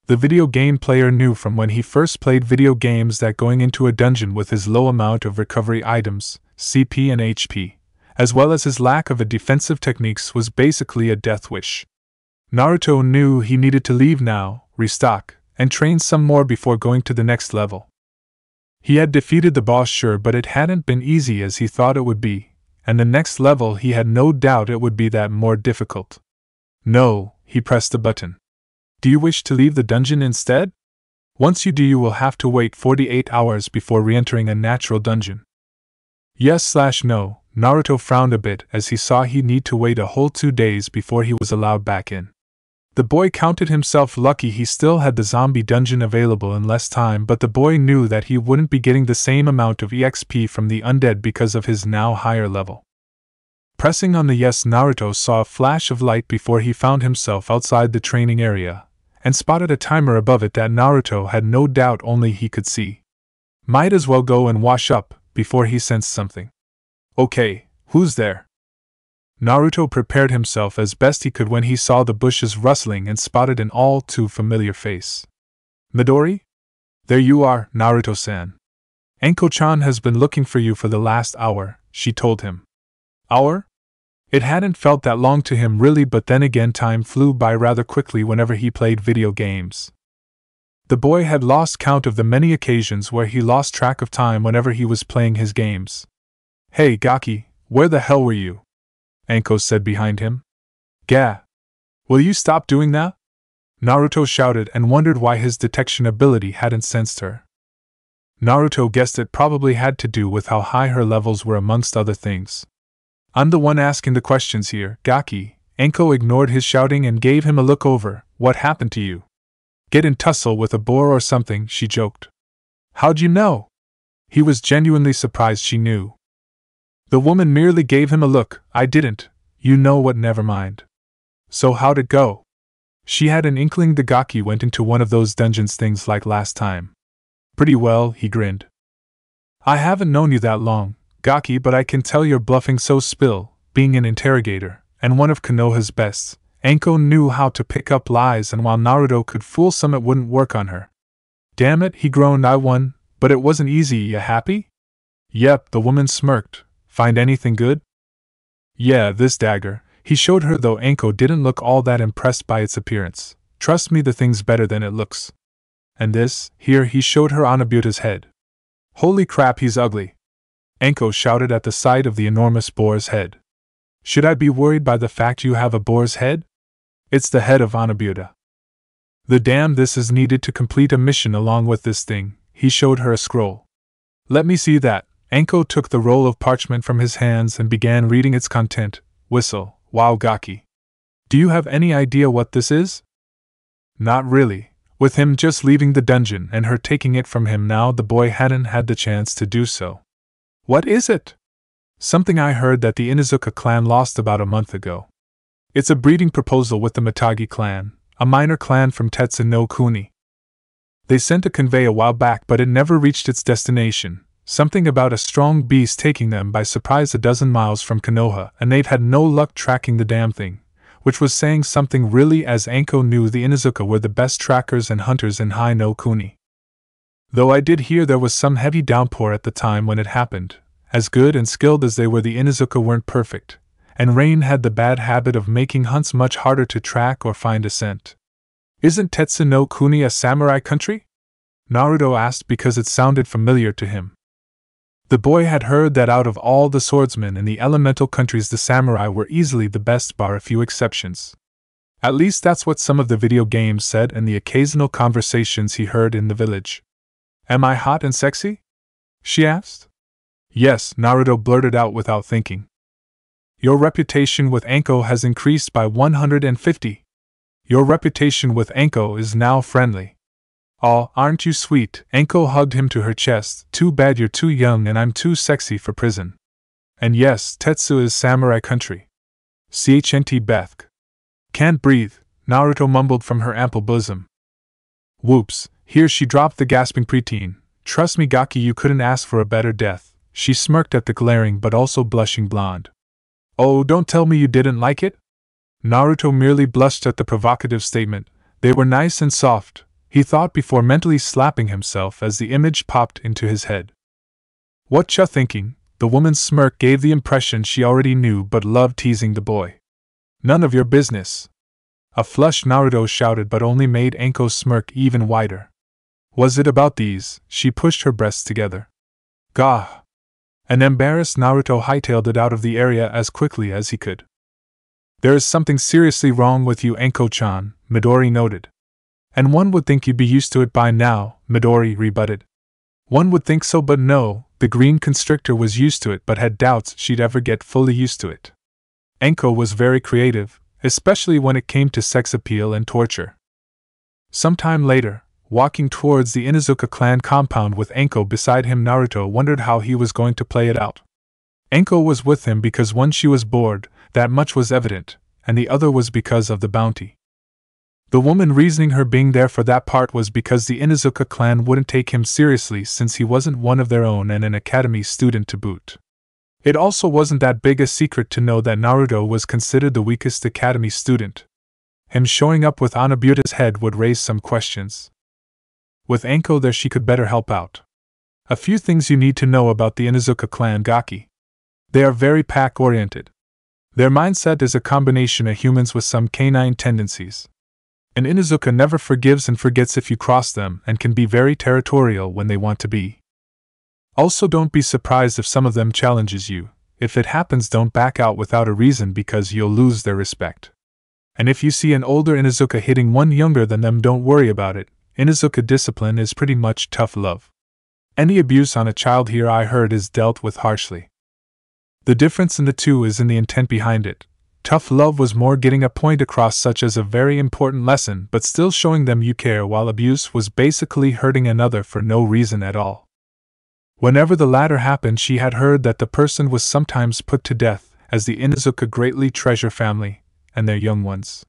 The video game player knew from when he first played video games that going into a dungeon with his low amount of recovery items, CP and HP, as well as his lack of defensive techniques, was basically a death wish. Naruto knew he needed to leave now, restock, and train some more before going to the next level. He had defeated the boss, sure, but it hadn't been easy as he thought it would be, and the next level he had no doubt it would be that more difficult. No, he pressed a button. Do you wish to leave the dungeon instead? Once you do, you will have to wait 48 hours before re-entering a natural dungeon. Yes/no. Naruto frowned a bit as he saw he'd need to wait a whole 2 days before he was allowed back in. The boy counted himself lucky he still had the zombie dungeon available in less time, but the boy knew that he wouldn't be getting the same amount of EXP from the undead because of his now higher level. Pressing on the yes, Naruto saw a flash of light before he found himself outside the training area, and spotted a timer above it that Naruto had no doubt only he could see. Might as well go and wash up, before he sensed something. Okay, who's there? Naruto prepared himself as best he could when he saw the bushes rustling and spotted an all too familiar face. Midori? There you are, Naruto-san. Anko-chan has been looking for you for the last hour, she told him. Hour? It hadn't felt that long to him really, but then again time flew by rather quickly whenever he played video games. The boy had lost count of the many occasions where he lost track of time whenever he was playing his games. Hey Gaki, where the hell were you? Anko said behind him. Gah! Will you stop doing that? Naruto shouted and wondered why his detection ability hadn't sensed her. Naruto guessed it probably had to do with how high her levels were amongst other things. I'm the one asking the questions here, Gaki. Anko ignored his shouting and gave him a look over. What happened to you? Get in tussle with a boar or something, she joked. How'd you know? He was genuinely surprised she knew. The woman merely gave him a look. I didn't. You know what, never mind. So how'd it go? She had an inkling the Gaki went into one of those dungeons things like last time. Pretty well, he grinned. I haven't known you that long, Gaki, but I can tell you're bluffing so spill, being an interrogator, and one of Konoha's best. Anko knew how to pick up lies, and while Naruto could fool some, it wouldn't work on her. Damn it, he groaned, I won, but it wasn't easy. You happy? Yep, the woman smirked. Find anything good? Yeah, this dagger. He showed her, though Anko didn't look all that impressed by its appearance. Trust me, the thing's better than it looks. And this, here, he showed her Anabuta's head. Holy crap, he's ugly. Anko shouted at the sight of the enormous boar's head. Should I be worried by the fact you have a boar's head? It's the head of Anabuta. The damn, this is needed to complete a mission along with this thing. He showed her a scroll. Let me see that. Anko took the roll of parchment from his hands and began reading its content. Whistle. Wow, Gaki. Do you have any idea what this is? Not really. With him just leaving the dungeon and her taking it from him now, the boy hadn't had the chance to do so. What is it? Something I heard that the Inuzuka clan lost about a month ago. It's a breeding proposal with the Mitagi clan, a minor clan from Tetsu no Kuni. They sent a convey a while back, but it never reached its destination. Something about a strong beast taking them by surprise a dozen miles from Konoha, and they've had no luck tracking the damn thing, which was saying something really, as Anko knew the Inuzuka were the best trackers and hunters in Hai no Kuni. Though I did hear there was some heavy downpour at the time when it happened. As good and skilled as they were, the Inuzuka weren't perfect, and rain had the bad habit of making hunts much harder to track or find a scent. Isn't Tetsu no Kuni a samurai country? Naruto asked because it sounded familiar to him. The boy had heard that out of all the swordsmen in the elemental countries, the samurai were easily the best, bar a few exceptions. At least that's what some of the video games said and the occasional conversations he heard in the village. Am I hot and sexy? She asked. Yes, Naruto blurted out without thinking. Your reputation with Anko has increased by 150. Your reputation with Anko is now friendly. Aw, aren't you sweet? Anko hugged him to her chest. Too bad you're too young and I'm too sexy for prison. And yes, Tetsu is samurai country. CHNT Beth. Can't breathe, Naruto mumbled from her ample bosom. Whoops, here she dropped the gasping preteen. Trust me, Gaki, you couldn't ask for a better death. She smirked at the glaring but also blushing blonde. Oh, don't tell me you didn't like it? Naruto merely blushed at the provocative statement. They were nice and soft, he thought before mentally slapping himself as the image popped into his head. Whatcha thinking? The woman's smirk gave the impression she already knew but loved teasing the boy. None of your business. A flushed Naruto shouted, but only made Anko's smirk even wider. Was it about these? She pushed her breasts together. Gah! An embarrassed Naruto hightailed it out of the area as quickly as he could. There is something seriously wrong with you, Anko-chan, Midori noted. And one would think you'd be used to it by now, Midori rebutted. One would think so, but no, the green constrictor was used to it but had doubts she'd ever get fully used to it. Enko was very creative, especially when it came to sex appeal and torture. Sometime later, walking towards the Inuzuka clan compound with Enko beside him, Naruto wondered how he was going to play it out. Enko was with him because one, she was bored, that much was evident, and the other was because of the bounty. The woman reasoning her being there for that part was because the Inuzuka clan wouldn't take him seriously since he wasn't one of their own and an academy student to boot. It also wasn't that big a secret to know that Naruto was considered the weakest academy student. Him showing up with Anabuta's head would raise some questions. With Enko there, she could better help out. A few things you need to know about the Inuzuka clan Gaki. They are very pack-oriented. Their mindset is a combination of humans with some canine tendencies. An Inuzuka never forgives and forgets if you cross them and can be very territorial when they want to be. Also, don't be surprised if some of them challenges you. If it happens, don't back out without a reason because you'll lose their respect. And if you see an older Inuzuka hitting one younger than them, don't worry about it. Inuzuka discipline is pretty much tough love. Any abuse on a child here, I heard, is dealt with harshly. The difference in the two is in the intent behind it. Tough love was more getting a point across, such as a very important lesson, but still showing them you care, while abuse was basically hurting another for no reason at all. Whenever the latter happened, she had heard that the person was sometimes put to death, as the Inuzuka greatly treasure family and their young ones.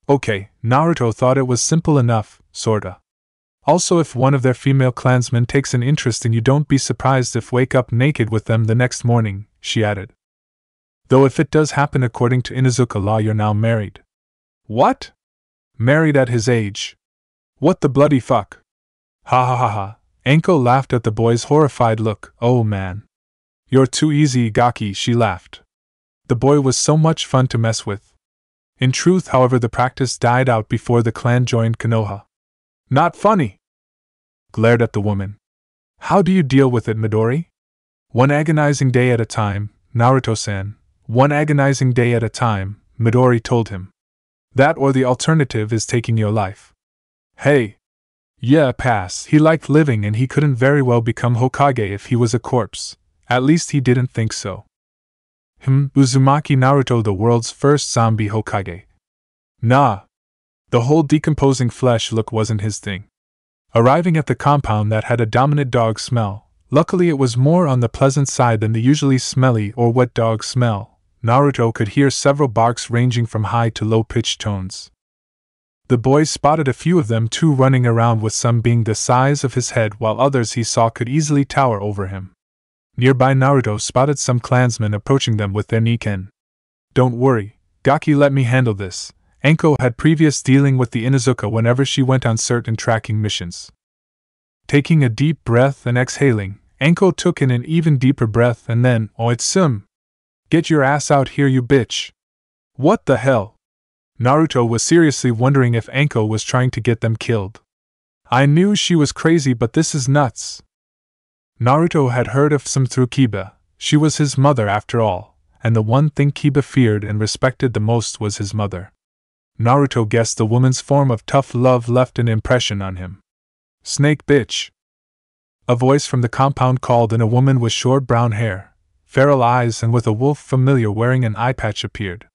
Okay, Naruto thought it was simple enough, sorta. Also, if one of their female clansmen takes an interest in you, don't be surprised if wake up naked with them the next morning, she added. Though if it does happen according to Inuzuka law, you're now married. What? Married at his age? What the bloody fuck? Ha ha ha ha. Enko laughed at the boy's horrified look. Oh man. You're too easy, Gaki, she laughed. The boy was so much fun to mess with. In truth, however, the practice died out before the clan joined Konoha. Not funny. Glared at the woman. How do you deal with it, Midori? One agonizing day at a time, Naruto-san. One agonizing day at a time, Midori told him. That or the alternative is taking your life. Hey. Yeah, pass. He liked living and he couldn't very well become Hokage if he was a corpse. At least he didn't think so. Uzumaki Naruto, the world's first zombie Hokage. Nah. The whole decomposing flesh look wasn't his thing. Arriving at the compound that had a dominant dog smell, luckily it was more on the pleasant side than the usually smelly or wet dog smell, Naruto could hear several barks ranging from high to low-pitched tones. The boy spotted a few of them too, running around, with some being the size of his head while others he saw could easily tower over him. Nearby, Naruto spotted some clansmen approaching them with their Niken. Don't worry, Gaki, let me handle this. Enko had previous dealing with the Inuzuka whenever she went on certain tracking missions. Taking a deep breath and exhaling, Enko took in an even deeper breath and then, oh, it's him. Get your ass out here, you bitch. What the hell? Naruto was seriously wondering if Enko was trying to get them killed. I knew she was crazy, but this is nuts. Naruto had heard of some through Kiba. She was his mother after all, and the one thing Kiba feared and respected the most was his mother. Naruto guessed the woman's form of tough love left an impression on him. Snake bitch. A voice from the compound called, and a woman with short brown hair, feral eyes, and with a wolf familiar wearing an eye patch appeared.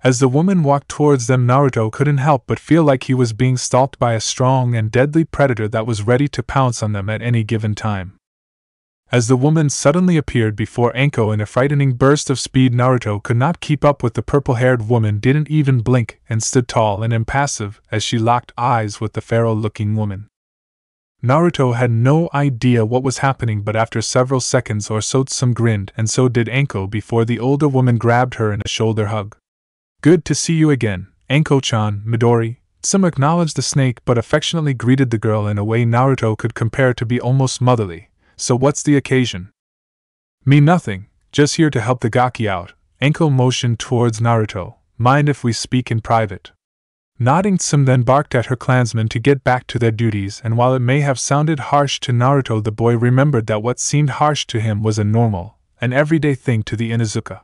As the woman walked towards them, Naruto couldn't help but feel like he was being stalked by a strong and deadly predator that was ready to pounce on them at any given time. As the woman suddenly appeared before Enko in a frightening burst of speed, Naruto could not keep up with the purple-haired woman, didn't even blink, and stood tall and impassive as she locked eyes with the feral-looking woman. Naruto had no idea what was happening, but after several seconds or so some grinned, and so did Enko before the older woman grabbed her in a shoulder hug. Good to see you again, Enko-chan, Midori. Some acknowledged the snake but affectionately greeted the girl in a way Naruto could compare to be almost motherly. So what's the occasion? Me nothing, just here to help the Gaki out. Enko motioned towards Naruto. Mind if we speak in private? Nodding, Some then barked at her clansmen to get back to their duties, and while it may have sounded harsh to Naruto, the boy remembered that what seemed harsh to him was a normal, an everyday thing to the Inuzuka.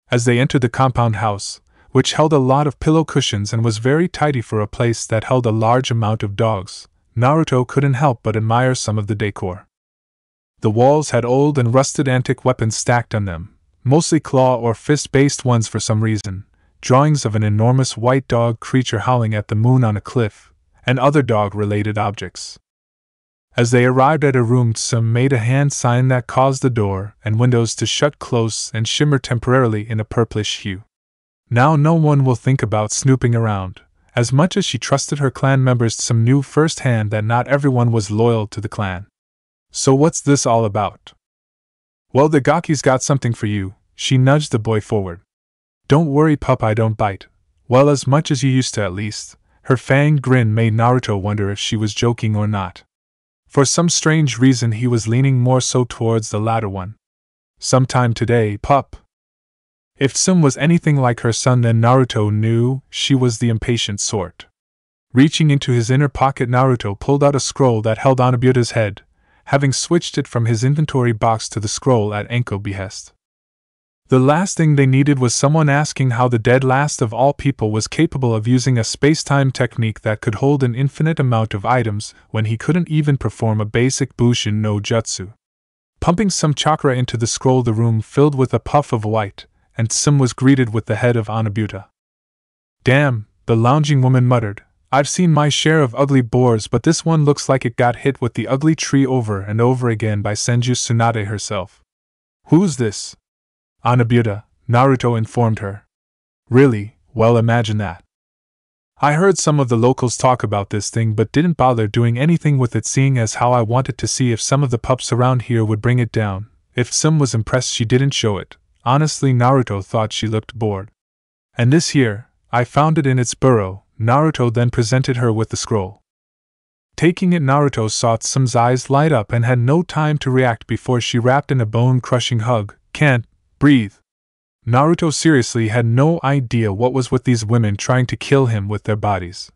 As they entered the compound house, which held a lot of pillow cushions and was very tidy for a place that held a large amount of dogs, Naruto couldn't help but admire some of the decor. The walls had old and rusted antique weapons stacked on them, mostly claw or fist-based ones for some reason, drawings of an enormous white dog creature howling at the moon on a cliff, and other dog-related objects. As they arrived at a room, Tsum made a hand sign that caused the door and windows to shut close and shimmer temporarily in a purplish hue. Now no one will think about snooping around. As much as she trusted her clan members, Tsum knew firsthand that not everyone was loyal to the clan. So what's this all about? Well, the Gaki's got something for you, she nudged the boy forward. Don't worry, pup, I don't bite. Well, as much as you used to at least. Her fanged grin made Naruto wonder if she was joking or not. For some strange reason he was leaning more so towards the latter one. Sometime today, pup. If Tsum was anything like her son, then Naruto knew she was the impatient sort. Reaching into his inner pocket, Naruto pulled out a scroll that held Anabuta's head, having switched it from his inventory box to the scroll at Anko's behest. The last thing they needed was someone asking how the dead last of all people was capable of using a space-time technique that could hold an infinite amount of items when he couldn't even perform a basic Bushin no Jutsu. Pumping some chakra into the scroll, the room filled with a puff of white, and Tsum was greeted with the head of Anabuta. Damn, the lounging woman muttered. I've seen my share of ugly boars, but this one looks like it got hit with the ugly tree over and over again by Senju Tsunade herself. Who's this? Anabuta, Naruto informed her. Really? Well, imagine that. I heard some of the locals talk about this thing but didn't bother doing anything with it, seeing as how I wanted to see if some of the pups around here would bring it down. If Tsum was impressed, she didn't show it. Honestly, Naruto thought she looked bored. And this here, I found it in its burrow. Naruto then presented her with the scroll. Taking it, Naruto saw Tsum's eyes light up and had no time to react before she wrapped in a bone-crushing hug. Can't breathe. Naruto seriously had no idea what was with these women trying to kill him with their bodies.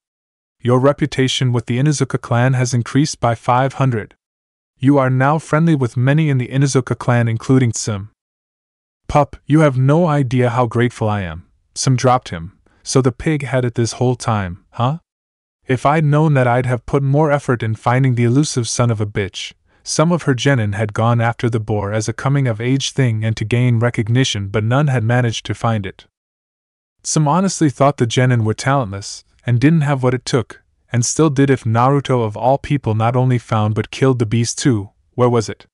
Your reputation with the Inuzuka clan has increased by 500. You are now friendly with many in the Inuzuka clan, including Tsum. Pup, you have no idea how grateful I am. Tsum dropped him. So the pig had it this whole time, huh? If I'd known that, I'd have put more effort in finding the elusive son of a bitch. Some of her genin had gone after the boar as a coming-of-age thing and to gain recognition, but none had managed to find it. Tsum honestly thought the genin were talentless, and didn't have what it took, and still did if Naruto of all people not only found but killed the beast too. Where was it?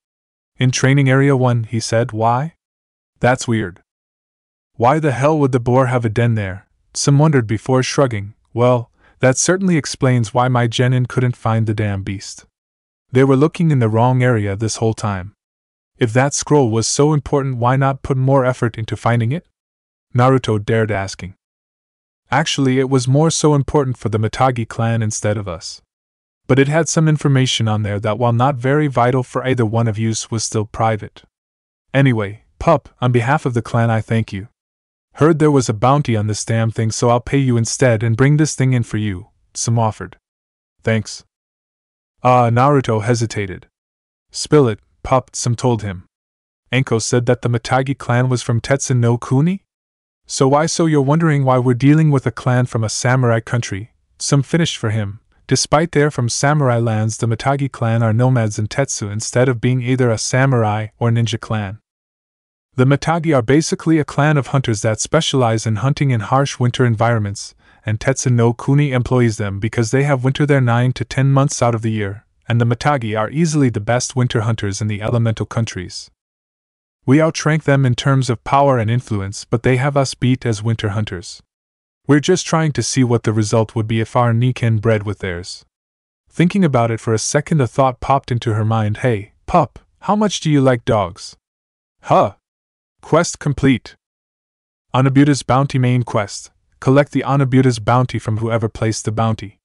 In Training Area 1, he said. Why? That's weird. Why the hell would the boar have a den there? Tsum wondered before shrugging. Well, that certainly explains why my genin couldn't find the damn beast. They were looking in the wrong area this whole time. If that scroll was so important, why not put more effort into finding it? Naruto dared asking. Actually, it was more so important for the Mitagi clan instead of us. But it had some information on there that, while not very vital for either one of you, was still private. Anyway, pup, on behalf of the clan, I thank you. Heard there was a bounty on this damn thing, so I'll pay you instead and bring this thing in for you, Tsum offered. Thanks. Naruto hesitated. Spill it, pup, Tsum told him. Anko said that the Mitagi clan was from Tetsu no Kuni? So you're wondering why we're dealing with a clan from a samurai country, Tsum finished for him. Despite they're from samurai lands, the Mitagi clan are nomads in Tetsu instead of being either a samurai or ninja clan. The Mitagi are basically a clan of hunters that specialize in hunting in harsh winter environments, and Tetsu no Kuni employs them because they have winter there 9 to 10 months out of the year, and the Mitagi are easily the best winter hunters in the elemental countries. We outrank them in terms of power and influence, but they have us beat as winter hunters. We're just trying to see what the result would be if our Nikken bred with theirs. Thinking about it for a second, a thought popped into her mind. Hey, pup, how much do you like dogs? Huh? Quest complete. Anabuta's Bounty main quest. Collect the Anabuta's bounty from whoever placed the bounty.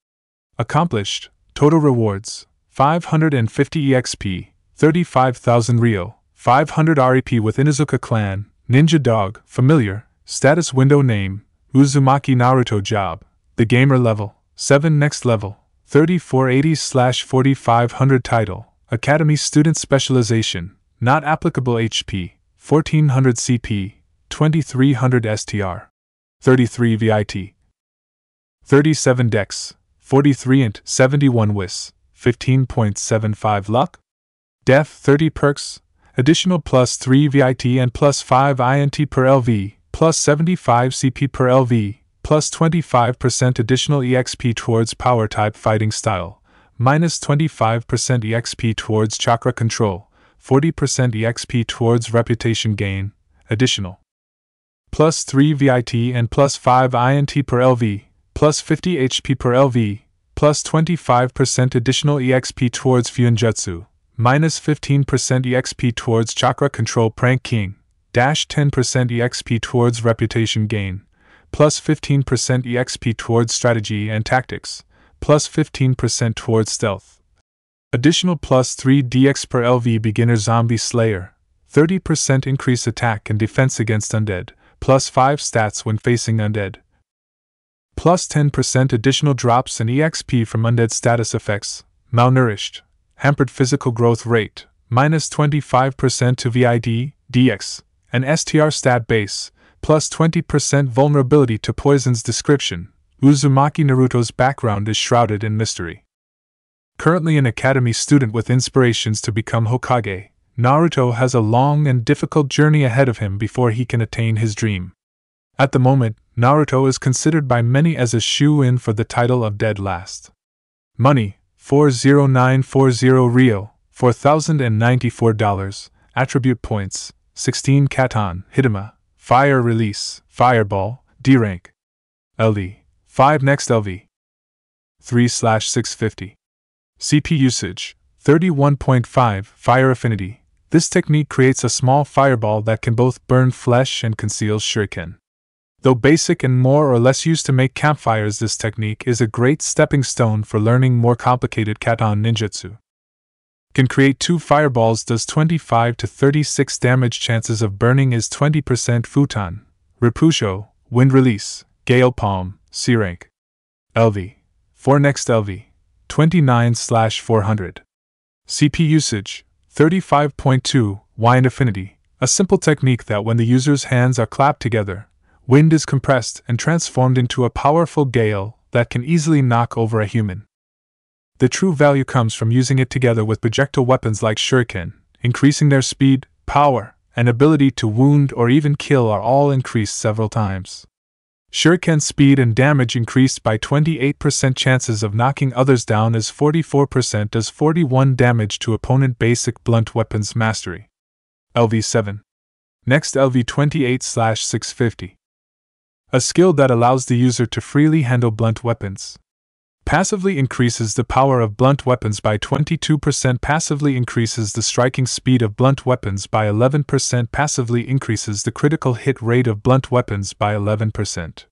Accomplished. Total rewards: 550 EXP, 35,000 Ryo, 500 REP with Inuzuka clan, Ninja Dog, Familiar, Status Window Name, Uzumaki Naruto Job, The Gamer Level, 7 Next Level, 3480/4500 Title, Academy Student Specialization, Not Applicable HP, 1400 CP, 2300 STR. 33 VIT. 37 Dex, 43 Int, 71 Wis, 15.75 Luck. Def 30 Perks, additional plus 3 VIT and plus 5 INT per LV, plus 75 CP per LV, plus 25% additional EXP towards Power type fighting style, minus 25% EXP towards chakra control, 40% EXP towards reputation gain, additional. Plus 3 VIT and plus 5 INT per LV, plus 50 HP per LV, plus 25% additional EXP towards Fuinjutsu, minus 15% EXP towards chakra control Prank King, dash 10% EXP towards reputation gain, plus 15% EXP towards strategy and tactics, plus 15% towards stealth. Additional plus 3 DX per LV Beginner Zombie Slayer, 30% increase attack and defense against undead, plus 5 stats when facing undead. Plus 10% additional drops and EXP from undead status effects, malnourished, hampered physical growth rate, minus 25% to VID, DX, and STR stat base, plus 20% vulnerability to poisons. Description: Uzumaki Naruto's background is shrouded in mystery. Currently an academy student with inspirations to become Hokage, Naruto has a long and difficult journey ahead of him before he can attain his dream. At the moment, Naruto is considered by many as a shoo-in for the title of Dead Last. Money: 40940 Rio, $4,094. Attribute points: 16 Katon, Hidama, Fire Release, Fireball, D rank. LV, 5 Next LV. 3/650. CP usage: 31.5 Fire Affinity. This technique creates a small fireball that can both burn flesh and conceal shuriken. Though basic and more or less used to make campfires, this technique is a great stepping stone for learning more complicated Katon ninjutsu. Can create 2 fireballs, does 25 to 36 damage, chances of burning is 20%. Futon, Repusho, Wind Release, Gale Palm, C rank. LV, 4 Next LV, 29/400. CP usage: 35.2 Wind Affinity, a simple technique that when the user's hands are clapped together, wind is compressed and transformed into a powerful gale that can easily knock over a human. The true value comes from using it together with projectile weapons like shuriken, increasing their speed, power, and ability to wound or even kill are all increased several times. Shuriken speed and damage increased by 28%, chances of knocking others down is 44%, does 41 damage to opponent. Basic blunt weapons mastery. LV7. Next LV 28/650. A skill that allows the user to freely handle blunt weapons. Passively increases the power of blunt weapons by 22%, passively increases the striking speed of blunt weapons by 11%, passively increases the critical hit rate of blunt weapons by 11%.